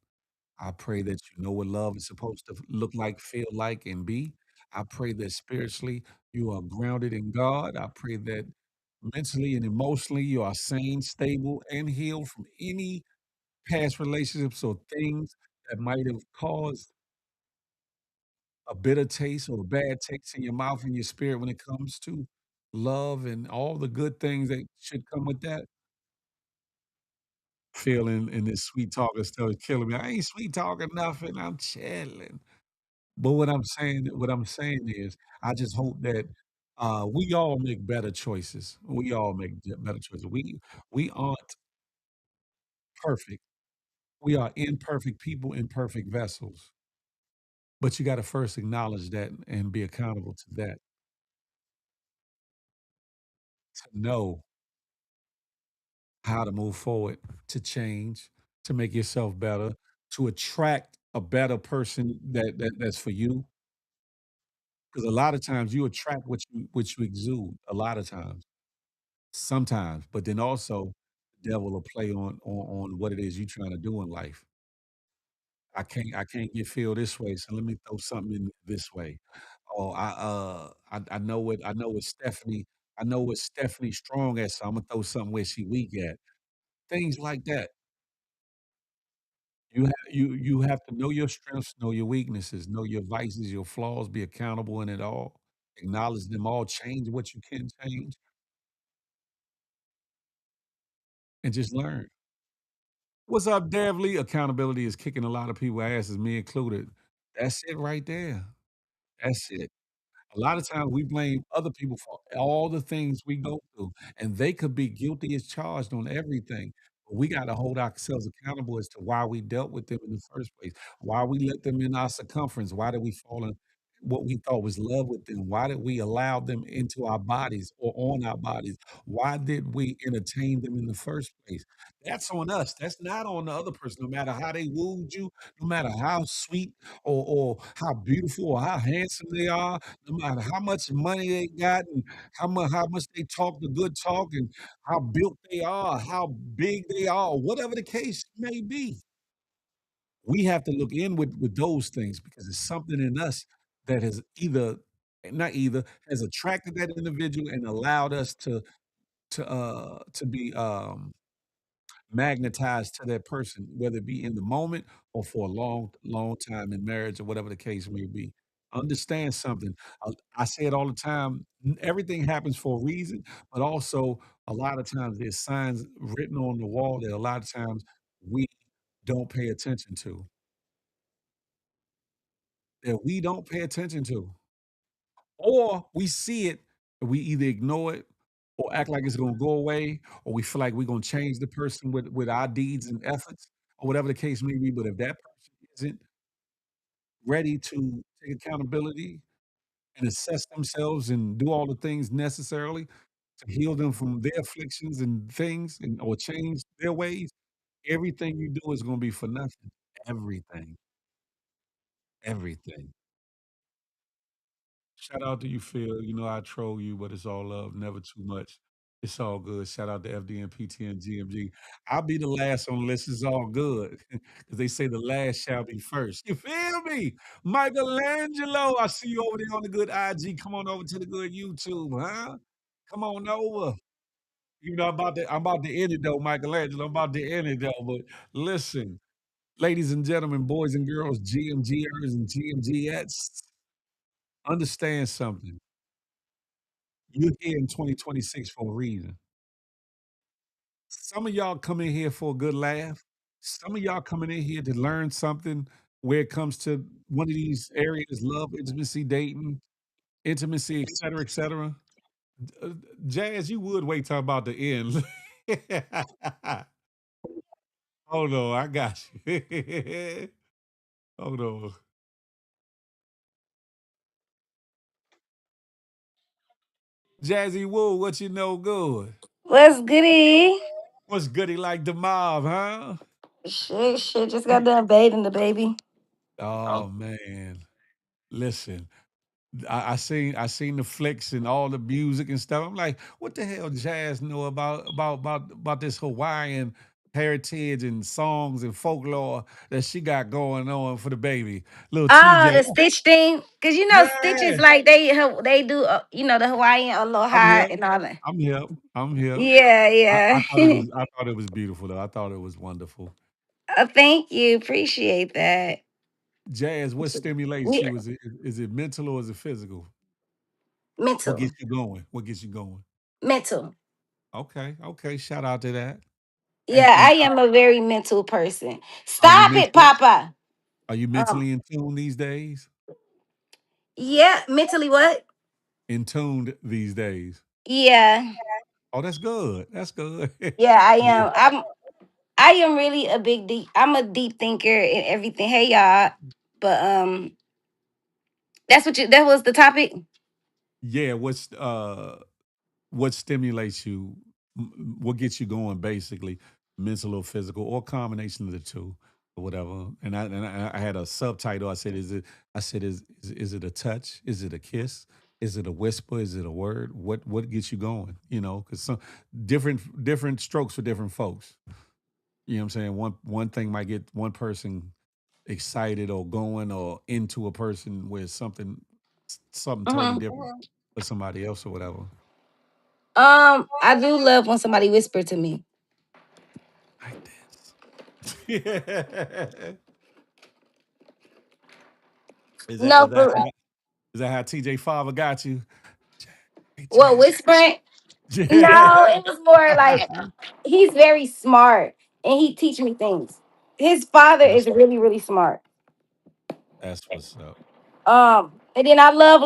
I pray that you know what love is supposed to look like, feel like, and be. I pray that spiritually you are grounded in God. I pray that mentally and emotionally you are sane, stable, and healed from any past relationships or things that might have caused a bitter taste or a bad taste in your mouth and your spirit when it comes to love and all the good things that should come with that. Feeling and this sweet talking stuff is killing me. I ain't sweet talking nothing. I'm chilling. But what I'm saying is, I just hope that we all make better choices. We all make better choices. We aren't perfect. We are imperfect people, imperfect vessels. But you got to first acknowledge that and be accountable to that. To know how to move forward, to change, to make yourself better, to attract a better person that's for you. Because a lot of times you attract what you exude. A lot of times, sometimes, but then also the devil will play on what it is you're trying to do in life. I can't get feel this way, so let me throw something in this way. Oh, I know what Stephanie strong at, so Imma throw something where she weak at. Things like that. You have to know your strengths, know your weaknesses, know your vices, your flaws, be accountable in it all, acknowledge them all, change what you can change, and just learn. What's up, Dev Lee? Accountability is kicking a lot of people asses, me included. That's it right there. That's it. A lot of times we blame other people for all the things we go through, and they could be guilty as charged on everything. But we gotta hold ourselves accountable as to why we dealt with them in the first place, why we let them in our circumference, why did we fall in what we thought was love with them, why did we allow them into our bodies or on our bodies, why did we entertain them in the first place? That's on us. That's not on the other person, no matter how they wooed you, no matter how sweet or how beautiful or how handsome they are, no matter how much money they got and how much they talk the good talk and how built they are, how big they are, whatever the case may be. We have to look in with those things because it's something in us that has either not either, has attracted that individual and allowed us to be, magnetized to that person, whether it be in the moment or for a long, long time in marriage or whatever the case may be. Understand something. I say it all the time. Everything happens for a reason, but also a lot of times there's signs written on the wall that a lot of times we don't pay attention to. That we don't pay attention to. Or we see it and we either ignore it or act like it's gonna go away, or we feel like we're gonna change the person with our deeds and efforts, or whatever the case may be. But if that person isn't ready to take accountability and assess themselves and do all the things necessarily to heal them from their afflictions and things and or change their ways, everything you do is gonna be for nothing. Everything, everything. Shout out to you, Phil. You know I troll you, but it's all love, never too much. It's all good. Shout out to FDN, PTN, GMG. I'll be the last on the list. It's all good. Because they say the last shall be first. You feel me? Michelangelo, I see you over there on the good IG. Come on over to the good YouTube, huh? Come on over. You know, I'm about to end it though, Michelangelo. I'm about to end it though. But listen, ladies and gentlemen, boys and girls, GMGers and GMGettes, understand something. You're here in 2026 for a reason. Some of y'all come in here for a good laugh. Some of y'all coming in here to learn something where it comes to one of these areas, love, intimacy, dating, intimacy, et cetera. Uh, Jazz, you would wait till I'm about to end. Hold on, I got you. Hold on. Jazzy Woo, what you know good? What's goody? What's goody like the mob, huh? Shit, just got done bathing the baby. Oh man. Listen, I seen the flicks and all the music and stuff. I'm like, what the hell Jazz know about this Hawaiian heritage and songs and folklore that she got going on for the baby? Little Oh, TJ. the Stitch thing, cause you know Stitch is Yeah. like they do the Hawaiian I'm aloha hip. and all that. I'm hip. I'm hip. Yeah, I, yeah. I thought it was I thought it was beautiful though. I thought it was wonderful. Thank you, appreciate that. Jazz, what stimulates We you? Is it mental or is it physical? What mental, gets you going? What gets you going? mental. Okay, okay. Shout out to that. And Yeah, and I am a very mental person. are you Stop it, mentally Papa. are you Um, mentally in tune these days? yeah, mentally what? In tuned these days. Yeah, Oh, that's good. That's good. yeah, I Yeah. am. I am really a big deep. I'm a deep thinker in everything. Hey y'all, but that was the topic. Yeah, what stimulates you? What gets you going? Basically, mental or physical, or combination of the two, or whatever. And I had a subtitle. I said, is it a touch? Is it a kiss? Is it a whisper? Is it a word? What gets you going? You know, because some different strokes for different folks. You know what I'm saying? One thing might get one person excited or going or into a person with something totally Mhm. different for somebody else or whatever. I do love when somebody whisper to me. Like this. Yeah. Is that No, is that for how, is that how TJ Father got you? Hey what Jazz. whispering? No, Yeah. it was more like he's very smart and he teach me things. His father That's is really, really smart. that's what's up. And then I love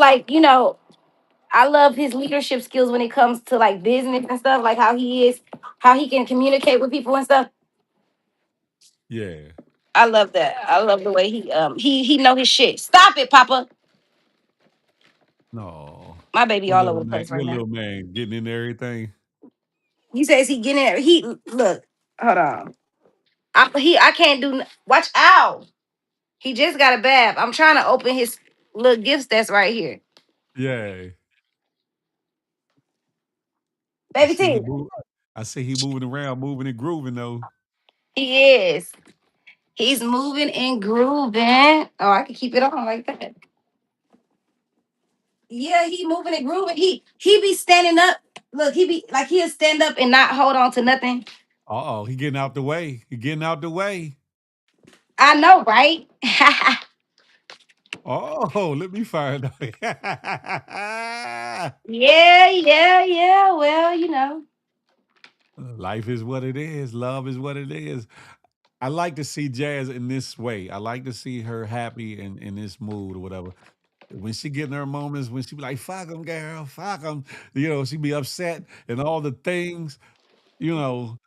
I love his leadership skills when it comes to like business and stuff, like how he can communicate with people and stuff. Yeah. I love that. I love the way he know his shit. Stop it, Papa. No. My baby Your all little over the man, place your right now. little man getting into everything. He says he getting it. He look. Hold on. I can't do. Watch out. He just got a bath. I'm trying to open his little gifts that's right here. Yeah. I Baby see he T. move. I see he moving around, moving and grooving though. He is. He's moving and grooving. Oh, I can keep it on like that. Yeah, he moving and grooving. He be standing up. Look, he be like he'll stand up and not hold on to nothing. Uh-oh, he getting out the way. He getting out the way. I know, right? Oh, let me find out. Yeah, yeah, yeah. Well, Life is what it is. Love is what it is. I like to see Jazz in this way. I like to see her happy and in this mood or whatever. When she get in her moments, when she be like, fuck them, girl, fuck them, she be upset and all the things, you know,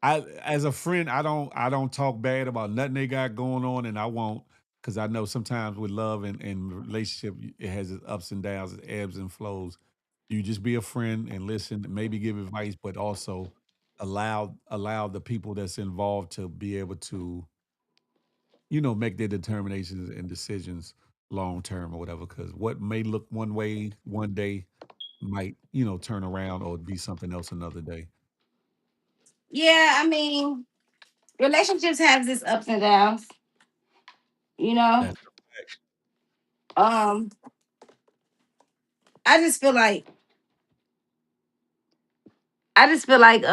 I as a friend, I don't talk bad about nothing they got going on, and I won't because I know sometimes with love and relationship, it has its ups and downs, its ebbs and flows. You just be a friend and listen, maybe give advice, but also allow the people that's involved to be able to, make their determinations and decisions long term or whatever. Because what may look one way one day might, turn around or be something else another day. yeah. I mean, relationships have its ups and downs. You know. That's a fact. Um, I just feel like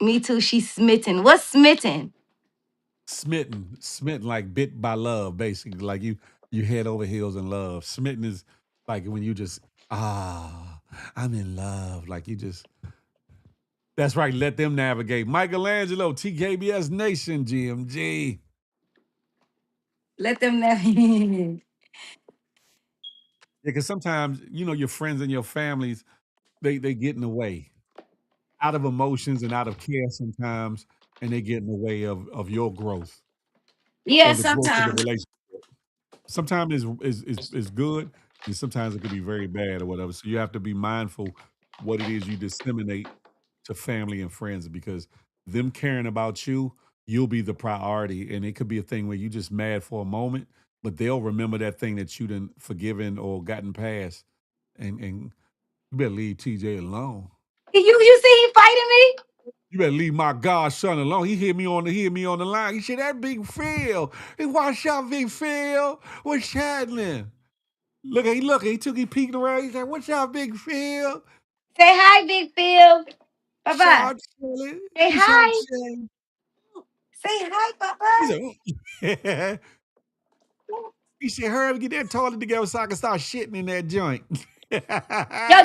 me too. She's smitten. What's smitten? Smitten like bit by love, basically. Like you head over heels in love. Smitten is like when you just I'm in love. Like you just that's right. Let them navigate. Michelangelo, TKBS Nation, GMG. Let them know. Yeah, because sometimes your friends and your families they get in the way out of emotions and out of care sometimes, and they get in the way of your growth Yeah, or the growth of the sometimes. relationship. Sometimes is good, And sometimes it could be very bad or whatever. So you have to be mindful what it is you disseminate to family and friends because them caring about you, you'll be the priority. And it could be a thing where you just mad for a moment, but they'll remember that thing that you done forgiven or gotten past. And you better leave TJ alone. You see he fighting me? You better leave my godson alone. He hear me on the line. He said, that big Phil. Hey, watch out, big Phil. What's happening? He took he peeked around. He said, what's up, big Phil? Say hi, Big Phil. Bye bye. Shout chilling. Say He shout hi. chilling. Say hi, He Papa. said, "Oh." He said, hurry up and get that toilet together so I can start shitting in that joint. Yo,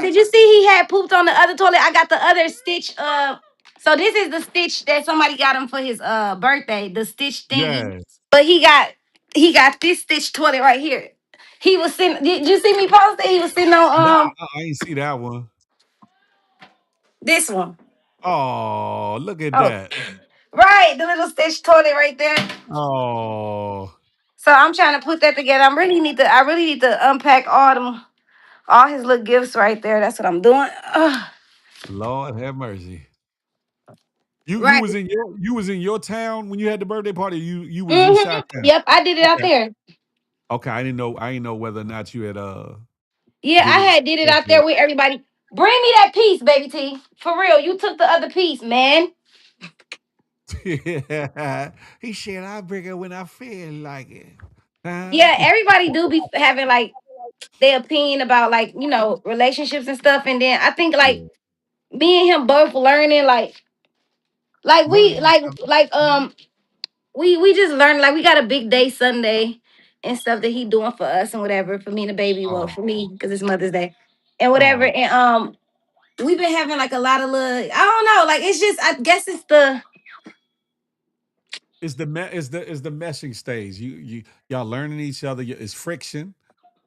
did you see he had pooped on the other toilet? I got the other stitch. So this is the stitch that somebody got him for his birthday. The stitch thingy. Yes. But he got this stitch toilet right here. He was sitting. Did you see me post it? He was sitting Nah, on I ain't see that one. this one. Oh, look at Oh, that. right, the little stitch toilet right there. Oh, So I'm trying to put that together. I really need to unpack all his little gifts right there. That's what I'm doing. Ugh. Lord have mercy. You Right. was in your town when you had the birthday party. You was in Chi-Town. Yep, I did it out Okay. there. Okay. I didn't know whether or not you had Yeah, did I it had did it out there successfully. with everybody. Bring me that piece, baby T. For real, you took the other piece, man. He said I bring it when I feel like it. Huh? Yeah, everybody do be having like their opinion about like relationships and stuff, and then I think like Yeah. me and him both learning like we Learning. we just learned like we got a big day Sunday and stuff that he doing for us and whatever for me and the baby. Well, Oh, for me because it's Mother's Day and whatever. oh. And we've been having like a lot of little. I don't know. Like it's just. I guess it's the. It's the meshing stage. Y'all learning each other. It's friction.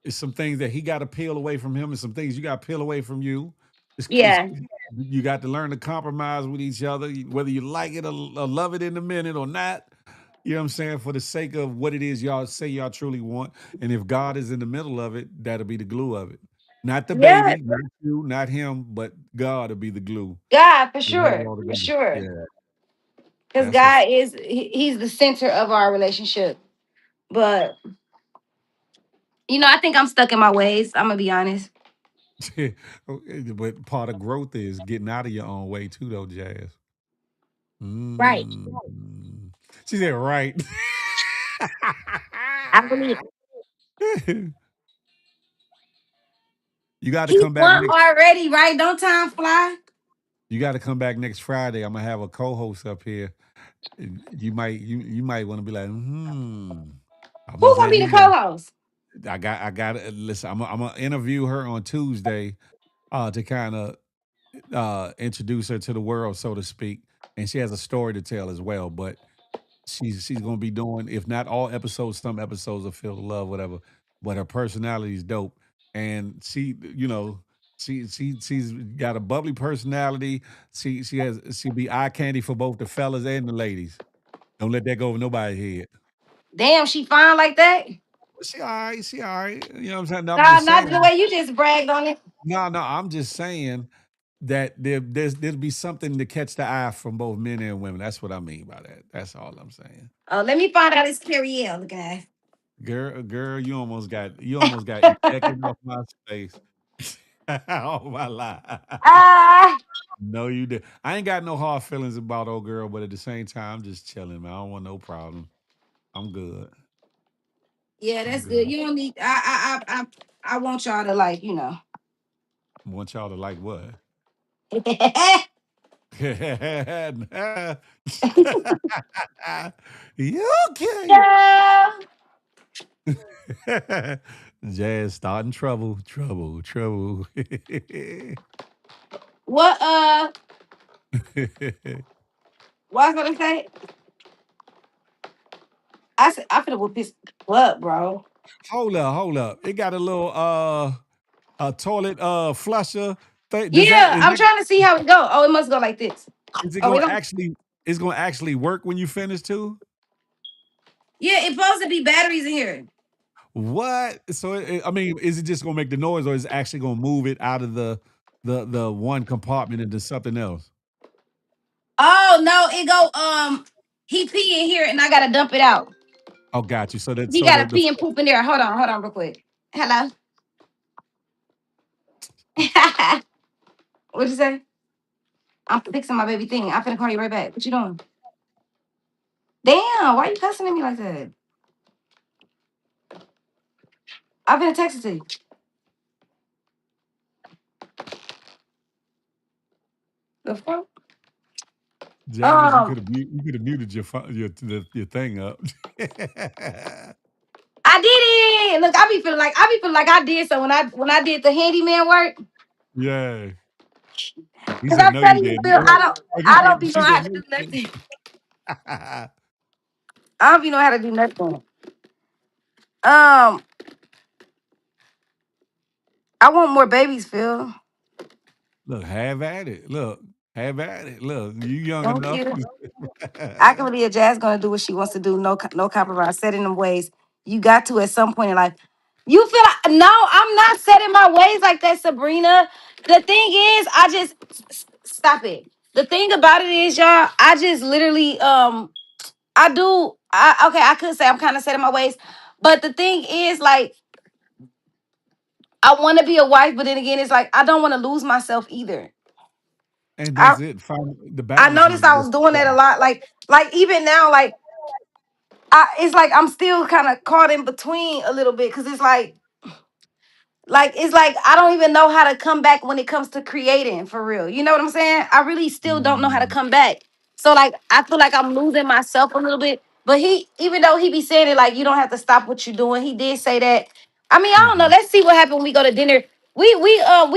It's some things that he got to peel away from him, and some things you got to peel away from you. It's Yeah. you got to learn to compromise with each other, whether you like it or love it in a minute or not. You know what I'm saying? For the sake of what it is y'all say y'all truly want, and if God is in the middle of it, that'll be the glue of it. Not the Yeah. baby, not you, not him, but God will be the glue. God for To hold it sure. all For together. sure. Yeah, Because that's a God is. He's the center of our relationship. But I think I'm stuck in my ways. I'm gonna be honest. but part of growth is getting out of your own way too, though, Jazz. Right. Mm. She said, right. I believe You got to he come back won next. already. Right? Don't time fly. You got to come back next Friday. I'm gonna have a co-host up here. And you might want to be like, I'm Who's just gonna be letting the you know. co-host? I got to listen. I'm gonna interview her on Tuesday, to kind of introduce her to the world, so to speak. And she has a story to tell as well. But she's gonna be doing, if not all episodes, some episodes of Feel the Love, whatever. But her personality is dope, and she's got a bubbly personality. She'll be eye candy for both the fellas and the ladies. Don't let that go over nobody's head. Damn, she fine like that. She all right. She all right. You know what I'm saying? No, I'm Nah, just not the saying. way you just bragged on it. No, no, I'm just saying that there'll be something to catch the eye from both men and women. That's what I mean by that. That's all I'm saying. Oh, let me find out it's Carrie L. Look at Girl, you almost got ejected off my space. All my life. Ah, No, you did. I ain't got no hard feelings about old girl, but at the same time, I'm just chilling, man. I don't want no problem. I'm good. yeah, I'm that's good. good. You don't need. I want y'all to like, I want y'all to like what? You okay? Yeah. Jazz starting trouble, trouble, trouble. What? What I was gonna say? I said I finna whip his butt, bro. Hold up. It got a little a toilet flusher thing. Does that Yeah, is I'm that trying to see how it go. Oh, it must go like this. is it Oh, it gonna don't. actually it's gonna actually work when you finish too? Yeah, it's supposed to be batteries in here. What? So, I mean, is it just gonna make the noise, or is it actually gonna move it out of the one compartment into something else? Oh no, it go he pee in here and I gotta dump it out. Oh, got you. So that He so gotta the pee and poop in there. Hold on, real quick. Hello. What'd you say? I'm fixing my baby thing. I'm finna call you right back. What you doing? Damn, why you cussing at me like that? I'm finna text it to you. The fuck? Jazz, Um, you could have muted your thing up. I did it. Look, I be feeling like I did so when I did the handyman work. Yeah. He Cause said, I'm "No, you telling you, didn't." Phil, Like I don't be she knowing how said, to "No, do you didn't." nothing. I don't be knowing how to do nothing. Um, I want more babies, Phil. Look, have at it. Look, have at it. Look, you young Thank enough. you. I can believe Jazz gonna do what she wants to do. No compromise. Set in them ways. You got to at some point in life. You feel like no, I'm not setting my ways like that, Sabrina. The thing is, stop it. The thing about it is, y'all, I just literally I okay, I could say I'm kind of setting my ways, but the thing is, like, I want to be a wife, but then again, it's like I don't want to lose myself either. And I that's it. Find the I balance noticed is I what's was doing that a important. lot. Like even now, like it's like I'm still kind of caught in between a little bit because it's like I don't even know how to come back when it comes to creating for real. You know what I'm saying? I really still don't know how to Mm, come back. So like I feel like I'm losing myself a little bit. But he, even though he be saying it like you don't have to stop what you're doing, he did say that. I mean, I don't know. mhm. Let's see what happens when we go to dinner. We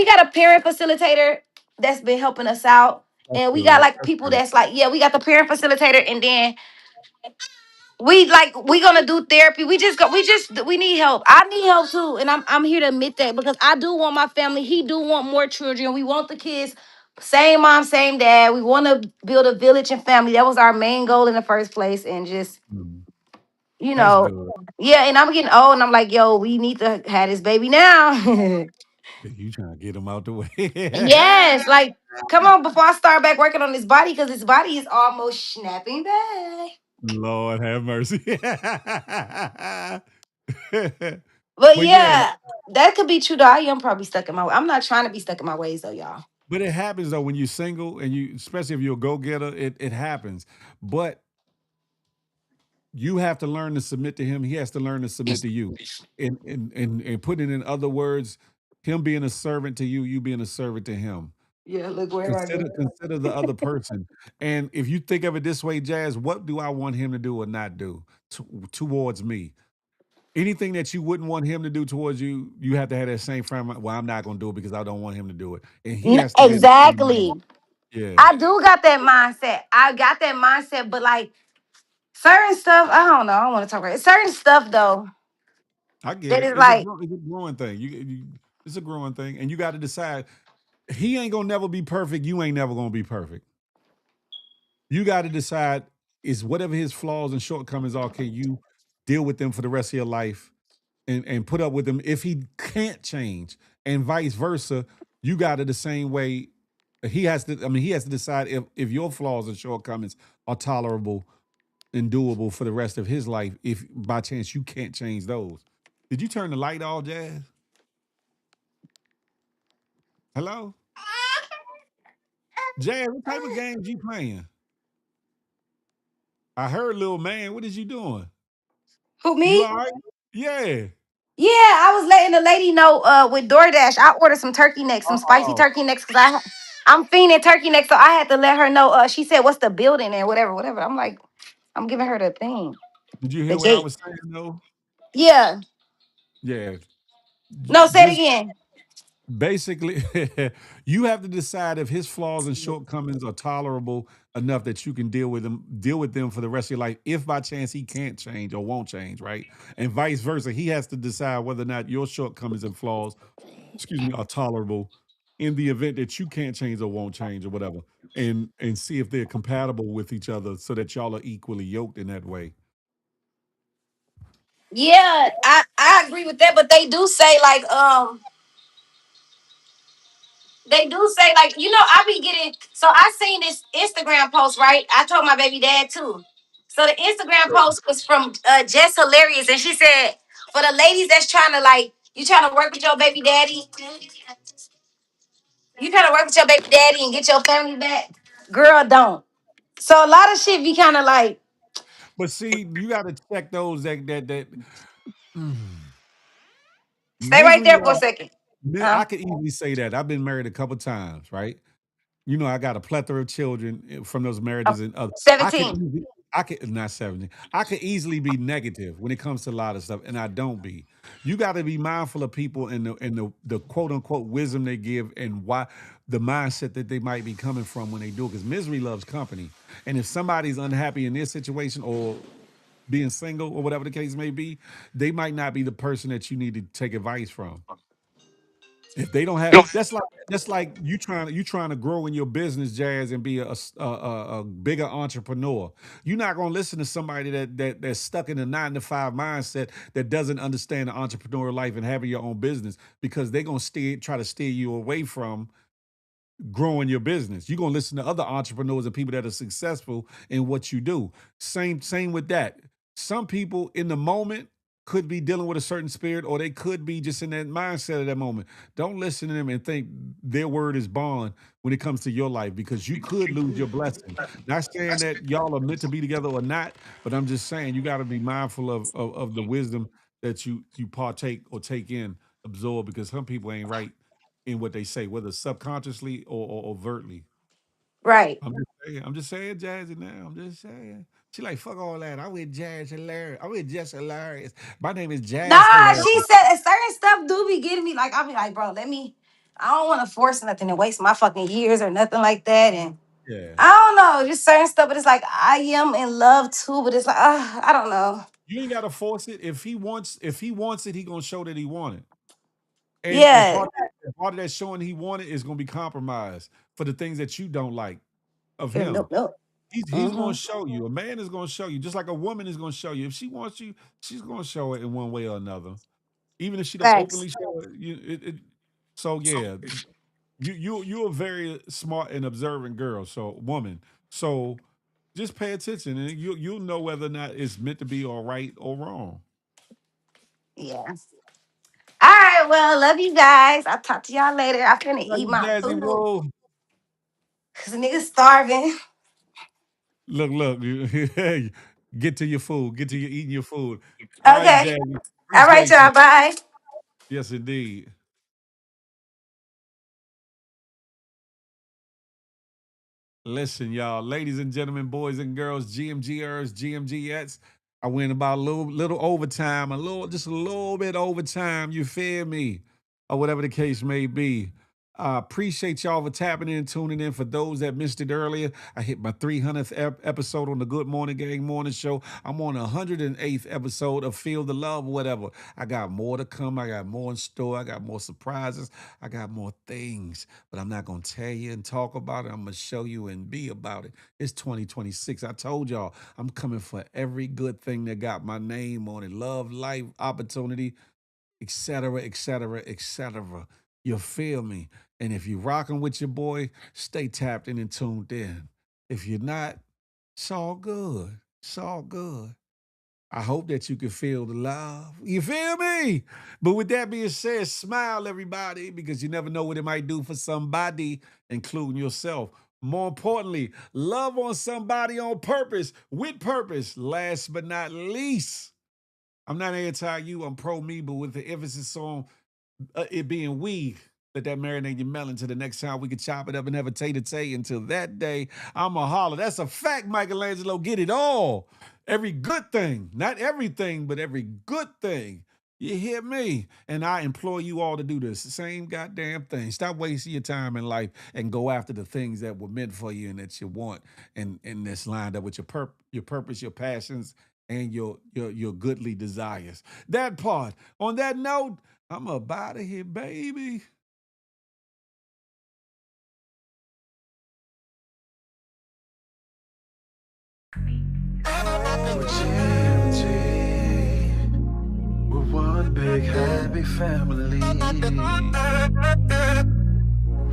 got a parent facilitator that's been helping us out. That's And we got good. like That's people good. that's like, yeah, we got the parent facilitator, and then we gonna do therapy. We need help. I need help too, and I'm here to admit that because I do want my family. He do want more children. We want the kids, same mom, same dad. We want to build a village and family. That was our main goal in the first place, and just Mhm. you That's know, good. yeah. And I'm getting old, and I'm like, yo, we need to have this baby now. You trying to get him out the way. Yes, like come on before I start back working on this body because this body is almost snapping back. Lord have mercy. But But yeah, yeah, that could be true though. I am probably stuck in my. I'm not trying to be stuck in my ways though, y'all. but it happens though when you're single and you, especially if you're a go-getter, it happens. But you have to learn to submit to him. He has to learn to submit to you. And put it in other words, him being a servant to you, you being a servant to him. Yeah, look where I go. Consider the other person. And if you think of it this way, Jazz, what do I want him to do or not do towards me? Anything that you wouldn't want him to do towards you, you have to have that same frame. Well, I'm not going to do it because I don't want him to do it, and he has to have the same Exactly. mind. Yeah, I do got that mindset. I got that mindset, but like certain stuff, I don't know. I don't want to talk about it. Certain stuff though, I get that it. is like, It's a growing thing. It's a growing thing, and you got to decide. He ain't gonna never be perfect. You ain't never gonna be perfect. You got to decide is whatever his flaws and shortcomings are. Can you deal with them for the rest of your life and put up with them if he can't change, and vice versa? You got it the same way. He has to. I mean, he has to decide if your flaws and shortcomings are tolerable and doable for the rest of his life. If by chance you can't change those, did you turn the light off, Jazz? Hello, Jazz. What type of games you playing? I heard, little man. What is you doing? who You me? all right? Yeah. Yeah, I was letting the lady know with DoorDash. I ordered some turkey necks, some spicy Oh, turkey necks because I'm fiending turkey necks, so I had to let her know. She said, "What's the building and whatever." I'm like, I'm giving her the thing, did you the hear what I gate. was saying though? Yeah. Yeah. No, say it Just again. basically, you have to decide if his flaws and shortcomings are tolerable enough that you can deal with them for the rest of your life. If by chance he can't change or won't change, right? And vice versa, he has to decide whether or not your shortcomings and flaws, excuse me, are tolerable in the event that you can't change or won't change or whatever. And see if they're compatible with each other so that y'all are equally yoked in that way. Yeah, I agree with that, but they do say like I be getting, so I seen this Instagram post, right? I told my baby dad too. So the Instagram post was from Jess Hilarious, and she said, for the ladies that's trying to like, you trying to work with your baby daddy, you trying to work with your baby daddy and get your family back, girl, don't. So a lot of shit be kind of like, But see, you got to check those that mm, stay right misery there for a love. second. I could easily say that. I've been married a couple times, right? You know, I got a plethora of children from those marriages and other. Seventeen. I could not 17. I could easily be negative when it comes to a lot of stuff, and I don't be. You got to be mindful of people and the quote unquote wisdom they give and why the mindset that they might be coming from when they do it. Because misery loves company, and if somebody's unhappy in this situation or being single or whatever the case may be, they might not be the person that you need to take advice from. If they don't have, that's like you trying to grow in your business, Jazz, and be a bigger entrepreneur. You're not gonna listen to somebody that's stuck in a 9 to 5 mindset that doesn't understand the entrepreneurial life and having your own business because they're gonna try to steer you away from growing your business. You're gonna listen to other entrepreneurs and people that are successful in what you do. Same with that. Some people in the moment could be dealing with a certain spirit, or they could be just in that mindset at that moment. Don't listen to them and think their word is bond when it comes to your life because you could lose your blessing. Not saying that y'all are meant to be together or not, but I'm just saying you got to be mindful of the wisdom that you partake or take in, absorb because some people ain't right in what they say, whether subconsciously or overtly. Right. I'm just saying, Jazzy now. I'm just saying. She like, fuck all that. I'm with Jazz Hilarious. I'm with Jess Hilarious. My name is Jazz Nah, Hilarious. she said certain stuff do be getting me. Like, I'll be like, bro, let me. I don't want to force nothing and waste my fucking years or nothing like that. And Yeah. I don't know, just certain stuff. But it's like I am in love too. But it's like, I don't know. You ain't gotta force it. If he wants it, he gonna show that he want it. And Yeah. part of that showing he want it is gonna be compromised for the things that you don't like of him. Nope, nope. He's gonna Mm-hmm. show you. A man is gonna show you, just like a woman is gonna show you. If she wants you, she's gonna show it in one way or another. Even if she don't Facts. openly show it, so yeah, you're a very smart and observant girl, so woman. So just pay attention, and you'll know whether or not it's meant to be all right or wrong. Yeah. All right. Well, love you guys. I'll talk to y'all later. I'm finna Love eat you, my Jazzy food Woo. because niggas starving. Look, get to your food. Get to your eating your food. All right, Okay. Jazzy. All right, Appreciate you. y'all. Bye. Yes, indeed. Listen, y'all, ladies and gentlemen, boys and girls, GMGers, GMGettes. I went about a little overtime, just a little bit overtime. You feel me, or whatever the case may be. I appreciate y'all for tapping in, tuning in. For those that missed it earlier, I hit my 300th episode on the Good Morning Gang Morning Show. I'm on the 108th episode of Feel the Love, whatever. I got more to come. I got more in store. I got more surprises. I got more things, but I'm not going to tell you and talk about it. I'm going to show you and be about it. It's 2026. I told y'all I'm coming for every good thing that got my name on it. Love, life, opportunity, etc., etc., etc. You feel me? And if you're rocking with your boy, stay tapped in and tuned in. If you're not, it's all good. It's all good. I hope that you can feel the love. You feel me? But with that being said, smile, everybody, because you never know what it might do for somebody, including yourself. More importantly, love on somebody on purpose, with purpose. Last but not least, I'm not anti you, I'm pro me, but with the emphasis on it being we, let that marinate your melon till the next time we can chop it up and have a tay-to-tay. Until that day, I'm a holler. That's a fact, Michelangelo. Get it all. Every good thing, not everything, but every good thing. You hear me? And I implore you all to do this same goddamn thing. Stop wasting your time in life and go after the things that were meant for you and that you want, and that's lined up with your purpose, your passions, and your goodly desires. That part. On that note, I'm up out of here, baby. big happy family.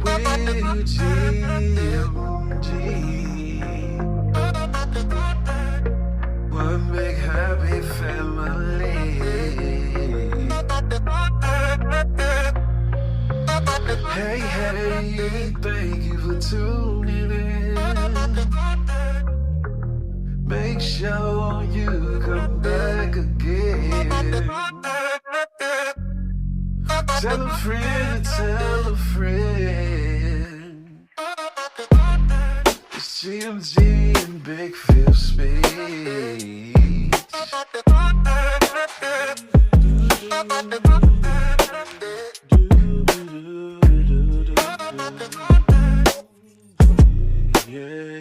With GMG. One big happy family. Hey, hey, thank you for tuning in. Make sure you come back again. Tell a friend, tell a friend. It's GMG and Big Pheel speech. Yeah.